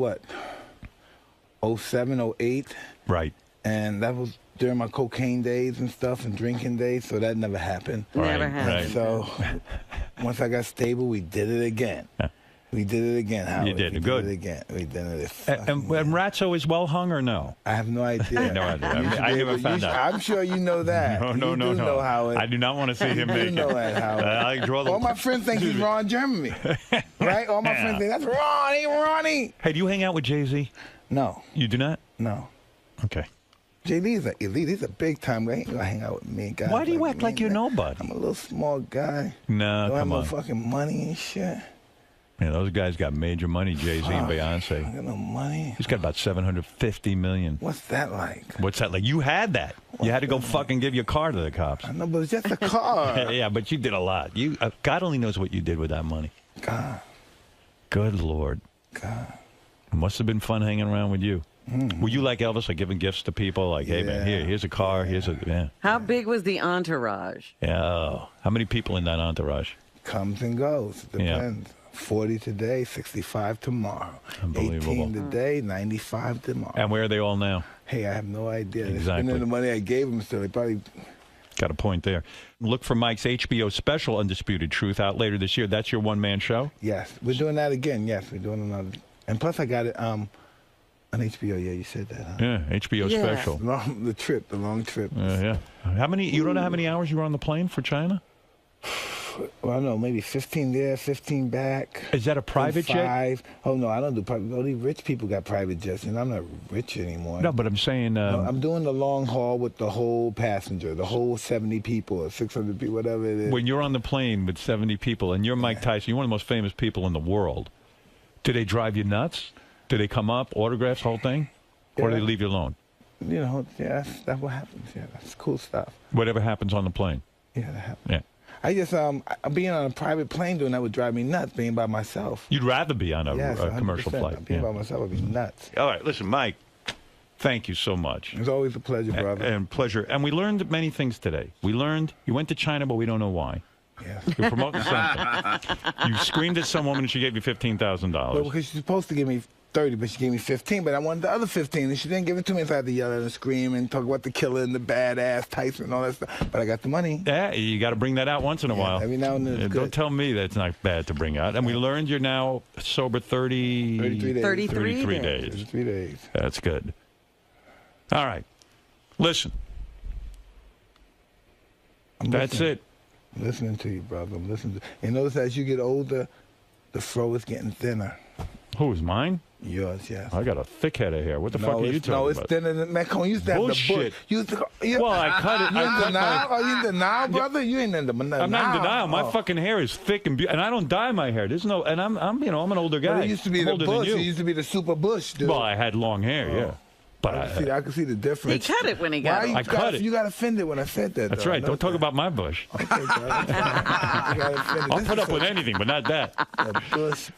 07, 08? Right. And that was during my cocaine days and stuff and drinking days, so that never happened. Never happened. Right. So once I got stable, we did it again. We did it again, Howard. You did. We Good. did it again. We did it. And Ratso is well hung or no? I have no idea. No idea. I never found out. I'm sure you know that. No. You do know Howard. I do not want to see him make it. You know that, Howard. I draw All my friends think he's Ron Jeremy. Right? All my friends think, that's Ron. Ain't Ronnie. Hey, do you hang out with Jay-Z? No. You do not? No. Okay. Jay-Z's an elite. He's a big time guy. He ain't gonna hang out with me, guys. Why do you act like you're nobody? I'm a little small guy. No, come on. Don't have no fucking money and shit. Yeah, those guys got major money, Jay-Z and Beyonce. I got no money. He's got about $750 million. What's that like? What's that like? You had that. You had to go fucking give your car to the cops. I know, but it's just a car. Yeah, but you did a lot. God only knows what you did with that money. God. Good Lord. God. It must have been fun hanging around with you. Mm-hmm. Were you like Elvis, like giving gifts to people? Like, hey, man, here's a car, here's a... Yeah. How big was the entourage? Yeah. How many people in that entourage? Comes and goes. Depends. Yeah. 40 today, 65 tomorrow. Unbelievable. 18 today, 95 tomorrow. And where are they all now? Hey, I have no idea. Exactly. They're spending the money I gave them, so they probably... Got a point there. Look for Mike's HBO special, Undisputed Truth, out later this year. That's your one-man show? Yes. We're doing that again. Yes, we're doing another. And plus I got it On HBO, yeah, you said that, huh? Yeah, HBO special. The long trip. Yeah. How many? You don't know how many hours you were on the plane for China? Well, I don't know, maybe 15 there, 15 back. Is that a private jet? Oh, no, I don't do private. Only rich people got private jets, and I'm not rich anymore. No, but I'm saying... no, I'm doing the long haul with the whole passenger, the whole 70 people or 600 people, whatever it is. When you're on the plane with 70 people, and you're Mike Tyson, you're one of the most famous people in the world, do they drive you nuts? Do they come up, autographs, whole thing? Or do they leave you alone? You know, yeah, that's what happens. Yeah, that's cool stuff. Whatever happens on the plane? Yeah, that happens. Yeah. I just, being on a private plane doing that would drive me nuts, being by myself. You'd rather be on a commercial flight. Being by myself would be nuts. All right, listen, Mike, thank you so much. It's always a pleasure, brother. And pleasure. And we learned many things today. We learned you went to China, but we don't know why. Yeah. You're promoting something. You screamed at some woman and she gave you $15,000. Well, because she's supposed to give me 30, but she gave me 15, but I wanted the other 15, and she didn't give it to me, so I had to yell at her and scream and talk about the killer and the badass Tyson and all that stuff. But I got the money. Yeah, you got to bring that out once in a while. Every now and then it's good. Don't tell me that's not bad to bring out. And we learned you're now sober 33 days. 33 days. 33 days. That's good. All right. Listen. That's it. I'm listening to you, brother. I'm listening to you. And notice as you get older, the fro is getting thinner. Who is mine? Yours, yes. I got a thick head of hair. What the fuck are you talking about? No, it's thinner than that. You used to have Bullshit. the bush. Well, I cut it. You in denial? Are you in denial, brother? You ain't in denial. I'm not in denial. My fucking hair is thick and and I don't dye my hair. There's no, and I'm I'm an older guy. But it used to be I'm the older bush. than It you. used to be the super bush, dude. Well, I had long hair, yeah. But I can see the difference. He cut it when he got it. I cut it. You got offended when I said that. That's right. Don't talk about my bush. Okay, I'll put up with anything, but not that. Bush.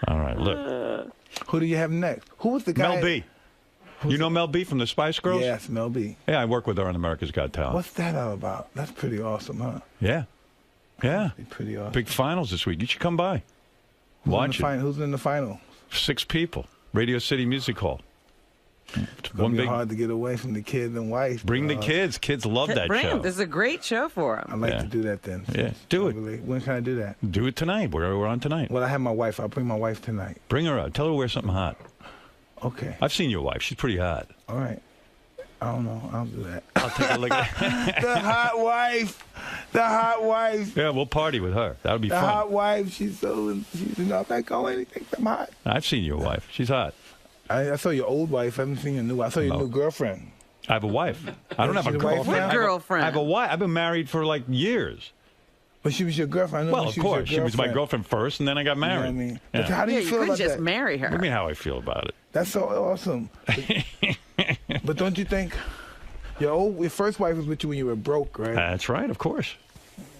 All right, look. Who do you have next? Who was the guy? Mel B. You know Mel B from the Spice Girls? Yes, Mel B. Yeah, I work with her on America's Got Talent. What's that all about? That's pretty awesome, huh? Yeah. Yeah. Pretty awesome. Big finals this week. You should come by. Watch it. Who's in the final? 6 people. Radio City Music Hall. It's going to be hard to get away from the kids and wife. Bring the kids. Kids love that show. This is a great show for them. I'd like to do that then. Yeah, do it. When can I do that? Do it tonight. We're on tonight. Well, I have my wife. I'll bring my wife tonight. Bring her out. Tell her to wear something hot. Okay. I've seen your wife. She's pretty hot. All right. I don't know. I'll do that. I'll take a look at The hot wife. The hot wife. Yeah, we'll party with her. That'll be fun. fun. The hot wife. She's not that going. Anything. I'm hot. I've seen your wife. She's hot. I saw your old wife. I haven't seen your new wife. I saw your new girlfriend. I have a wife. I don't have a girlfriend. What girlfriend? I have a wife. I've been married for like years. But she was your girlfriend. Well, of course. She was my girlfriend first, and then I got married. You know what I mean? Yeah. But how do you feel about that? You could just marry her. What do you mean how I feel about it? That's so awesome. But don't you think your first wife was with you when you were broke, right? That's right, of course.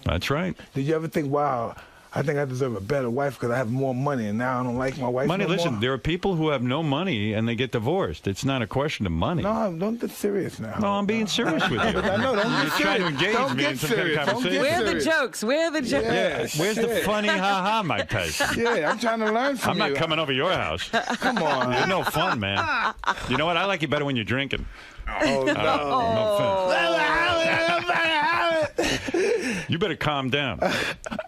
That's right. Did you ever think, wow, I think I deserve a better wife because I have more money, and now I don't like my wife money, no listen, more? there are people who have no money and they get divorced. It's not a question of money. No, don't get serious now. No, I'm being serious with you. I know, don't get You're trying to serious. engage Don't me get in some kind of serious. Don't get conversation. Where are the serious. jokes? Where are the jokes? Yeah, Where's the shit. funny ha-ha, Mike Tyson? Yeah, I'm trying to learn from I'm you. not coming over your house. Come on. You're no fun, man. You know what? I like you better when you're drinking. Oh, no. No offense. You better calm down.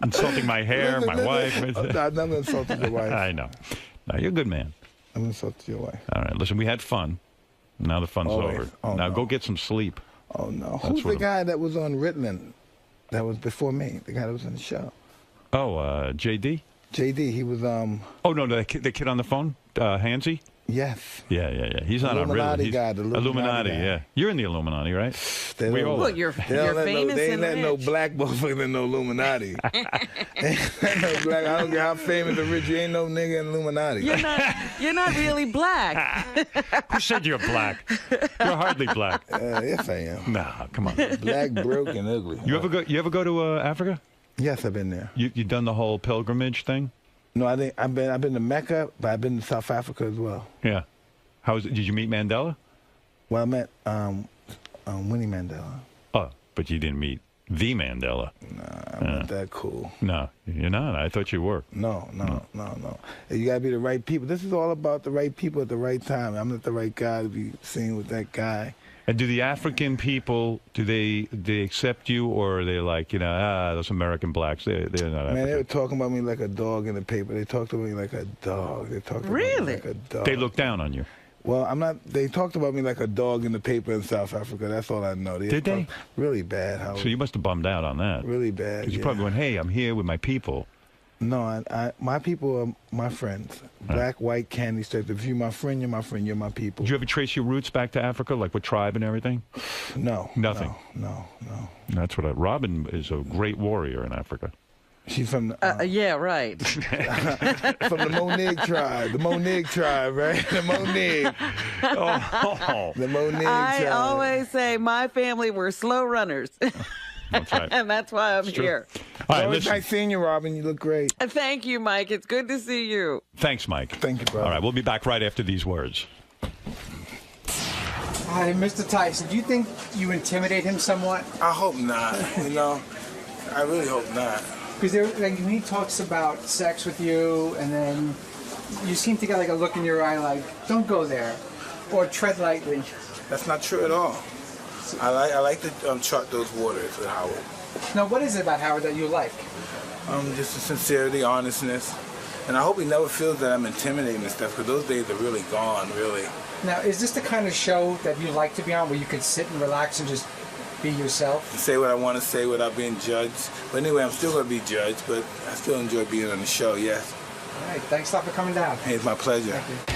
Insulting my hair, my wife. I've never insulted your wife. I know. No, you're a good man. I've insulted your wife. All right, listen, we had fun. Now the fun's Always. over. Oh, now no. go get some sleep. Oh, no. That's Who's the what guy that was on Ritalin that was before me? The guy that was on the show? Oh, JD? JD, he was, Oh, no, the kid on the phone? Hansy? Yes. Yeah. He's not on Illuminati Ritalin. guy, the Illuminati guy. Yeah. You're in the Illuminati, right? They all Well, are. you're They don't famous they ain't and letting no rich. black motherfucker in no Illuminati. No black, I don't care how famous or rich, you ain't no nigga in Illuminati. You're not really black. Who said you're black? You're hardly black. Yes, I am. Nah, come on. Black, broke, and ugly. You ever go to Africa? Yes, I've been there. You done the whole pilgrimage thing? No, I've been to Mecca, but I've been to South Africa as well. Yeah. How was it? Did you meet Mandela? Well, I met Winnie Mandela. Oh, but you didn't meet the Mandela. Nah, I'm not that cool. No, you're not. I thought you were. No. You gotta be the right people. This is all about the right people at the right time. I'm not the right guy to be seen with that guy. And do the African people, do they accept you, or are they like, those American blacks, they're not African? Man, they were talking about me like a dog in the paper. They talked to me like a dog. They talked about me like a dog. They look down on you. Well, I'm not. They talked about me like a dog in the paper in South Africa. That's all I know. Did they? Really bad. Howard. So you must have bummed out on that. Really bad. Because you probably went, hey, I'm here with my people. No, my people are my friends. Black, white, candy stripe. If you're my friend, you're my friend. You're my people. Did you ever trace your roots back to Africa, like with tribe and everything? No. Nothing? No. That's what Robin is a great warrior in Africa. She's from the, yeah, right. from the Monig tribe. The Monig tribe, right? The Monig. Oh. The Monig tribe. I always say my family were slow runners. That's right. And that's why I'm here. All right, always listen. nice seeing you, Robin. You look great. Thank you, Mike. It's good to see you. Thanks, Mike. Thank you, brother. All right, we'll be back right after these words. Hi, Mr. Tyson. Do you think you intimidate him somewhat? I hope not. I really hope not. Because like, when he talks about sex with you, and then you seem to get like a look in your eye, like "Don't go there," or "Tread lightly." That's not true at all. I like to chart those waters with Howard. Now, what is it about Howard that you like? Just the sincerity, honestness, and I hope he never feels that I'm intimidating and stuff. Because those days are really gone, really. Now, is this the kind of show that you like to be on, where you could sit and relax and just be yourself? Say what I want to say without being judged. But anyway, I'm still going to be judged, but I still enjoy being on the show, yes. All right, thanks a lot for coming down. Hey, it's my pleasure. Thank you.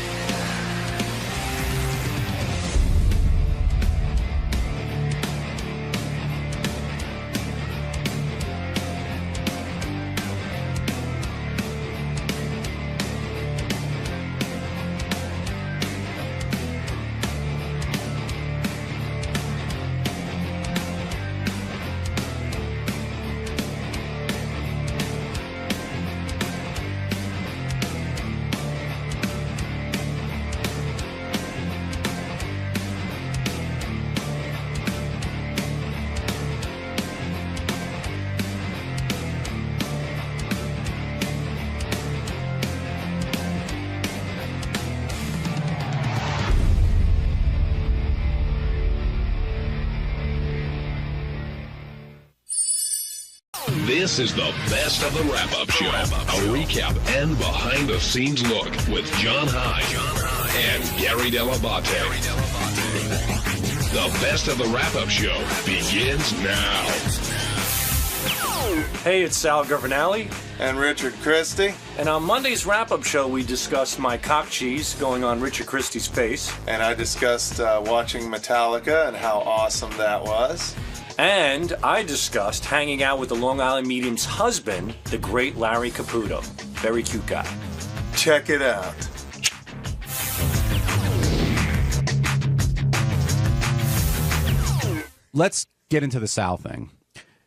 This is the best of the wrap-up show. A recap and behind-the-scenes look with John Hyde and Gary Dell'Abate. The best of the wrap-up show begins now. Hey, it's Sal Governale. And Richard Christie. And on Monday's wrap-up show, we discussed my cock cheese going on Richard Christie's face. And I discussed watching Metallica and how awesome that was. And I discussed hanging out with the Long Island Medium's husband, the great Larry Caputo. Very cute guy. Check it out. Let's get into the Sal thing.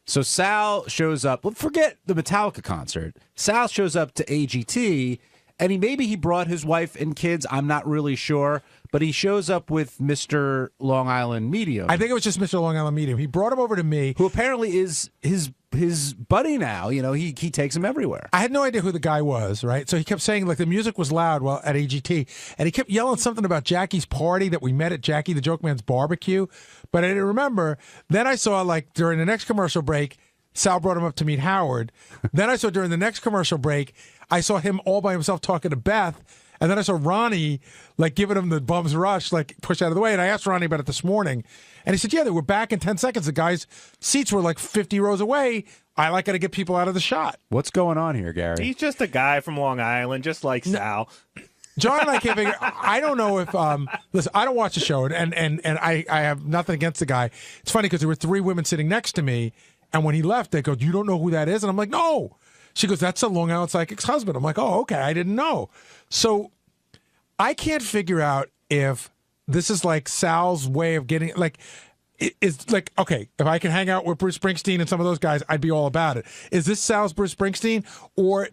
So Sal shows up. Well, forget the Metallica concert. Sal shows up to AGT, and maybe he brought his wife and kids. I'm not really sure. But he shows up with Mr. Long Island Medium. I think it was just Mr. Long Island Medium. He brought him over to me. Who apparently is his buddy now. You know, he takes him everywhere. I had no idea who the guy was, right? So he kept saying, like, the music was loud while at AGT. And he kept yelling something about Jackie's party that we met at Jackie the Joke Man's barbecue. But I didn't remember. Then I saw, like, during the next commercial break, Sal brought him up to meet Howard. Then I saw during the next commercial break, I saw him all by himself talking to Beth. And then I saw Ronnie, like, giving him the bum's rush, like, push out of the way. And I asked Ronnie about it this morning. And he said, yeah, they were back in 10 seconds. The guy's seats were, like, 50 rows away. I got to get people out of the shot. What's going on here, Gary? He's just a guy from Long Island, just like Sal. John and I can't figure. I don't know if listen. I don't watch the show, and I have nothing against the guy. It's funny because there were 3 women sitting next to me, and when he left, they go, "You don't know who that is?" And I'm like, "No." She goes, "That's a Long Island Psychic's husband." I'm like, "Oh, okay. I didn't know." So I can't figure out if this is like Sal's way of getting like. It's like, okay, if I can hang out with Bruce Springsteen and some of those guys, I'd be all about it. Is this Sal's Bruce Springsteen, or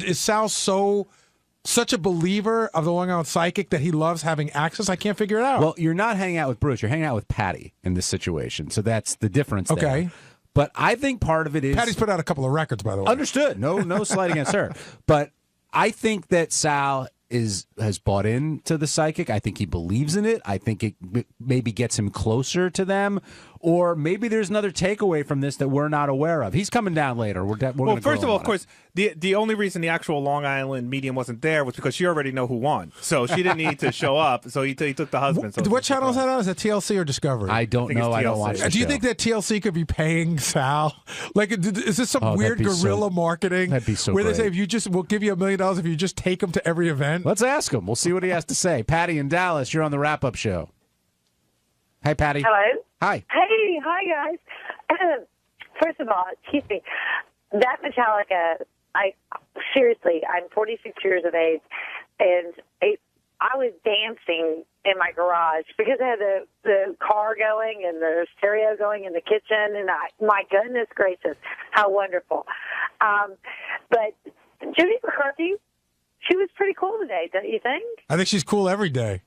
is Sal such a believer of the Long Island Psychic that he loves having access? I can't figure it out. Well, you're not hanging out with Bruce. You're hanging out with Patty in this situation. So that's the difference there. Okay. But I think part of it is... Patty's put out a couple of records, by the way. Understood. No slight against her. But I think that Sal has bought into the Psychic. I think he believes in it. I think it maybe gets him closer to them. or maybe there's another takeaway from this that we're not aware of. He's coming down later. Well, first of all, of course, the only reason the actual Long Island medium wasn't there was because she already know who won, so she didn't need to show up. So he took the husband. So what channel is that on? Is that TLC or Discovery? I don't know. I don't watch the Do you show. think that TLC could be paying Sal? Like, is this some weird guerrilla marketing? That'd be so where great. they say we'll give you $1 million if you just take him to every event. Let's ask him. We'll see what he has to say. Patty in Dallas, you're on the wrap-up show. Hi, Patty. Hello. Hi. Hey, hi guys. First of all, excuse me, that Metallica. I'm 46 years of age, and I was dancing in my garage because I had the car going and the stereo going in the kitchen, and my goodness gracious, how wonderful. But Judy McCarthy, she was pretty cool today, don't you think? I think she's cool every day.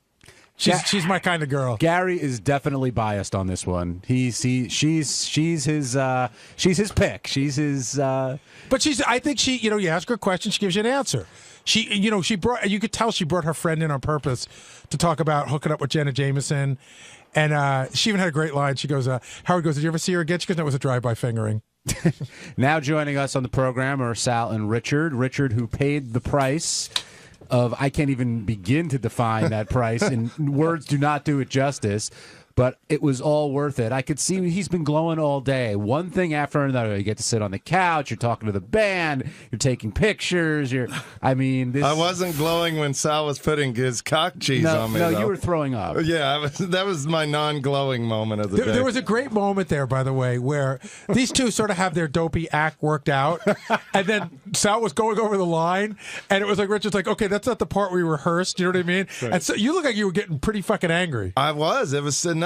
She's my kind of girl. Gary is definitely biased on this one. She's his pick. She's his. But I think she. You ask her a question, she gives you an answer. She brought. You could tell she brought her friend in on purpose to talk about hooking up with Jenna Jameson, and she even had a great line. She goes, Howard goes, "Did you ever see her again?" She goes, "No, it was a drive-by fingering." Now joining us on the program are Sal and Richard. Richard, who paid the price of, I can't even begin to define that price, and words do not do it justice, but it was all worth it. I could see he's been glowing all day. One thing after another. You get to sit on the couch, you're talking to the band, you're taking pictures, I wasn't glowing when Sal was putting his cock cheese on me, No, though. you were throwing up. Yeah, that was my non-glowing moment of the day. There was a great moment there, by the way, where these two sort of have their dopey act worked out, and then Sal was going over the line, and it was like Richard's like, okay, that's not the part we rehearsed. You know what I mean? Right. And so you look like you were getting pretty fucking angry. I was. It was enough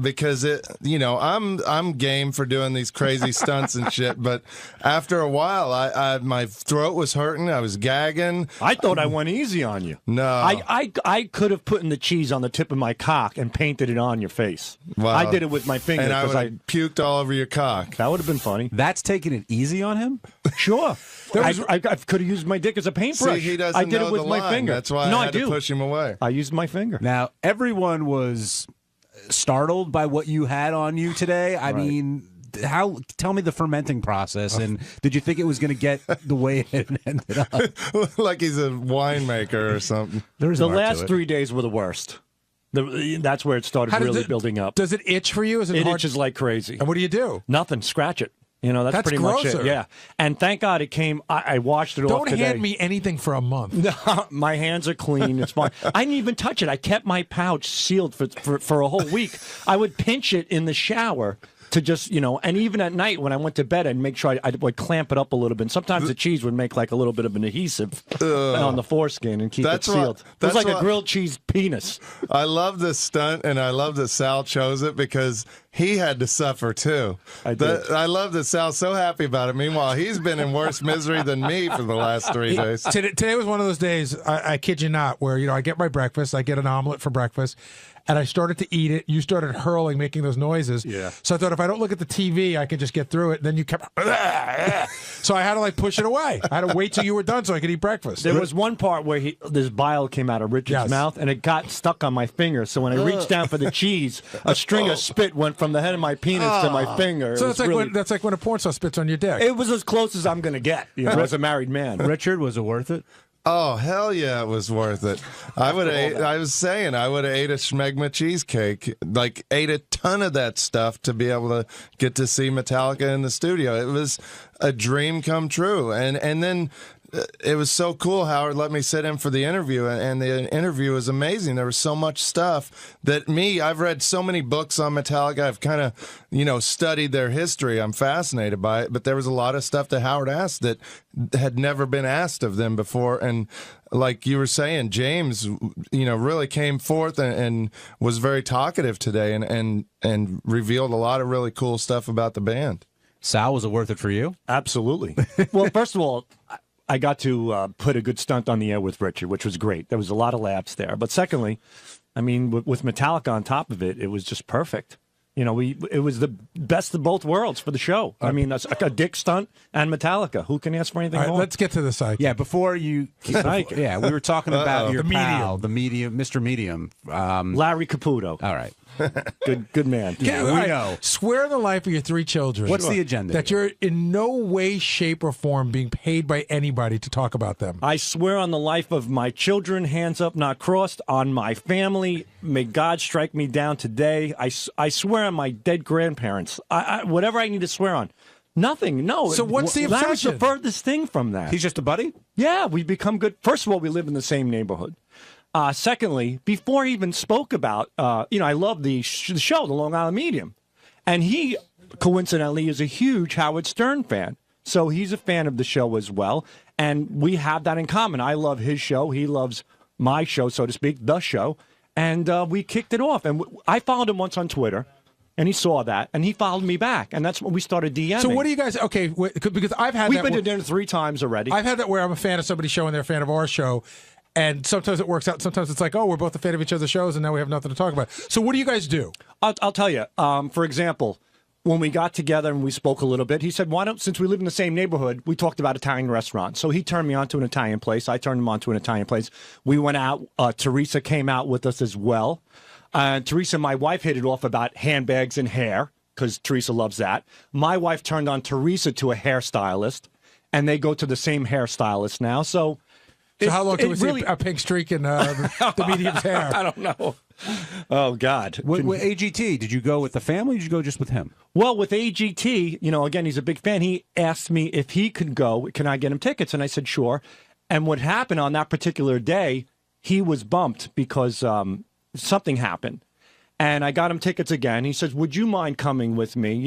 because I'm game for doing these crazy stunts and shit. But after a while, my throat was hurting. I was gagging. I thought I went easy on you. No, I could have put in the cheese on the tip of my cock and painted it on your face. Wow. I did it with my finger and I would have puked all over your cock. That would have been funny. That's taking it easy on him. Sure. I could have used my dick as a paintbrush. See, he doesn't I did know it with the my line. finger. That's why I had to push him away. I used my finger. Now, everyone was startled by what you had on you today. I mean, tell me the fermenting process, and did you think it was going to get the way it ended up? Like he's a winemaker or something. The last 3 days were the worst. That's where it started really building up. Does it itch for you? It itches like crazy. And what do you do? Nothing. Scratch it. That's pretty grosser. much it. Yeah. And thank God it came. I washed it off today. Don't hand me anything for a month. No, my hands are clean. It's fine. I didn't even touch it. I kept my pouch sealed for a whole week. I would pinch it in the shower to just, and even at night when I went to bed, I'd make sure I would clamp it up a little bit. And sometimes the cheese would make like a little bit of an adhesive on the foreskin and keep it sealed. It was like a grilled cheese penis. I love this stunt, and I love that Sal chose it because he had to suffer too. I love that Sal's so happy about it. Meanwhile, he's been in worse misery than me for the last 3 days. Today was one of those days, I kid you not, where I get my breakfast, I get an omelet for breakfast, and I started to eat it. You started hurling, making those noises. Yeah. So I thought if I don't look at the TV, I could just get through it. And then you kept, so I had to push it away. I had to wait till you were done so I could eat breakfast. There was one part where this bile came out of Richard's mouth, and it got stuck on my finger. So when I reached down for the cheese, a string of spit went from the head of my penis to my finger. So that's like when a porn star spits on your dick. It was as close as I'm going to get as a married man. Richard, was it worth it? Oh, hell yeah, it was worth it. I would have ate a schmegma cheesecake, ate a ton of that stuff to be able to get to see Metallica in the studio. It was a dream come true. And then it was so cool. Howard let me sit in for the interview, and the interview was amazing. There was so much stuff that I've read so many books on Metallica. I've kind of, studied their history. I'm fascinated by it, but there was a lot of stuff that Howard asked that had never been asked of them before. And like you were saying, James, really came forth and was very talkative today and revealed a lot of really cool stuff about the band. Sal, was it worth it for you? Absolutely. Well, first of all, I got to put a good stunt on the air with Richard, which was great. There was a lot of laughs there. But secondly, I mean, with Metallica on top of it, it was just perfect. It was the best of both worlds for the show. I mean, a dick stunt and Metallica. Who can ask for anything more? Let's get to the psych. Yeah, before you... Yeah, we were talking about your pal, the medium, Mr. Medium. Larry Caputo. All right. Good man. Yeah, we all right. know. Swear on the life of your 3 children. What's the agenda That you're in no way, shape, or form being paid by anybody to talk about them. I swear on the life of my children, hands up, not crossed, on my family. May God strike me down today. I swear on my dead grandparents. Whatever I need to swear on. Nothing. No. So what's the Larry's the obsession? furthest thing from that. He's just a buddy? Yeah, we've become good. First of all, we live in the same neighborhood. Secondly, before he even spoke about, I love the show, The Long Island Medium. And he, coincidentally, is a huge Howard Stern fan. So he's a fan of the show as well. And we have that in common. I love his show. He loves my show, so to speak, the show. And we kicked it off. And I followed him once on Twitter. And he saw that, and he followed me back, and that's when we started DMing. So what do you guys? Okay, because I've had we've been to dinner 3 times already. I've had that where I'm a fan of somebody's show and they're a fan of our show, and sometimes it works out. Sometimes it's like, oh, we're both a fan of each other's shows, and now we have nothing to talk about. So what do you guys do? I'll tell you. For example, when we got together and we spoke a little bit, he said, "Why don't? Since we live in the same neighborhood, we talked about Italian restaurants." So he turned me on to an Italian place. I turned him on to an Italian place. We went out. Teresa came out with us as well. Teresa, my wife, hit it off about handbags and hair, because Teresa loves that. My wife turned on Teresa to a hairstylist, and they go to the same hairstylist now. So how long can we see a pink streak in the medium's hair? I don't know. Oh, God. With AGT, did you go with the family or did you go just with him? Well, with AGT, again, he's a big fan. He asked me if he could go, can I get him tickets? And I said, sure. And what happened on that particular day, he was bumped because something happened. And I got him tickets again. He says, would you mind coming with me?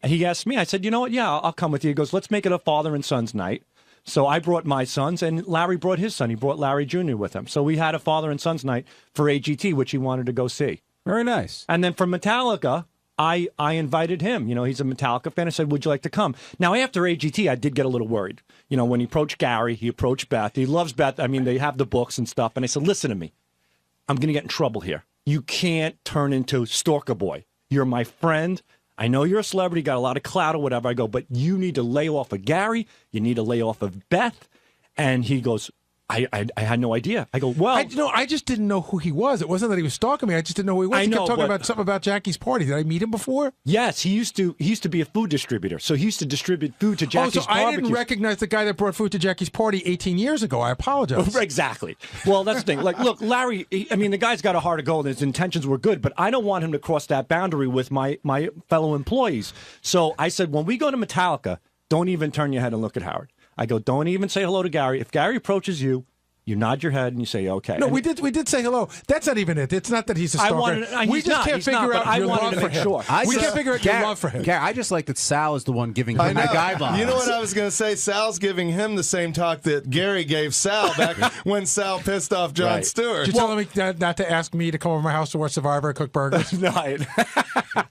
He asked me. I said, you know what? Yeah, I'll come with you. He goes, let's make it a father and son's night. So I brought my sons, and Larry brought his son. He brought Larry Jr. with him. So we had a father and son's night for AGT, which he wanted to go see. Very nice. And then for Metallica, I invited him. He's a Metallica fan. I said, would you like to come? Now, after AGT, I did get a little worried. When he approached Gary, he approached Beth. He loves Beth. I mean, they have the books and stuff. And I said, listen to me. I'm going to get in trouble here. You can't turn into Stalker Boy. You're my friend. I know you're a celebrity, got a lot of clout or whatever. I go, but you need to lay off of Gary. You need to lay off of Beth. And he goes, I had no idea. I go, well. I just didn't know who he was. It wasn't that he was stalking me. I just didn't know who he was. He kept talking about something about Jackie's party. Did I meet him before? Yes, he used to be a food distributor. So he used to distribute food to Jackie's I didn't recognize the guy that brought food to Jackie's party 18 years ago. I apologize. Exactly. Well, that's the thing. Like, look, Larry, the guy's got a heart of gold and his intentions were good, but I don't want him to cross that boundary with my fellow employees. So I said, when we go to Metallica, don't even turn your head and look at Howard. I go, don't even say hello to Gary. If Gary approaches you, you nod your head and you say, okay. No, we did say hello. That's not even it. It's not that he's a stalker. We just can't figure out your love for him. We can't figure out your love for him. Gary, I just like that Sal is the one giving him the guy vibes. You know what I was going to say? Sal's giving him the same talk that Gary gave Sal back when Sal pissed off Jon Stewart. You're telling me not to ask me to come over to my house to watch Survivor and cook burgers? No.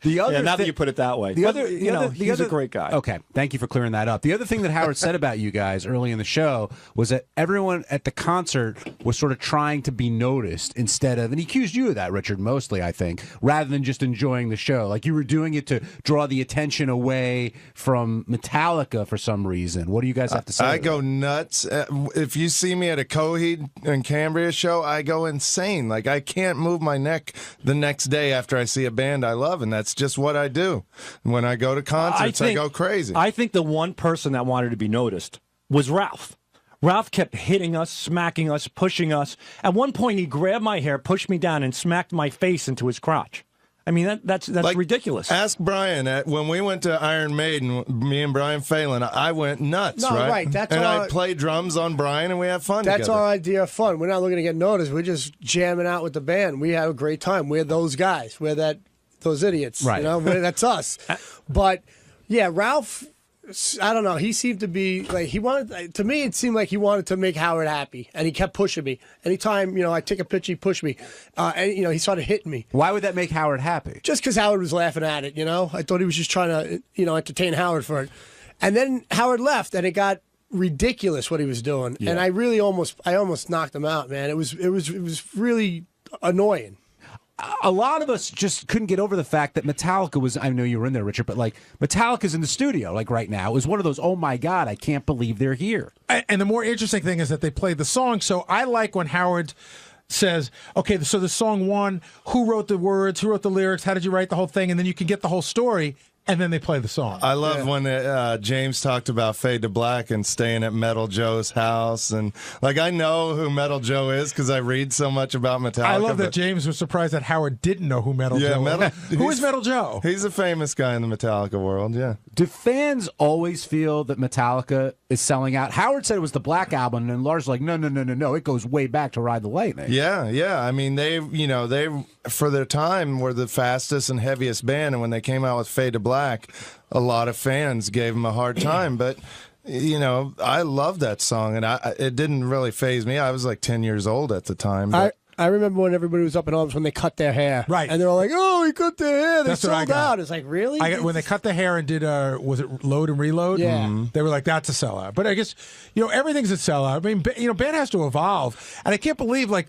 Now that you put it that way. He's a great guy. Okay, thank you for clearing that up. The other thing that Howard said about you guys early in the show was that everyone at the concert was sort of trying to be noticed instead of, and he accused you of that, Richard, mostly, I think, rather than just enjoying the show. Like you were doing it to draw the attention away from Metallica for some reason. What do you guys have to say? I go nuts. If you see me at a Coheed and Cambria show, I go insane. Like I can't move my neck the next day after I see a band I love, and that's just what I do. When I go to concerts, I go crazy. I think the one person that wanted to be noticed was Ralph. Ralph kept hitting us, smacking us, pushing us. At one point, he grabbed my hair, pushed me down, and smacked my face into his crotch. I mean, that's like, ridiculous. Ask Brian. When we went to Iron Maiden, me and Brian Phelan, I went nuts, right? That's and I play drums on Brian, and we have fun That's together. our idea of fun. We're not looking to get noticed. We're just jamming out with the band. We have a great time. We're those guys. We're those idiots. Right. That's us. But, yeah, Ralph... I don't know. He seemed to be like he wanted. To me, it seemed like he wanted to make Howard happy, and he kept pushing me. Anytime I take a picture, he pushed me, and he started hitting me. Why would that make Howard happy? Just because Howard was laughing at it. I thought he was just trying to entertain Howard for it. And then Howard left, and it got ridiculous what he was doing, and I really almost knocked him out, man. It was really annoying. A lot of us just couldn't get over the fact that Metallica was, I know you were in there, Richard, but like Metallica's in the studio, like right now. It was one of those, oh my God, I can't believe they're here. And the more interesting thing is that they played the song. So I like when Howard says, okay, so the song one, who wrote the words, who wrote the lyrics, how did you write the whole thing, and then you can get the whole story. And then they play the song. I love when James talked about Fade to Black and staying at Metal Joe's house. And, like, I know who Metal Joe is because I read so much about Metallica. I love that James was surprised that Howard didn't know who Metal Joe is. Who is Metal Joe? He's a famous guy in the Metallica world, yeah. Do fans always feel that Metallica is selling out? Howard said it was the Black Album, and Lars was like, no, it goes way back to Ride the Lightning. Yeah. I mean, they for their time were the fastest and heaviest band, and when they came out with Fade to Black, a lot of fans gave them a hard time, but I love that song, and it didn't really faze me. I was like 10 years old at the time. But I remember when everybody was up in arms when they cut their hair. Right. And they were like, oh, he cut their hair. They That's what I sold got. out. It's like, really? When they cut the hair and did, was it Load and Reload? Yeah. They were like, that's a sellout. But I guess, everything's a sellout. I mean, band has to evolve. And I can't believe, like,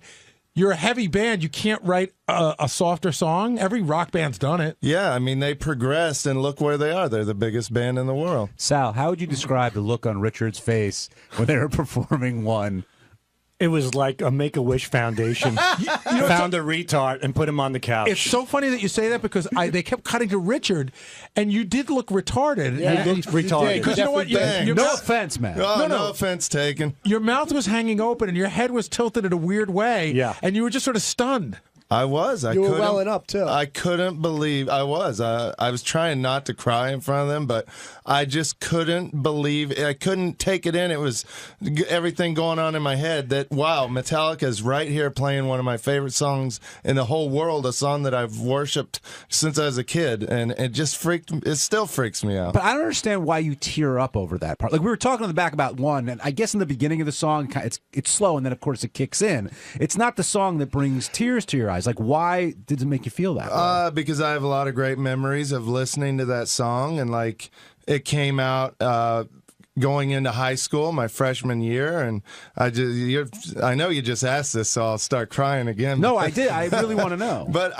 you're a heavy band. You can't write a softer song. Every rock band's done it. Yeah, I mean, they progressed, and look where they are. They're the biggest band in the world. Sal, how would you describe the look on Richard's face when they were performing One? It was like a Make-A-Wish Foundation found a retard and put him on the couch. It's so funny that you say that because they kept cutting to Richard, and you did look retarded. Yeah, you looked retarded. Because you know what? No offense, man. Oh, no offense taken. Your mouth was hanging open, and your head was tilted in a weird way. Yeah. And you were just sort of stunned. I was. You were welling up, too. I couldn't believe I was. I was trying not to cry in front of them, but I just couldn't believe. I couldn't take it in. It was everything going on in my head that, wow, Metallica is right here playing one of my favorite songs in the whole world, a song that I've worshipped since I was a kid, and it still freaks me out. But I don't understand why you tear up over that part. Like, we were talking in the back about One, and I guess in the beginning of the song, it's slow, and then, of course, it kicks in. It's not the song that brings tears to your eyes. Like, why did it make you feel that way? Because I have a lot of great memories of listening to that song, and like it came out going into high school, my freshman year, and I know you just asked this, so I'll start crying again. No, I did. I really want to know. But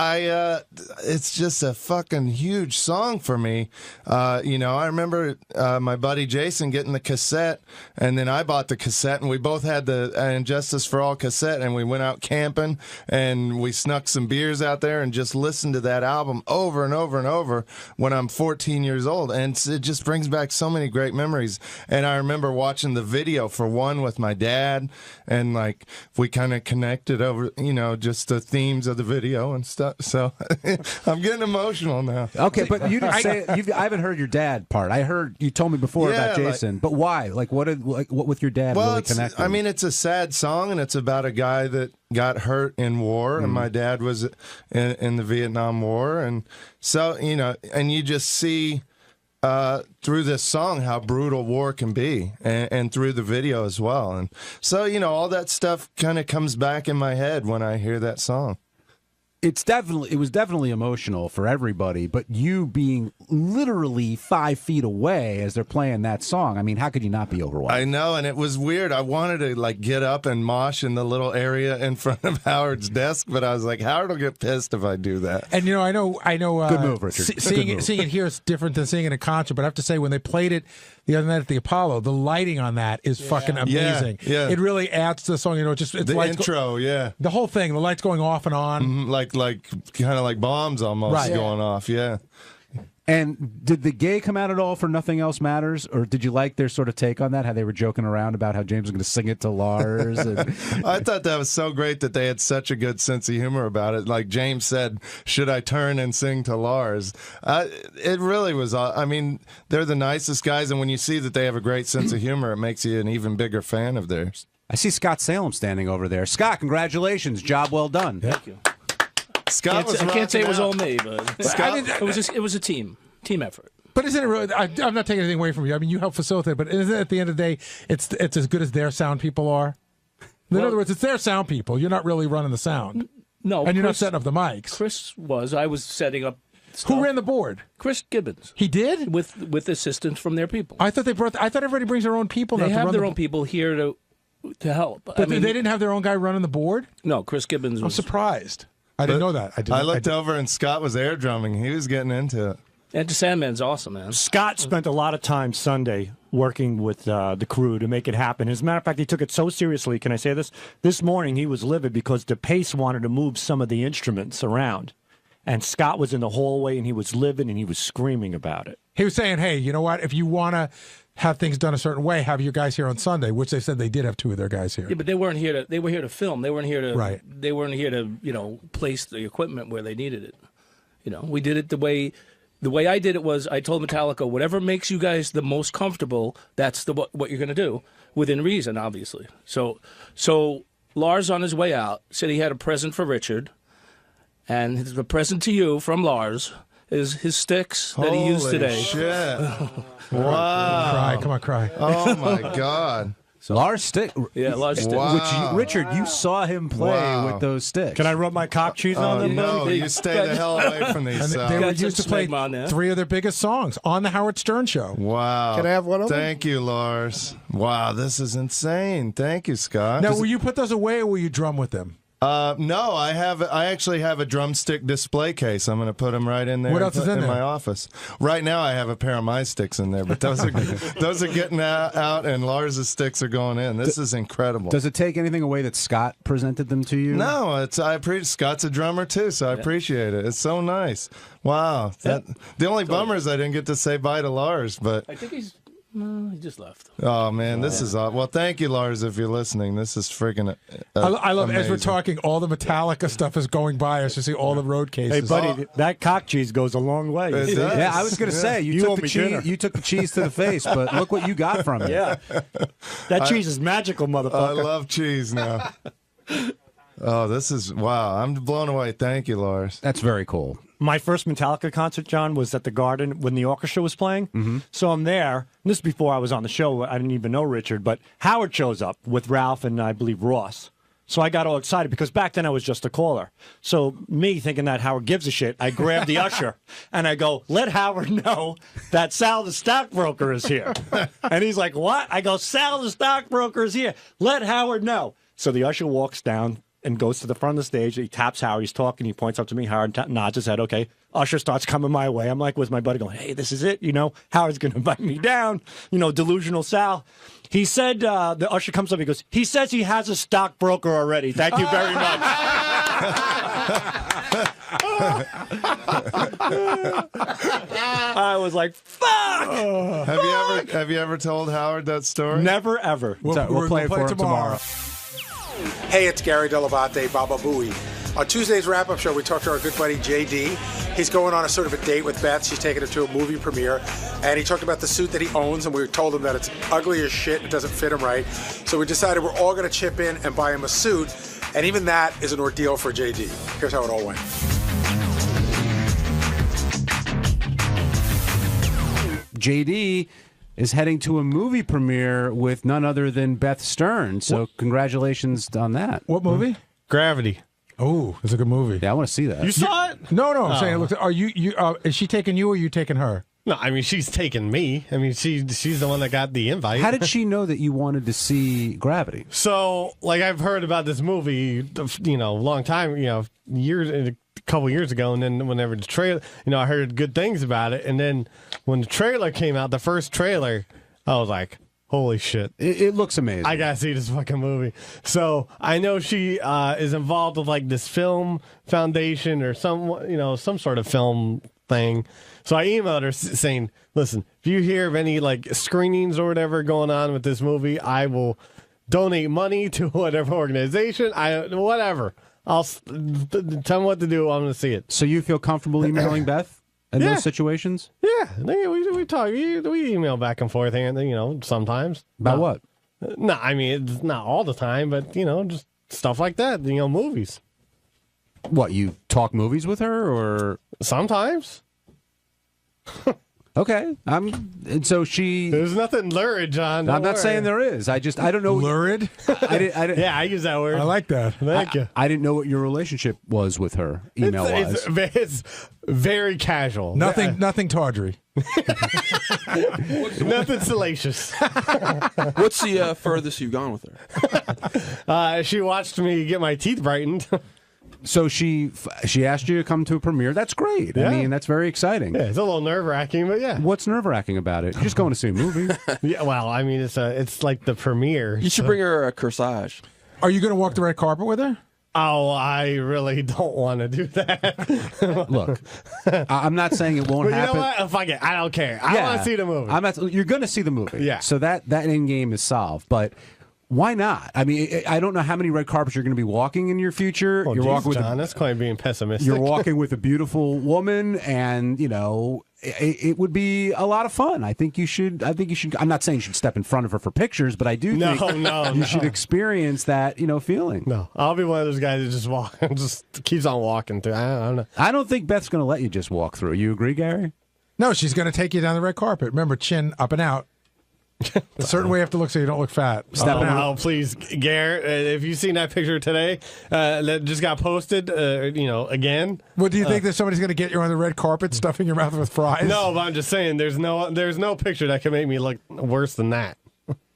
it's just a fucking huge song for me. I remember my buddy Jason getting the cassette, and then I bought the cassette, and we both had the Injustice for All cassette, and we went out camping, and we snuck some beers out there and just listened to that album over and over and over when I'm 14 years old, and it just brings back so many great memories. And I remember watching the video for One with my dad, and like we kind of connected over, just the themes of the video and stuff. So I'm getting emotional now. Okay, but you didn't say I haven't heard your dad part. I heard you told me before about Jason, but why? Like, what with your dad really connected? I mean, it's a sad song, and it's about a guy that got hurt in war, and my dad was in the Vietnam War, and so and you just see. Through this song, how brutal war can be, and through the video as well. And so, all that stuff kind of comes back in my head when I hear that song. It was definitely emotional for everybody, but you being literally 5 feet away as they're playing that song, I mean, how could you not be overwhelmed? I know, and it was weird. I wanted to get up and mosh in the little area in front of Howard's desk, but I was like, Howard will get pissed if I do that. And I know. Good move, Richard. Seeing it here is different than seeing it in concert, but I have to say, when they played it the other night at the Apollo, the lighting on that is fucking amazing. Yeah. It really adds to the song. It's the intro, the whole thing, the lights going off and on, like kind of like bombs almost going off. Yeah. And did the gay come out at all for Nothing Else Matters, or did you like their sort of take on that? How they were joking around about how James was going to sing it to Lars? I thought that was so great that they had such a good sense of humor about it. Like James said, "Should I turn and sing to Lars?" It really was. I mean, they're the nicest guys, and when you see that they have a great sense of humor, it makes you an even bigger fan of theirs. I see Scott Salem standing over there. Scott, congratulations! Job well done. Thank you. Scott I can't say it was all me, but it was a team effort. But isn't it really? I'm not taking anything away from you. I mean, you help facilitate, but isn't it at the end of the day, it's as good as their sound people are? In other words, it's their sound people. You're not really running the sound. No, and you're not setting up the mics. Chris was. I was setting up. Stuff. Who ran the board? Chris Gibbons. He did with assistance from their people. I thought everybody brings their own people. They have their own people here to help. But they didn't have their own guy running the board? No, Chris Gibbons was. I'm surprised. I didn't know that. I looked over and Scott was air drumming. He was getting into it. Enter Sandman's awesome, man. Scott spent a lot of time Sunday working with the crew to make it happen. As a matter of fact, he took it so seriously. Can I say this? This morning he was livid because DePace wanted to move some of the instruments around. And Scott was in the hallway and he was livid and he was screaming about it. He was saying, hey, you know what? If you want to have things done a certain way, have your guys here on Sunday, which they said they did have 2 of their guys here. Yeah, but they weren't here to. They were here to film. They weren't here to. Right. They weren't here to, place the equipment where they needed it. We did it the way I did it was I told Metallica, whatever makes you guys the most comfortable, that's what you're going to do, within reason, obviously. So Lars on his way out said he had a present for Richard, and the present to you from Lars is his sticks that he used today. Shit. Wow. Come on, cry. Oh, my God. So Lars stick. Yeah, Lars stick. Which Richard, you saw him play with those sticks. Can I rub my cock cheese on them? No, you stay the hell away from these. And they were used to play 3 of their biggest songs on the Howard Stern show. Wow. Can I have one of them? Thank you, Lars. Wow, this is insane. Thank you, Scott. Now, will you put those away or will you drum with them? No, I actually have a drumstick display case. I'm going to put them right in there. What else is in there? My office. Right now, I have a pair of my sticks in there, but those are getting out, and Lars's sticks are going in. This is incredible. Does it take anything away that Scott presented them to you? No, Scott's a drummer too, so I appreciate it. It's so nice. Wow. The only bummer is I didn't get to say bye to Lars, but I think he just left. Oh man, this is awesome. Well, thank you, Lars, if you're listening. This is freaking. I love amazing. as we're talking, all the Metallica stuff is going by us. You see all the road cases. Hey, buddy, that cock cheese goes a long way. Yeah, I was going to say you took the cheese to the face, but look what you got from it. Yeah, that cheese is magical, motherfucker. I love cheese now. Oh, this is wow! I'm blown away. Thank you, Lars. That's very cool. My first Metallica concert, John, was at the Garden when the orchestra was playing. Mm-hmm. So I'm there. And this is before I was on the show. I didn't even know Richard, but Howard shows up with Ralph and I believe Ross. So I got all excited because back then I was just a caller. So me thinking that Howard gives a shit, I grabbed the usher and I go, let Howard know that Sal the stockbroker is here. And he's like, what? I go, Sal the stockbroker is here. Let Howard know. So the usher walks down and goes to the front of the stage. He taps Howard. He's talking. He points up to me. Howard nods his head. Okay. Usher starts coming my way. I'm like with my buddy going, hey, this is it. Howard's going to invite me down. Delusional Sal. He said, the usher comes up. He goes, he says he has a stockbroker already. Thank you very much. I was like, fuck. Have you ever told Howard that story? Never, ever. We'll play it for him tomorrow. Hey, it's Gary Delavate, Baba Booey. On Tuesday's wrap-up show, we talked to our good buddy JD. He's going on a sort of a date with Beth. She's taking him to a movie premiere. And he talked about the suit that he owns, and we told him that it's ugly as shit. It doesn't fit him right. So we decided we're all going to chip in and buy him a suit. And even that is an ordeal for JD. Here's how it all went. JD is heading to a movie premiere with none other than Beth Stern. So congratulations on that. What movie? Gravity. Oh, it's a good movie. Yeah, I want to see that. You saw it? No, I'm saying, look, are you? Is she taking you or are you taking her? No, I mean she's taking me. I mean she's the one that got the invite. How did she know that you wanted to see Gravity? So, I've heard about this movie, a long time, a couple years ago, and then whenever the trailer, I heard good things about it, and then when the trailer came out, the first trailer, I was like, holy shit. It looks amazing. I gotta see this fucking movie. So I know she is involved with this film foundation or some sort of film thing. So I emailed her saying, listen, if you hear of any screenings or whatever going on with this movie, I will donate money to whatever organization, whatever. I'll tell them what to do. I'm going to see it. So you feel comfortable emailing Beth in those situations? Yeah, we talk. We email back and forth, and sometimes. About what? No, I mean it's not all the time, but just stuff like that. Movies. What, you talk movies with her, or sometimes? Okay, and so she. There's nothing lurid, John. I'm not saying there is. I don't know. Lurid? I didn't, yeah, I use that word. I like that. Thank you. I didn't know what your relationship was with her, email-wise. It's very casual. Nothing tawdry. Nothing salacious. What's the furthest you've gone with her? She watched me get my teeth brightened. So she asked you to come to a premiere. That's great. Yeah. I mean, that's very exciting. Yeah, it's a little nerve-wracking, but yeah. What's nerve-wracking about it? You're just going to see a movie. Yeah, well, I mean, it's like the premiere. You should bring her a corsage. Are you going to walk the red carpet with her? Oh, I really don't want to do that. Look, I'm not saying it won't But happen. you know what? Fuck it. I don't care. I want to see the movie. You're going to see the movie. Yeah. So that end game is solved. But why not? I mean, I don't know how many red carpets you're going to be walking in your future. Oh, you're walking with John, that's quite being pessimistic. You're walking with a beautiful woman, and it would be a lot of fun. I think you should. I'm not saying you should step in front of her for pictures, but I do think you should experience that feeling. No, I'll be one of those guys that just keeps on walking through. I don't know. I don't think Beth's going to let you just walk through. You agree, Gary? No, she's going to take you down the red carpet. Remember, chin up and out. A certain way you have to look so you don't look fat. Oh, please, Garrett, if you've seen that picture today that just got posted, again. What do you think that somebody's going to get you on the red carpet stuffing your mouth with fries? No, but I'm just saying there's no picture that can make me look worse than that.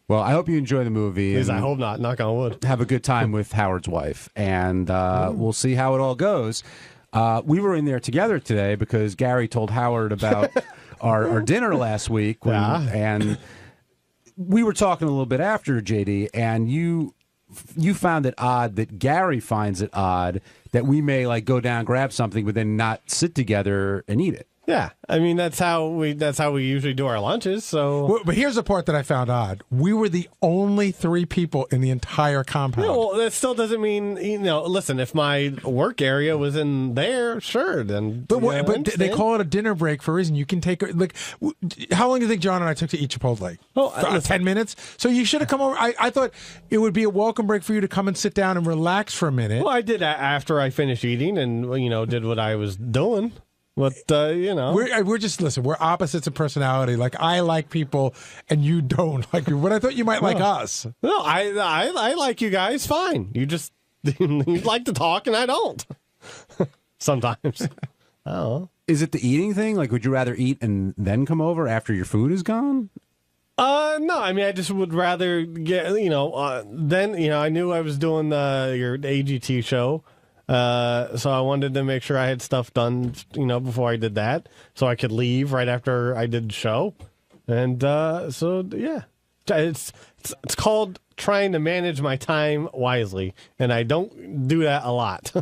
Well, I hope you enjoy the movie. Please, I hope not. Knock on wood. Have a good time with Howard's wife, and we'll see how it all goes. We were in there together today because Gary told Howard about our dinner last week, and we were talking a little bit after, JD, and you found it odd that Gary finds it odd that we may go down, grab something, but then not sit together and eat it. Yeah, I mean that's how we usually do our lunches. So, but here's the part that I found odd: we were the only 3 people in the entire compound. No, well, that still doesn't mean Listen, if my work area was in there, sure, then. But they call it a dinner break for a reason. You can take how long do you think John and I took to eat Chipotle? 10 minutes. So you should have come over. I thought it would be a welcome break for you to come and sit down and relax for a minute. Well, I did that after I finished eating and did what I was doing. But, we're just, listen, we're opposites of personality. Like, I like people and you don't like me. But I thought you might like us. No, I like you guys fine. You just, you like to talk and I don't. Sometimes. Oh. Is it the eating thing? Like, would you rather eat and then come over after your food is gone? No, I mean, I just would rather get, then, I knew I was doing your AGT show. So I wanted to make sure I had stuff done, before I did that, so I could leave right after I did the show. And it's called trying to manage my time wisely, and I don't do that a lot.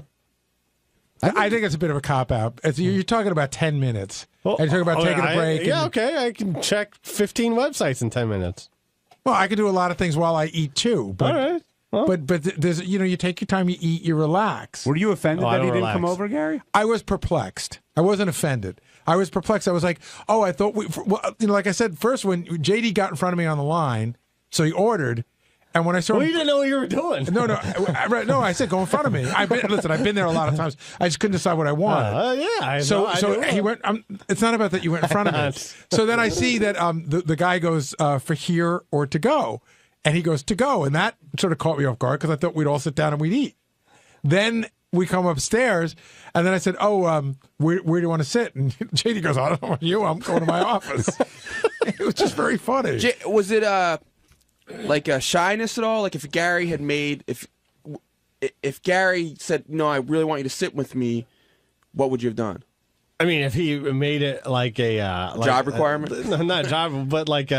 I think it's a bit of a cop-out. You're talking about 10 minutes. Well, you're talking about taking a break. Okay, I can check 15 websites in 10 minutes. Well, I can do a lot of things while I eat, too. But, all right. Well, but there's you take your time, you eat, you relax. Were you offended that he didn't come over, Gary? I was perplexed. I wasn't offended. I was perplexed. I was like, oh, I thought like I said first when JD got in front of me on the line, so he ordered, and when I saw you didn't know what you were doing. No, I said go in front of me. I've been there a lot of times. I just couldn't decide what I wanted. So he went. It's not about that you went in front of me. So then I see that the guy goes for here or to go. And he goes, to go. And that sort of caught me off guard because I thought we'd all sit down and we'd eat. Then we come upstairs, and then I said, where do you want to sit? And JD goes, I don't know about you. I'm going to my office. It was just very funny. Was it like a shyness at all? Like if Gary had if Gary said, no, I really want you to sit with me, what would you have done? I mean, if he made it like a job requirement? Not job, but like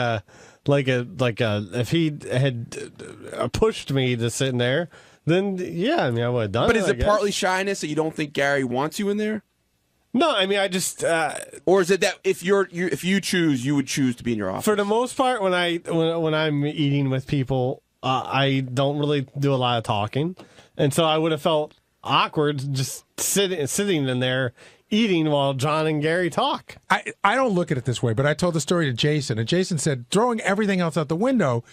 if he had pushed me to sit in there, then yeah, I mean, I would have done it. But is it partly shyness that you don't think Gary wants you in there? No, I mean, I just or is it that if you choose, you would choose to be in your office? For the most part, when I'm eating with people, I don't really do a lot of talking, and so I would have felt awkward just sitting in there eating while John and Gary talk. I don't look at it this way, but I told the story to Jason, and Jason said, throwing everything else out the window,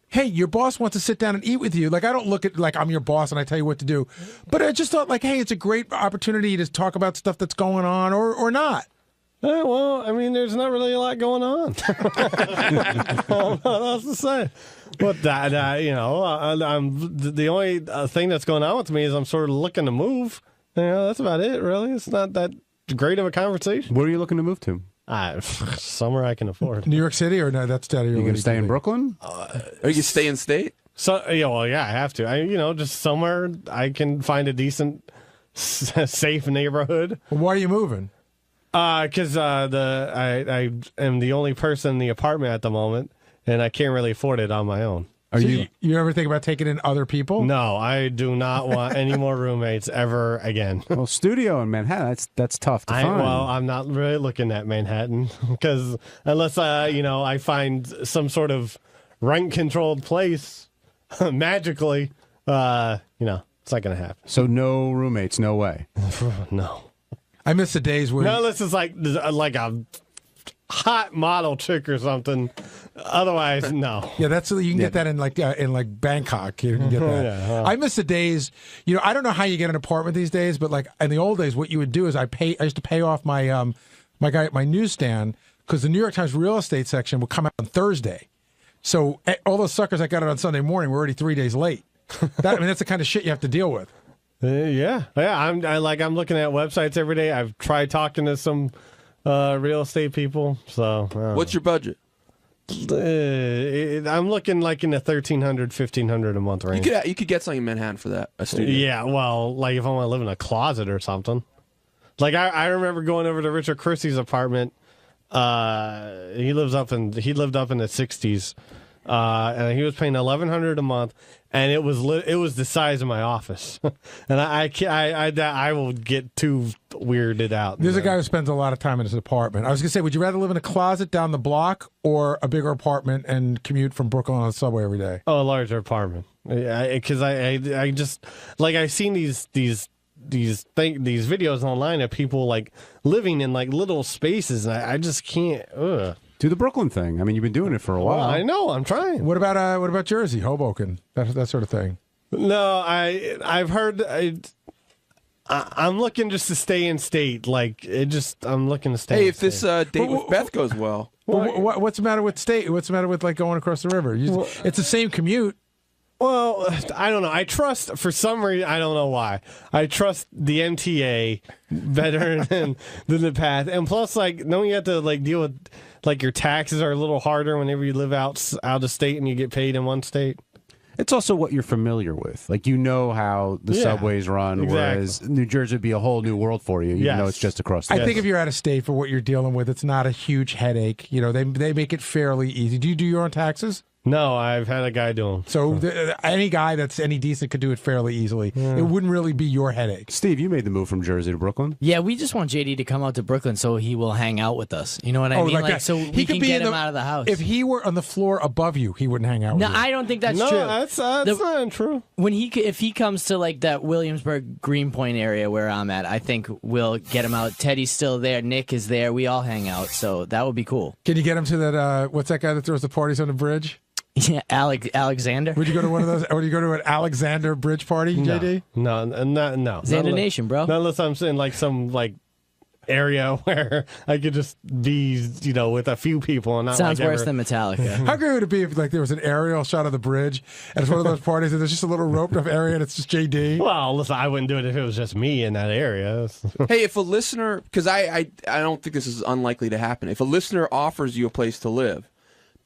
hey, your boss wants to sit down and eat with you. Like, I don't look at like I'm your boss and I tell you what to do. But I just thought, like, hey, it's a great opportunity to talk about stuff that's going on or not. Well, I mean, there's not really a lot going on. I don't know what else to say. But I'm the only thing that's going on with me is I'm sort of looking to move. That's about it, really. It's not that great of a conversation. Where are you looking to move to? Somewhere I can afford. New York City, or no? That's out of your. You going to stay in Brooklyn? Or you stay in state? So I have to. Just somewhere I can find a decent safe neighborhood. Well, why are you moving? Because I am the only person in the apartment at the moment, and I can't really afford it on my own. You ever think about taking in other people? No, I do not want any more roommates ever again. Well, studio in Manhattan, that's tough to find. Well, I'm not really looking at Manhattan because unless I find some sort of rent-controlled place magically, it's not going to happen. So no roommates, no way. No. I miss the days where... No, unless it's like a hot model chick or something. Otherwise, no. Yeah, that's you can get that in like Bangkok. You can get that. Yeah. I miss the days. I don't know how you get an apartment these days, but like in the old days, what you would do is I used to pay off my my guy at my newsstand because the New York Times real estate section would come out on Thursday. So all those suckers that got it on Sunday morning were already 3 days late. That's the kind of shit you have to deal with. Yeah. I'm looking at websites every day. I've tried talking to some real estate people. So what's your budget? I'm looking like in the $1,300, $1,500 a month range. You could get something in Manhattan for that. A studio. Yeah, well, like if I want to live in a closet or something. Like I remember going over to Richard Christie's apartment. He lived up in the 60s, and he was paying $1,100 a month, and it was the size of my office, and I will get too weirded out. There's a guy who spends a lot of time in his apartment. I was gonna say, would you rather live in a closet down the block or a bigger apartment and commute from Brooklyn on the subway every day? Oh, a larger apartment, because I just like I've seen these videos online of people like living in like little spaces, and I just can't. Do the Brooklyn thing. I mean, you've been doing it for a while. Well, I know. I'm trying. What about Jersey, Hoboken, that sort of thing? No, I've heard. I'm looking just to stay in state. Like I'm looking to stay. Hey, in if this date with Beth goes well, what's the matter with state? What's the matter with like going across the river? It's the same commute. Well, I don't know. I trust, for some reason, I don't know why. I trust the MTA better than the path. And plus, like, don't you have to like deal with like your taxes are a little harder whenever you live out of state and you get paid in one state? It's also what you're familiar with. Like, you know how the subways run, whereas New Jersey would be a whole new world for you, even though it's just across the I think if you're out of state for what you're dealing with, it's not a huge headache. They make it fairly easy. Do you do your own taxes? No, I've had a guy do them. So any guy that's any decent could do it fairly easily. Yeah. It wouldn't really be your headache. Steve, you made the move from Jersey to Brooklyn. Yeah, we just want JD to come out to Brooklyn so he will hang out with us. You know what I mean? Like so we can get him out of the house. If he were on the floor above you, he wouldn't hang out with you. No, I don't think that's no, true. That's not true. If he comes to like that Williamsburg Greenpoint area where I'm at, I think we'll get him out. Teddy's still there. Nick is there. We all hang out. So that would be cool. Can you get him to that? What's that guy that throws the parties on the bridge? Yeah, Alexander. Would you go to one of those? Or would you go to an Alexander bridge party, JD? No. Xander Nation, bro. Not unless I'm in like some like area where I could just be, with a few people and not. Sounds like worse than Metallica. How great would it be if like there was an aerial shot of the bridge and it's one of those parties and there's just a little roped off area and it's just JD? Well, listen, I wouldn't do it if it was just me in that area. Hey, if a listener, because I don't think this is unlikely to happen. If a listener offers you a place to live,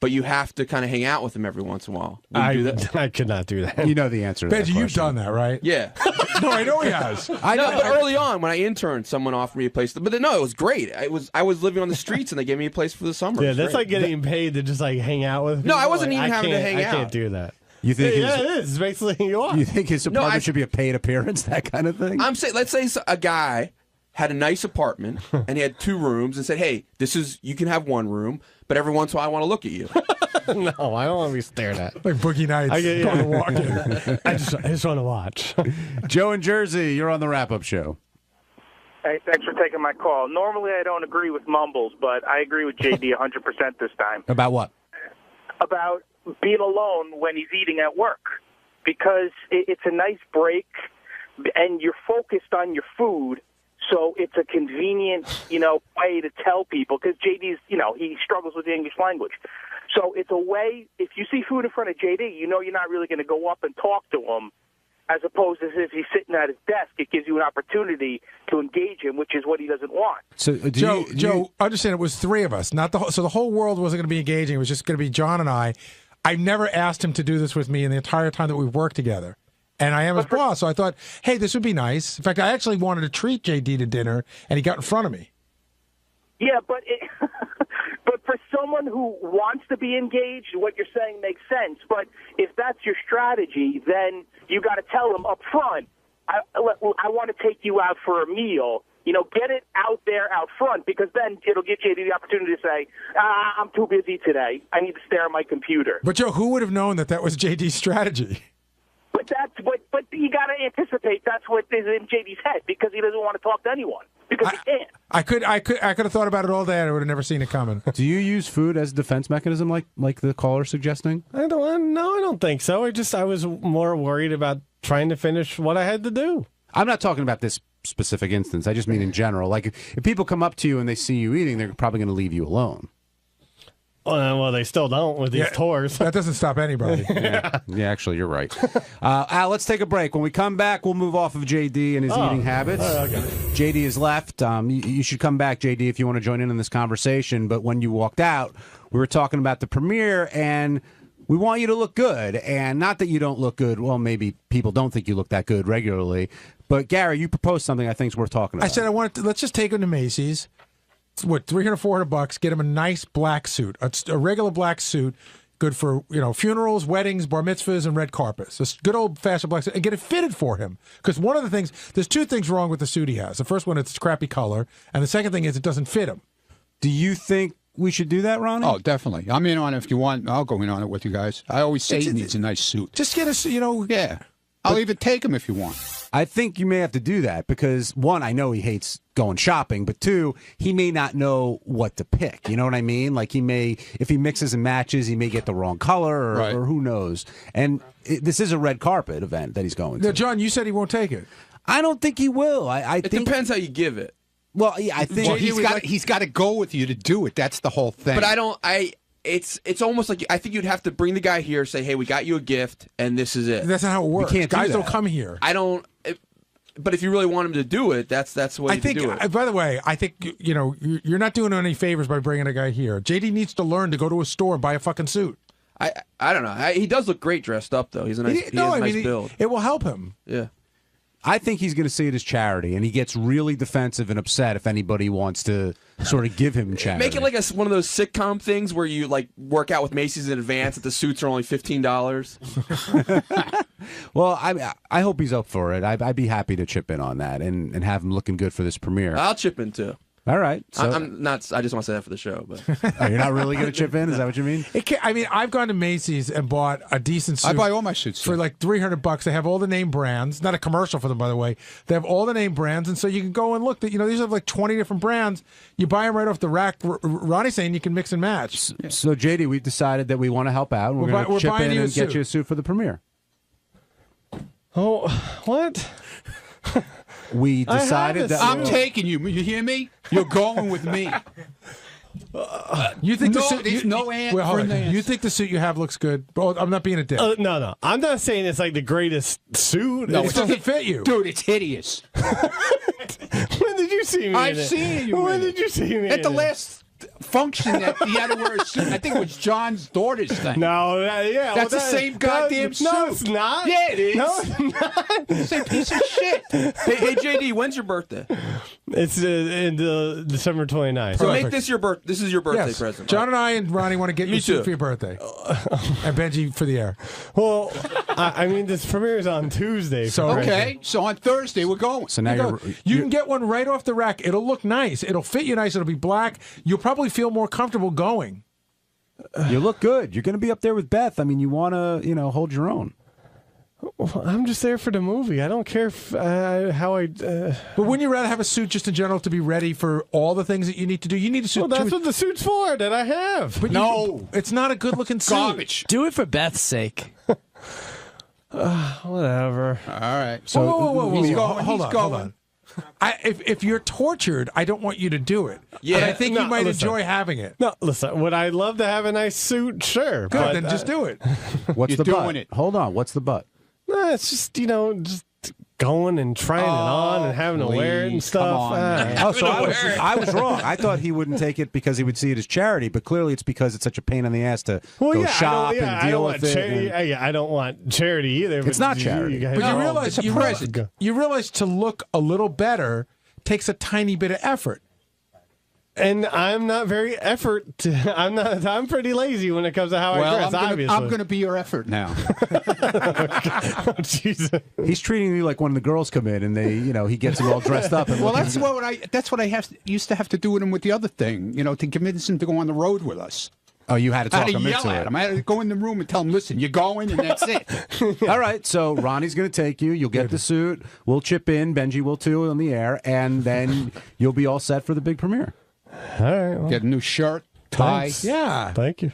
but you have to kind of hang out with them every once in a while. I could not do that. You know the answer to that Benji, question. you've done that, right? Yeah. No, I know he has. I know, but early on when I interned, someone offered me a place. But no, it was great. I was living on the streets, and they gave me a place for the summer. Yeah, that's like getting paid to just like hang out with people. No, I wasn't even having to hang out. I can't do that. You think? Yeah, it is. Basically, you are. You think his apartment should be a paid appearance, that kind of thing? I'm saying, let's say a guy had a nice apartment and he had 2 rooms and said, "Hey, you can have 1 room, but every once in a while I want to look at you." No, I don't want to be stared at. Like Boogie Nights. Going to walk in. I just want to watch. Joe in Jersey, you're on the wrap-up show. Hey, thanks for taking my call. Normally I don't agree with Mumbles, but I agree with JD 100% this time. About what? About being alone when he's eating at work. Because it's a nice break, and you're focused on your food, so it's a convenient, way to tell people. Because JD's, he struggles with the English language. So it's a way, if you see food in front of JD, you're not really going to go up and talk to him, as opposed to if he's sitting at his desk. It gives you an opportunity to engage him, which is what he doesn't want. So, Joe, understand it was 3 of us, not so the whole world wasn't going to be engaging. It was just going to be John and I. I never asked him to do this with me in the entire time that we've worked together. And I am his boss, so I thought, hey, this would be nice. In fact, I actually wanted to treat JD to dinner, and he got in front of me. Yeah, but but for someone who wants to be engaged, what you're saying makes sense. But if that's your strategy, then you got to tell them up front, I want to take you out for a meal. You know, get it out there out front, because then it'll get you the opportunity to say, I'm too busy today. I need to stare at my computer. But, Joe, who would have known that was JD's strategy? But but you got to anticipate that's what is in JD's head, because he doesn't want to talk to anyone because he can't. I could have thought about it all day, and I would have never seen it coming. Do you use food as a defense mechanism, like the caller suggesting? I don't think so. I was more worried about trying to finish what I had to do. I'm not talking about this specific instance. I just mean in general. Like if people come up to you and they see you eating, they're probably going to leave you alone. Well, they still don't with these tours. That doesn't stop anybody. Yeah, actually, you're right. Al, let's take a break. When we come back, we'll move off of JD and his eating habits. Okay. JD is left. You should come back, JD, if you want to join in this conversation. But when you walked out, we were talking about the premiere, and we want you to look good. And not that you don't look good. Well, maybe people don't think you look that good regularly. But, Gary, you proposed something I think is worth talking about. I said let's just take him to Macy's. What, $300, $400? Get him a nice black suit, a regular black suit, good for funerals, weddings, bar mitzvahs, and red carpets. This good old fashioned black suit, and get it fitted for him. Because one of the things, there's two things wrong with the suit he has. The first one, it's crappy color, and the second thing is it doesn't fit him. Do you think we should do that, Ronnie? Oh, definitely. I'm in on it if you want. I'll go in on it with you guys. I always say he needs a nice suit. Just get a, Yeah. I'll even take him if you want. I think you may have to do that because, one, I know he hates going shopping, but two, he may not know what to pick. You know what I mean? Like he may, if he mixes and matches, he may get the wrong color or who knows. And this is a red carpet event that he's going to. Now, John, you said he won't take it. I don't think he will. I It think depends how you give it. Well, yeah, I think he's got to go with you to do it. That's the whole thing. But it's almost like I think you'd have to bring the guy here, say, hey, we got you a gift, and this is it. That's not how it works. We can't Guys do don't come here. I don't. But if you really want him to do it, that's the way to do it. By the way, I think you're not doing him any favors by bringing a guy here. JD needs to learn to go to a store and buy a fucking suit. I don't know. He does look great dressed up, though. He's a nice. He has a nice build. It will help him. Yeah. I think he's going to see it as charity, and he gets really defensive and upset if anybody wants to sort of give him charity. Make it like one of those sitcom things where you like work out with Macy's in advance. That the suits are only $15. Well, I hope he's up for it. I'd be happy to chip in on that and have him looking good for this premiere. I'll chip in too. All right. So, I'm not. I just want to say that for the show. But you're not really going to chip in? Is that what you mean? I've gone to Macy's and bought a decent suit. I buy all my suits for like $300. They have all the name brands. Not a commercial for them, by the way. They have all the name brands, and so you can go and look. These have like 20 different brands. You buy them right off the rack. Ronnie's saying you can mix and match. So JD, we've decided that we want to help out. And we're going to chip in and get you a suit for the premiere. Oh, what? We decided that I'm taking you. You hear me? You're going with me. You think there's no answer? You think the suit you have looks good? Oh, I'm not being a dick. No. I'm not saying it's like the greatest suit. No, it doesn't fit you. Dude, it's hideous. When did you see me? I've seen you. When did you see me? At the last function that he had to wear a suit. I think it was John's daughter's thing. No, that's the same goddamn suit. No, it's not. Yeah, it is. No, it's not. It's a piece of shit. Hey, JD, when's your birthday? It's in December 29th. So make this your birthday. This is your birthday present. John and I and Ronnie want to get you a suit for your birthday. And Benji for the air. Well, I mean, this premiere is on Tuesday. So okay, so on Thursday we're going. So now you can get one right off the rack. It'll look nice. It'll fit you nice. It'll be black. You'll probably feel more comfortable going. You look good. You're going to be up there with Beth. I mean, you want to, hold your own. Well, I'm just there for the movie. I don't care how I. But wouldn't you rather have a suit just in general to be ready for all the things that you need to do? You need a suit. Well, that's what the suit's for that I have. But it's not a good-looking suit. Garbage. Do it for Beth's sake. Whatever. All right. So whoa. Hold on. If you're tortured, I don't want you to do it. Yeah, but I think you might enjoy having it. No, listen. Would I love to have a nice suit? Sure. Good, but, then just do it. What's You're the doing butt? it. Hold on. What's the butt? No, it's just just going and trying it on and having to wear it and stuff. Oh, so I was wrong. I thought he wouldn't take it because he would see it as charity, but clearly it's because it's such a pain in the ass to go shop and deal with it. I don't want charity either. It's not charity. But you realize to look a little better takes a tiny bit of effort. And I'm not very I'm pretty lazy when it comes to how I dress, obviously. I'm going to be your effort now. He's treating you like when the girls come in and he gets them all dressed up. And that's what I used to have to do with him with the other thing, to convince him to go on the road with us. Oh, you had to talk him into yell at him. I had to go in the room and tell him, listen, you're going, and that's it. All right, so Ronnie's going to take you. You'll get the suit. We'll chip in. Benji will too on the air, and then you'll be all set for the big premiere. All right. Well, get a new shirt, tie. Thanks. Yeah. Thank you.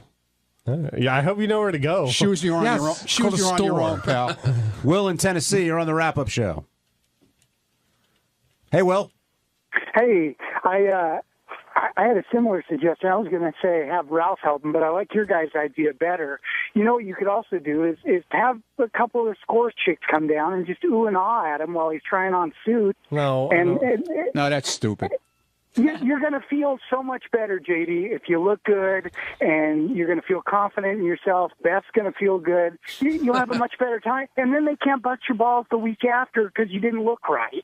Yeah, I hope you know where to go. Shoes you're on your own. Shoes you're on your own, pal. Will in Tennessee, you're on the wrap-up show. Hey, Will. Hey, I had a similar suggestion. I was going to say have Ralph help him, but I like your guys' idea better. You know what you could also do is have a couple of score chicks come down and just ooh and ah at him while he's trying on suits. No, that's stupid. You're going to feel so much better, JD, if you look good, and you're going to feel confident in yourself. Beth's going to feel good. You'll have a much better time, and then they can't bust your balls the week after because you didn't look right.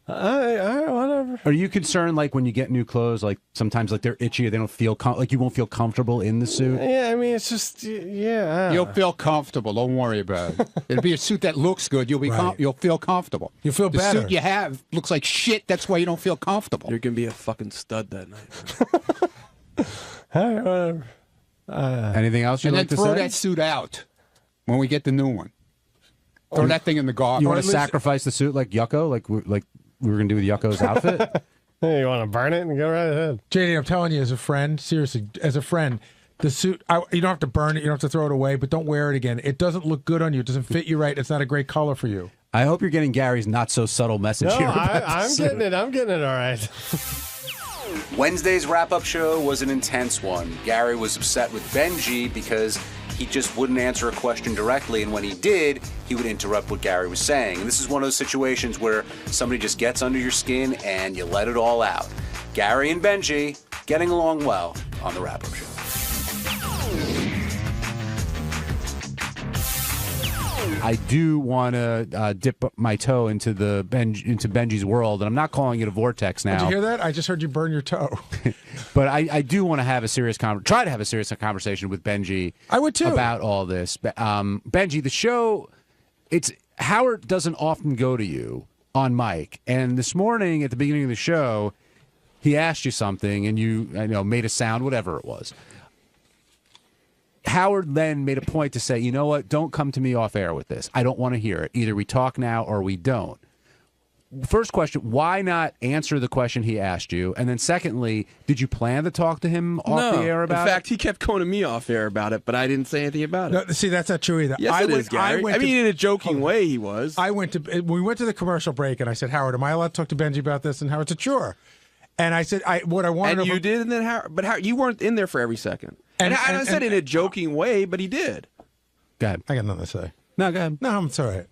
Whatever. Are you concerned, like, when you get new clothes, like, sometimes, like, they're itchy or they don't feel, like, you won't feel comfortable in the suit? Yeah, I mean, it's just, You'll feel comfortable. Don't worry about it. It'll be a suit that looks good. You'll be you'll feel comfortable. You'll feel better. The suit you have looks like shit. That's why you don't feel comfortable. You're going to be a fucking stud that night. All right, whatever. Anything else you'd like to say? And then throw that suit out when we get the new one. Throw that thing in the garbage. You want to sacrifice the suit like Yucko? Like we were going to do with Yucko's outfit? Hey, you want to burn it and go right ahead. JD, I'm telling you, as a friend, seriously, as a friend, the suit, you don't have to burn it, you don't have to throw it away, but don't wear it again. It doesn't look good on you. It doesn't fit you right. It's not a great color for you. I hope you're getting Gary's not-so-subtle message No, here. I'm getting it. I'm getting it all right. Wednesday's wrap-up show was an intense one. Gary was upset with Benji because he just wouldn't answer a question directly, and when he did, he would interrupt what Gary was saying. And this is one of those situations where somebody just gets under your skin and you let it all out. Gary and Benji getting along well on the wrap-up show. I do want to dip my toe into Benji's world, and I'm not calling it a vortex now. Did you hear that? I just heard you burn your toe. But I do want to have a serious try to have a serious conversation with Benji. I would too about all this. Benji, the show, Howard doesn't often go to you on mic, and this morning at the beginning of the show, he asked you something, and you made a sound, whatever it was. Howard then made a point to say, you know what, don't come to me off air with this. I don't want to hear it. Either we talk now or we don't. First question, why not answer the question he asked you? And then secondly, did you plan to talk to him off the air about it? In fact, he kept going to me off air about it, but I didn't say anything about it. No, see, that's not true either. Yes, it is, Gary. I mean, in a joking way, he was. We went to the commercial break, and I said, Howard, am I allowed to talk to Benji about this? And Howard said, sure. And I said, what I wanted. And you did, and then Howard, you weren't in there for every second. And I said in a joking way, but he did. Go ahead. I got nothing to say. No, go ahead. No, it's all right.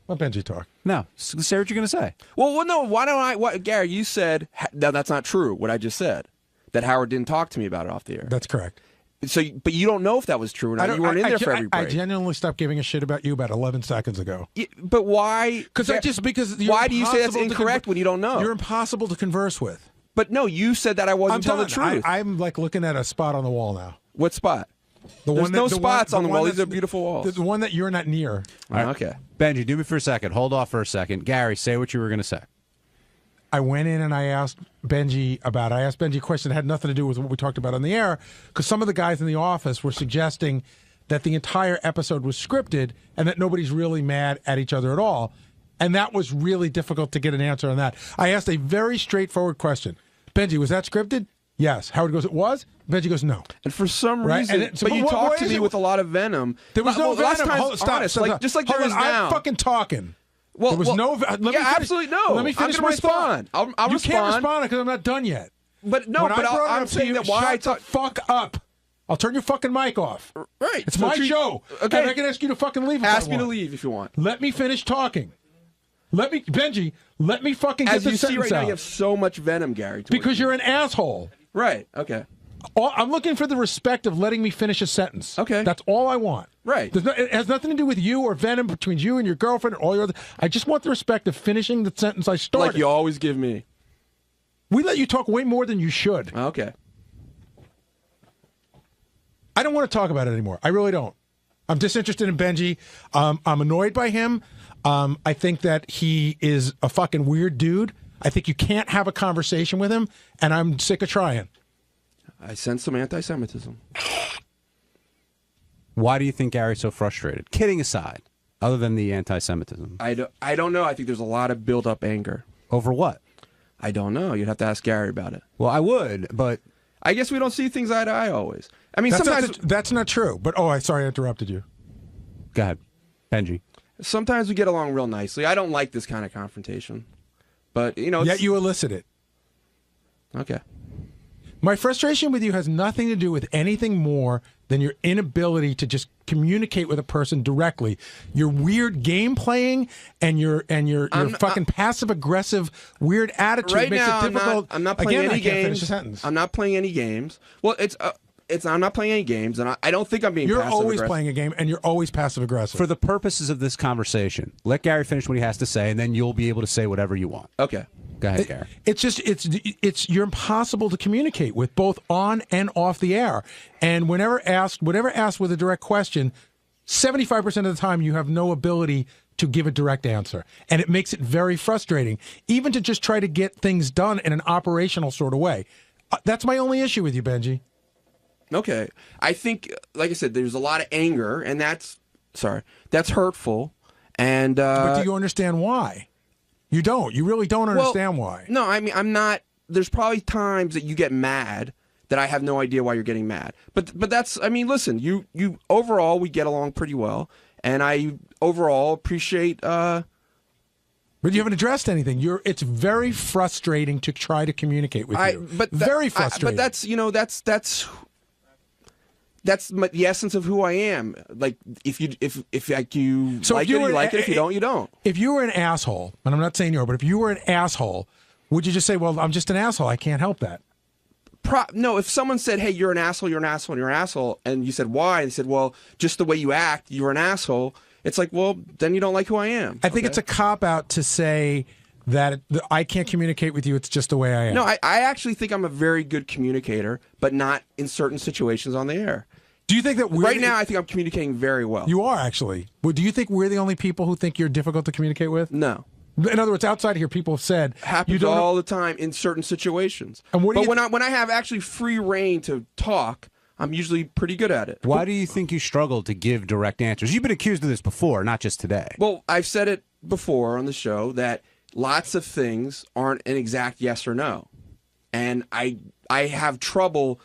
Let Benji talk. No, say what you're going to say. Well, no. Why don't Gary? You said that's not true. What I just said, that Howard didn't talk to me about it off the air. That's correct. So, but you don't know if that was true or not. You weren't in there for every break. I genuinely stopped giving a shit about you about 11 seconds ago. But why? Because why do you say that's incorrect when you don't know? You're impossible to converse with. But no, you said that I wasn't telling the truth. I'm like looking at a spot on the wall now. What spot? There's no spots on the wall. These are beautiful walls. The one that you're not near. All right. Okay. Benji, do me for a second. Hold off for a second. Gary, say what you were going to say. I went in and I asked Benji a question that had nothing to do with what we talked about on the air, because some of the guys in the office were suggesting that the entire episode was scripted and that nobody's really mad at each other at all. And that was really difficult to get an answer on that. I asked a very straightforward question. Benji, was that scripted? Yes. Howard goes, it was? Benji goes, no. And for some reason, but you talked to me with a lot of venom. There was no venom. Stop. Just like there is now. I'm fucking talking. Well, there was no. Absolutely no. Let me finish my respond. I'll you respond. You can't respond because I'm not done yet. But no, I'm saying that why I talk. Fuck up. I'll turn your fucking mic off. Right. It's my show. Okay. And I can ask you to fucking leave. Ask me to leave if you want. Let me finish talking. Benji, let me fucking get As the you see sentence right now, out. you have so much venom, Gary. Because you're an asshole. Right. Okay. I'm looking for the respect of letting me finish a sentence. Okay. That's all I want. Right. It has nothing to do with you or venom between you and your girlfriend or all your other. I just want the respect of finishing the sentence I started. Like you always give me. We let you talk way more than you should. Okay. I don't want to talk about it anymore. I really don't. I'm disinterested in Benji. I'm annoyed by him. I think that he is a fucking weird dude. I think you can't have a conversation with him, and I'm sick of trying. I sense some anti-Semitism. Why do you think Gary's so frustrated? Kidding aside, other than the anti-Semitism. I don't know. I think there's a lot of built-up anger. Over what? I don't know. You'd have to ask Gary about it. Well, I would, but... I guess we don't see things eye to eye always. I mean, That's sometimes... that's not true, but sorry I interrupted you. Go ahead, Benji. Sometimes we get along real nicely. I don't like this kind of confrontation. But, you know... Yet you elicit it. Okay. My frustration with you has nothing to do with anything more than your inability to just communicate with a person directly. Your weird game playing and your fucking passive aggressive weird attitude right makes now, it difficult. I'm not playing Again, any I can't finish games. a sentence. I'm not playing any games. Well, I'm not playing any games, and I don't think I'm being. You're passive always aggressive. playing a game, and you're always passive aggressive. For the purposes of this conversation, let Gary finish what he has to say, and then you'll be able to say whatever you want. Okay. Go ahead, Gary. It's you're impossible to communicate with both on and off the air. And whenever asked with a direct question, 75% of the time you have no ability to give a direct answer. And it makes it very frustrating, even to just try to get things done in an operational sort of way. That's my only issue with you, Benji. Okay. I think, like I said, there's a lot of anger, and that's hurtful. And but do you understand why? You don't. You really don't understand why. No, I mean, I'm not. There's probably times that you get mad that I have no idea why you're getting mad. But that's. I mean, listen. You overall we get along pretty well, and I overall appreciate. But you haven't addressed anything. It's very frustrating to try to communicate with you. Very frustrating. But that's the essence of who I am. Like if you like you So like it, you like it. If you don't, you don't. If you were an asshole, and I'm not saying you are, but if you were an asshole, would you just say, "Well, I'm just an asshole. I can't help that"? No. If someone said, "Hey, you're an asshole. You're an asshole. You're an asshole," and you said, "Why?" and they said, "Well, just the way you act. You're an asshole." It's like, well, then you don't like who I am. I think it's a cop out to say that I can't communicate with you. It's just the way I am. No, I actually think I'm a very good communicator, but not in certain situations on the air. Do you think that right now I think I'm communicating very well? You are actually. Well, do you think we're the only people who think you're difficult to communicate with? No. In other words, outside of here, people have said happens you don't all the time in certain situations. And but when I have actually free reign to talk, I'm usually pretty good at it. Why do you think you struggle to give direct answers? You've been accused of this before, not just today. Well, I've said it before on the show that lots of things aren't an exact yes or no. And I have trouble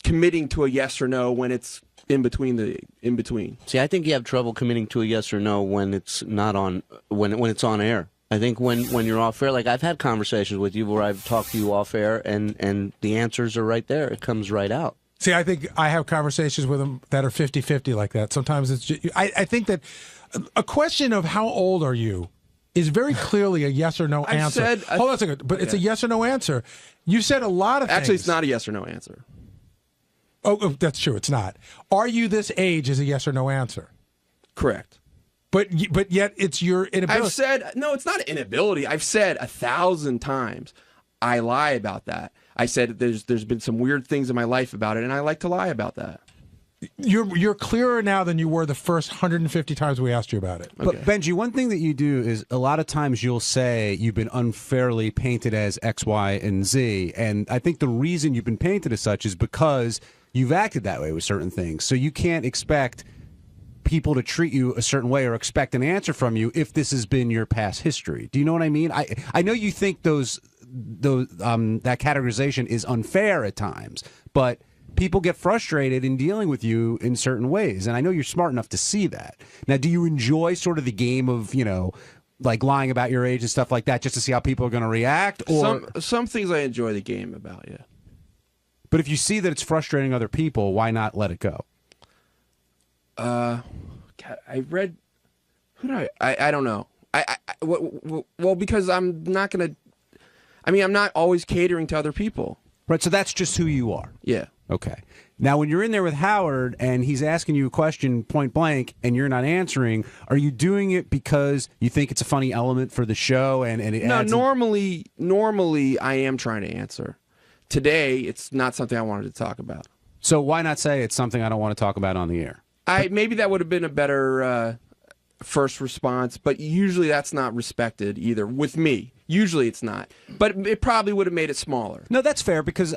committing to a yes or no when it's in between. See, I think you have trouble committing to a yes or no when it's not on when it's on air. I think when you're off air, like I've had conversations with you where I've talked to you off air and the answers are right there. It comes right out. See, I think I have conversations with them that are 50-50 like that. Sometimes it's just, I think that a question of how old are you is very clearly a yes or no answer. Hold on a second, but it's a yes or no answer. You said a lot of things. Actually, it's not a yes or no answer. Oh, that's true. It's not. Are you this age is a yes or no answer. Correct. But yet it's your inability. I've said, no, it's not inability. I've said 1,000 times I lie about that. I said there's been some weird things in my life about it, and I like to lie about that. You're clearer now than you were the first 150 times we asked you about it. But Benji, one thing that you do is a lot of times you'll say you've been unfairly painted as X, Y, and Z, and I think the reason you've been painted as such is because you've acted that way with certain things. So you can't expect people to treat you a certain way or expect an answer from you if this has been your past history. Do you know what I mean? I know you think that categorization is unfair at times, but people get frustrated in dealing with you in certain ways, and I know you're smart enough to see that. Now, do you enjoy sort of the game of, like lying about your age and stuff like that just to see how people are going to react? Or some things I enjoy the game about, yeah. But if you see that it's frustrating other people, why not let it go? God, I read. Who did I don't know. Well, because I'm not going to. I mean, I'm not always catering to other people. Right, so that's just who you are. Yeah. Okay. Now, when you're in there with Howard and he's asking you a question point blank and you're not answering, are you doing it because you think it's a funny element for the show and it adds... Normally I am trying to answer. Today, it's not something I wanted to talk about. So why not say it's something I don't want to talk about on the air? Maybe that would have been a better first response, but usually that's not respected either with me. Usually it's not. But it probably would have made it smaller. No, that's fair because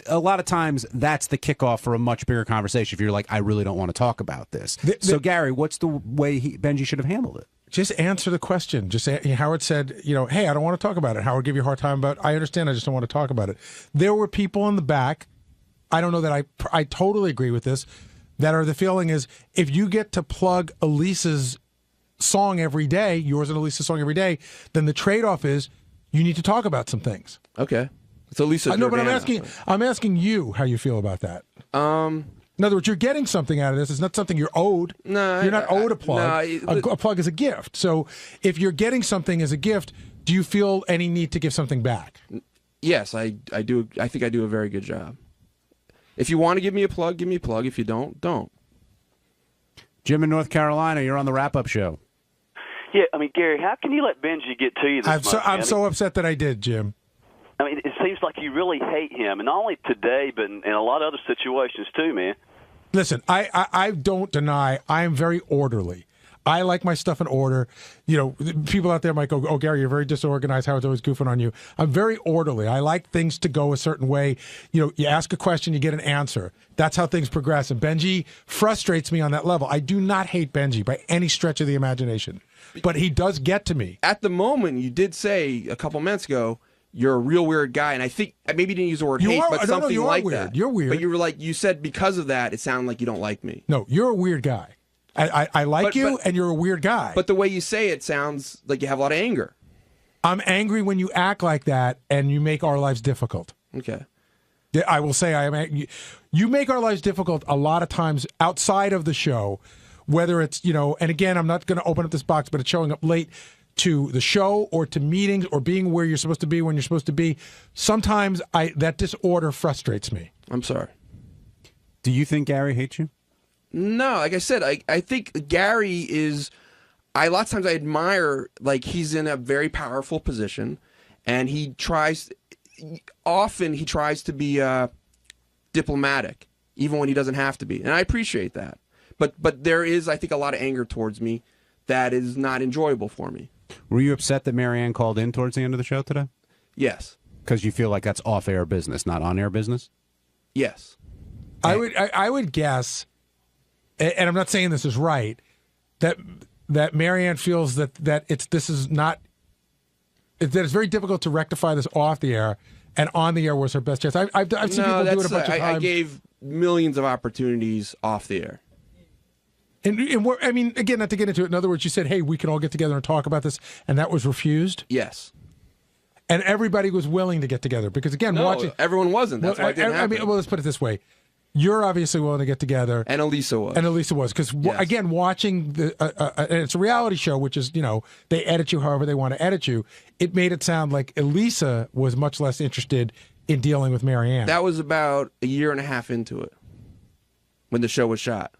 a lot of times that's the kickoff for a much bigger conversation if you're like, I really don't want to talk about this. So, Gary, what's the way Benji should have handled it? Just answer the question. Howard said, hey, I don't want to talk about it. Howard gave you a hard time about, I understand, I just don't want to talk about it. There were people in the back, I don't know that I totally agree with this, that are the feeling is if you get to plug Elisa's song every day, yours and Elisa's song every day, then the trade-off is you need to talk about some things. Okay. So Lisa, no, but I'm asking you how you feel about that. In other words, you're getting something out of this. It's not something you're owed. No, you're not owed a plug. A plug is a gift. So if you're getting something as a gift, do you feel any need to give something back? Yes, I do. I think I do a very good job. If you want to give me a plug, give me a plug. If you don't, don't. Jim in North Carolina, you're on the wrap-up show. Yeah, I mean, Gary, how can you let Benji get to you this much? I'm so upset that I did, Jim. I mean, it seems like you really hate him, and not only today, but in a lot of other situations too, man. Listen, I don't deny I am very orderly. I like my stuff in order. People out there might go, oh, Gary, you're very disorganized. Howard's always goofing on you. I'm very orderly. I like things to go a certain way. You ask a question, you get an answer. That's how things progress. And Benji frustrates me on that level. I do not hate Benji by any stretch of the imagination. But he does get to me. At the moment, you did say a couple minutes ago, you're a real weird guy. And I think, maybe you didn't use the word hate, but something like that. You're weird. But you were like, you said because of that, it sounded like you don't like me. No, you're a weird guy. I like you, and you're a weird guy. But the way you say it sounds like you have a lot of anger. I'm angry when you act like that, and you make our lives difficult. Okay. I will say you make our lives difficult a lot of times outside of the show, whether it's, and again, I'm not going to open up this box, but it's showing up late to the show or to meetings or being where you're supposed to be when you're supposed to be. Sometimes that disorder frustrates me. I'm sorry. Do you think Gary hates you? No, like I said, I think Gary is. A lot of times I admire, like, he's in a very powerful position, and he tries to be diplomatic, even when he doesn't have to be, and I appreciate that. But there is, I think, a lot of anger towards me that is not enjoyable for me. Were you upset that Marianne called in towards the end of the show today? Yes. Because you feel like that's off-air business, not on-air business? Yes. I would guess, and I'm not saying this is right, that Marianne feels that it's very difficult to rectify this off the air, and on the air was her best chance. I've seen people do it a bunch of times. I gave millions of opportunities off the air. And I mean, again, not to get into it. In other words, you said, "Hey, we can all get together and talk about this," and that was refused. Yes. And everybody was willing to get together because, again, watching everyone wasn't. That's why it didn't happen. Let's put it this way. You're obviously willing to get together. And Elisa was. Because, again, watching and it's a reality show, which is, they edit you however they want to edit you. It made it sound like Elisa was much less interested in dealing with Marianne. That was about a year and a half into it when the show was shot.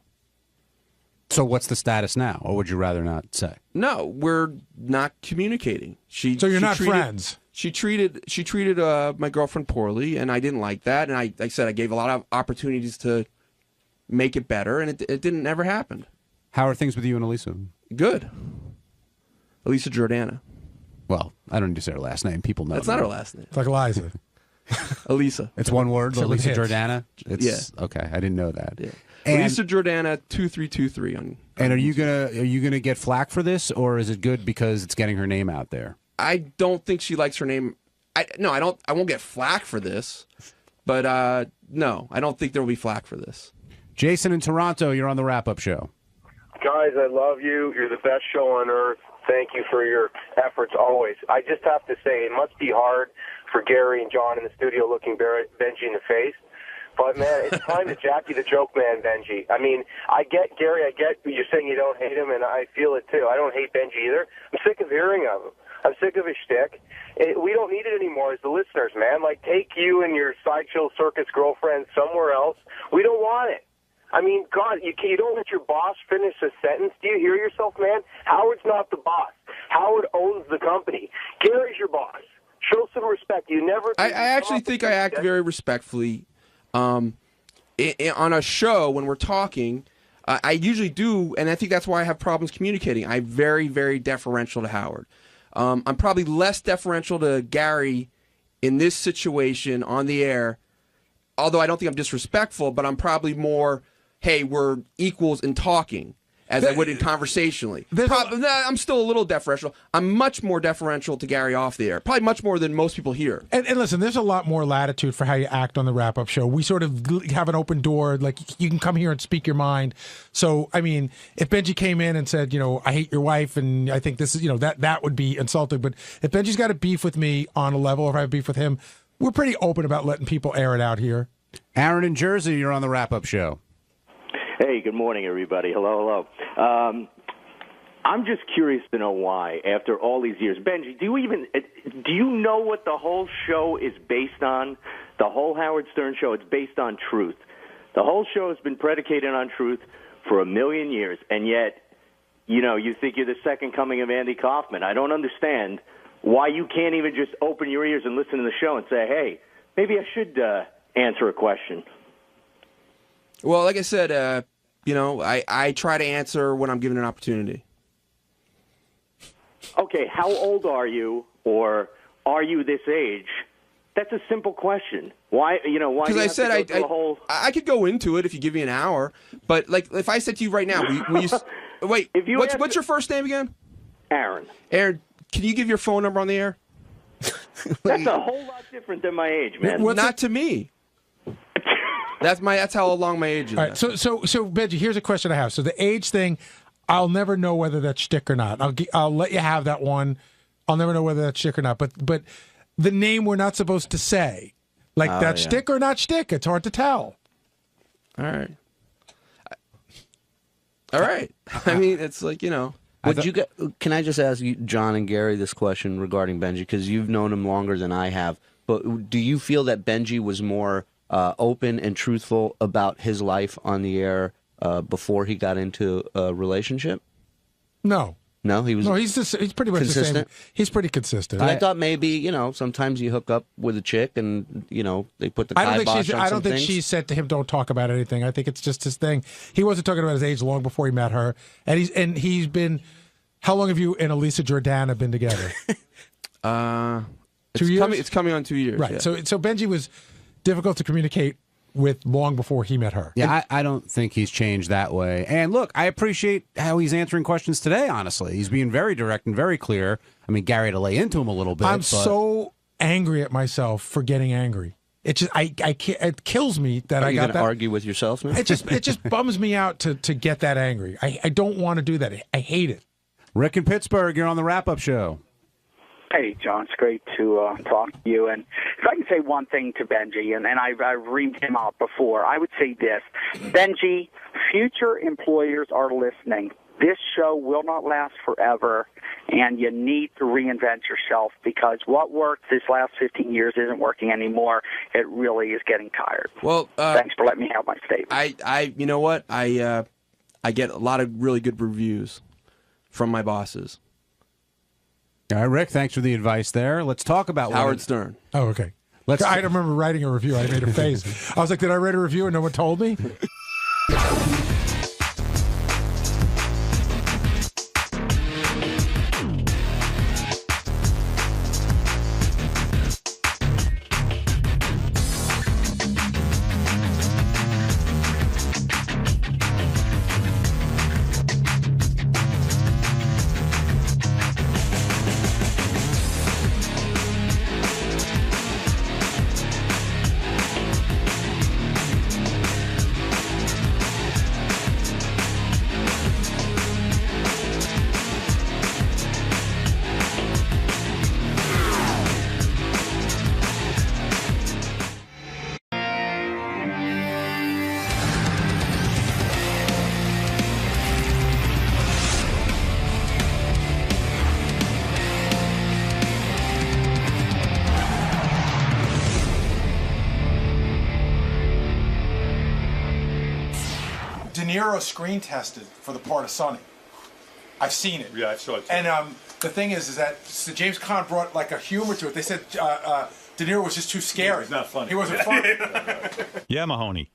So what's the status now, or would you rather not say? No, we're not communicating. So you're not friends? She treated my girlfriend poorly, and I didn't like that. And I said I gave a lot of opportunities to make it better, and it didn't ever happen. How are things with you and Elisa? Good. Elisa Jordana. Well, I don't need to say her last name. People know. That's not her last name. It's like Eliza. Elisa. It's one word, Elisa Jordana? Yeah. Okay, I didn't know that. Yeah. Elisa Jordana 2323 on. And are you gonna get flack for this, or is it good because it's getting her name out there? I don't think she likes her name. I won't get flack for this, but no, I don't think there will be flack for this. Jason in Toronto, you're on the wrap-up show. Guys, I love you. You're the best show on earth. Thank you for your efforts always. I just have to say, it must be hard for Gary and John in the studio looking Benji in the face. But, man, it's time to Jackie the Joke Man, Benji. I mean, I get, Gary, I get you're saying you don't hate him, and I feel it, too. I don't hate Benji either. I'm sick of hearing of him. I'm sick of his shtick. We don't need it anymore as the listeners, man. Like, take you and your Sideshow Circus girlfriend somewhere else. We don't want it. I mean, God, you don't let your boss finish a sentence. Do you hear yourself, man? Howard's not the boss. Howard owns the company. Gary's your boss. Show some respect. You never. I actually think I act very respectfully. On a show when we're talking, I usually do, and I think that's why I have problems communicating. I'm very, very deferential to Howard. I'm probably less deferential to Gary in this situation on the air, although I don't think I'm disrespectful, but I'm probably more, hey, we're equals in talking, as I would in conversationally. I'm still a little deferential. I'm much more deferential to Gary off the air, probably much more than most people here. And listen, there's a lot more latitude for how you act on the wrap-up show. We sort of have an open door, like you can come here and speak your mind. So, I mean, if Benji came in and said, I hate your wife, and I think this is, that would be insulting. But if Benji's got a beef with me on a level, or if I have beef with him, we're pretty open about letting people air it out here. Aaron in Jersey, you're on the wrap-up show. Hey, good morning, everybody. Hello. I'm just curious to know why, after all these years. Benji, do you know what the whole show is based on? The whole Howard Stern show, it's based on truth. The whole show has been predicated on truth for 1,000,000 years, and yet, you think you're the second coming of Andy Kaufman. I don't understand why you can't even just open your ears and listen to the show and say, hey, maybe I should answer a question. Well, like I said, I try to answer when I'm given an opportunity. Okay, how old are you, or are you this age? That's a simple question. Why? Why? Because I said I could go into it if you give me an hour. But like, if I said to you right now, will you wait? What's your first name again? Aaron. Aaron, can you give your phone number on the air? That's a whole lot different than my age, man. Not to me. That's how long my age is. All right, so Benji, here's a question I have. So the age thing, I'll never know whether that's shtick or not. I'll let you have that one. I'll never know whether that's shtick or not. But the name we're not supposed to say, like that's shtick or not shtick. It's hard to tell. All right. I mean, it's like Can I just ask you, John and Gary, this question regarding Benji, because you've known him longer than I have. But do you feel that Benji was more open and truthful about his life on the air before he got into a relationship? No, he was. No, he's pretty much consistent. the same. He's pretty consistent. I thought maybe sometimes you hook up with a chick and they put the kibosh on I don't think she said to him, "Don't talk about anything." I think it's just his thing. He wasn't talking about his age long before he met her, and he's been. How long have you and Elisa Jordana been together? 2 years. It's coming on 2 years. Right. Yeah. So Benji was difficult to communicate with long before he met her. Yeah, I don't think he's changed that way. And look, I appreciate how he's answering questions today, honestly. He's being very direct and very clear. I mean, Gary had to lay into him a little bit. I'm so angry at myself for getting angry. It just it kills me that I got that. Are you going to argue with yourself now? It just bums me out to get that angry. I don't want to do that. I hate it. Rick in Pittsburgh, you're on the wrap-up show. Hey, John, it's great to talk to you. And if I can say one thing to Benji, and I've reamed him out before, I would say this. Benji, future employers are listening. This show will not last forever, and you need to reinvent yourself because what worked this last 15 years isn't working anymore. It really is getting tired. Well, thanks for letting me have my statement. You know what? I get a lot of really good reviews from my bosses. All right, Rick, thanks for the advice there. Let's talk about Howard Stern. Oh, okay. I remember writing a review. I made a face. I was like, did I write a review and no one told me? Niro screen tested for the part of Sonny. I've seen it. Yeah, I saw it too. And the thing is that so James Caan brought like a humor to it. They said De Niro was just too scary. He's not funny. He wasn't funny. Yeah, Mahoney.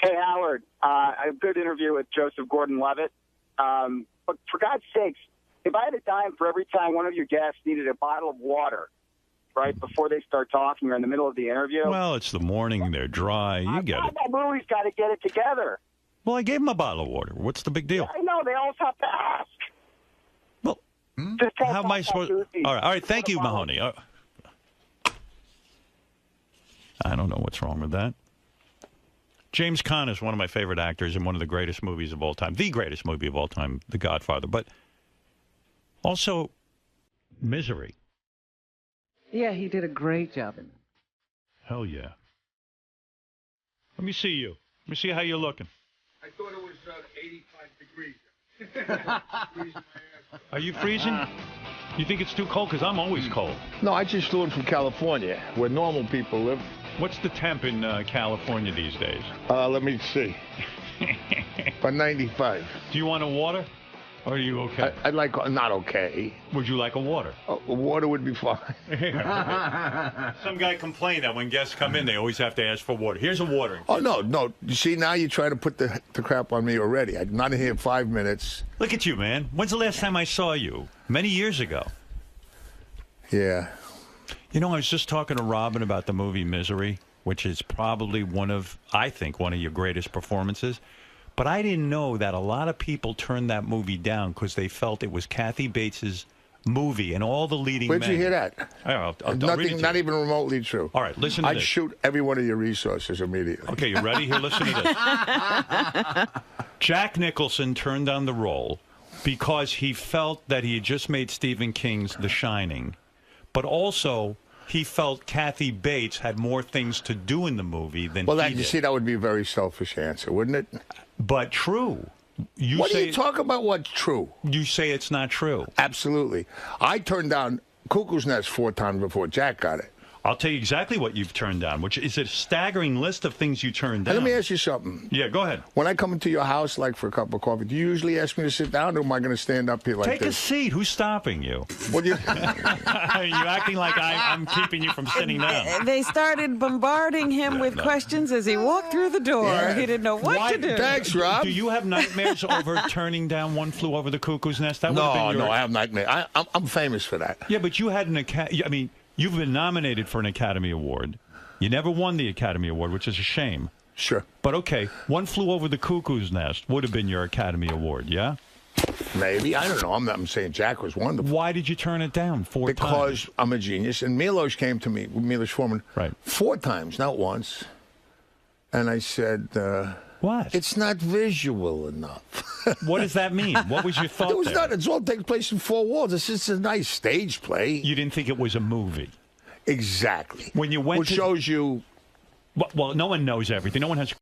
Hey, Howard. A good interview with Joseph Gordon-Levitt. But for God's sakes, if I had a dime for every time one of your guests needed a bottle of water right before they start talking or in the middle of the interview. Well, it's the morning. They're dry. You get it. That movie's got to get it together. Well, I gave him a bottle of water. What's the big deal? I know. They always have to ask. Well, how am I supposed to... All right. Thank you, Mahoney. I don't know what's wrong with that. James Caan is one of my favorite actors in one of the greatest movies of all time. The greatest movie of all time, The Godfather. But also, Misery. Yeah, he did a great job in it. Hell yeah. Let me see you. Let me see how you're looking. I thought it was 85 degrees. Are you freezing? You think it's too cold? Because I'm always cold. No, I just flew in from California, where normal people live. What's the temp in California these days? Let me see. About 95. Do you want a water? Or are you okay? I'd like, not okay. Would you like a water? Water would be fine. Some guy complained that when guests come in, they always have to ask for water. Here's a water. Oh, no. You see, now you try to put the crap on me already. I'm not in here 5 minutes. Look at you, man. When's the last time I saw you? Many years ago. Yeah. You know, I was just talking to Robin about the movie Misery, which is probably I think, one of your greatest performances. But I didn't know that a lot of people turned that movie down because they felt it was Kathy Bates's movie and all the leading men. Where'd you hear that? I'll Nothing, not even remotely true. All right, listen to I'd this. shoot every one of your resources immediately. Okay, you ready? Here, listen to this. Jack Nicholson turned down the role because he felt that he had just made Stephen King's The Shining, but also he felt Kathy Bates had more things to do in the movie than he did. You see, that would be a very selfish answer, wouldn't it? But true. What are you talking about? What's true? You say it's not true. Absolutely. I turned down Cuckoo's Nest 4 times before Jack got it. I'll tell you exactly what you've turned down, which is a staggering list of things you turned down. Let me ask you something. Yeah, go ahead. When I come into your house, like for a cup of coffee, do you usually ask me to sit down, or am I going to stand up here like Take this? a seat. Who's stopping you? Well, You're acting like I'm keeping you from sitting down. They started bombarding him with questions as he walked through the door. Yeah. He didn't know what to do. Thanks, Rob. Do you have nightmares over turning down One Flew Over the Cuckoo's Nest? That would have been your... No, I have nightmares. I'm famous for that. Yeah, but you had you've been nominated for an Academy Award. You never won the Academy Award, which is a shame. Sure. But okay, One Flew Over the Cuckoo's Nest would have been your Academy Award, yeah? Maybe. I don't know. I'm saying Jack was wonderful. Why did you turn it down 4 times? Because I'm a genius. And Milos came to me, Milos Forman, 4 times, not once. And I said... what? It's not visual enough. What does that mean? What was your thought It was there? not. It's all takes place in 4 walls. It's just a nice stage play. You didn't think it was a movie? Exactly. When you went Which shows you... Well, no one knows everything. No one has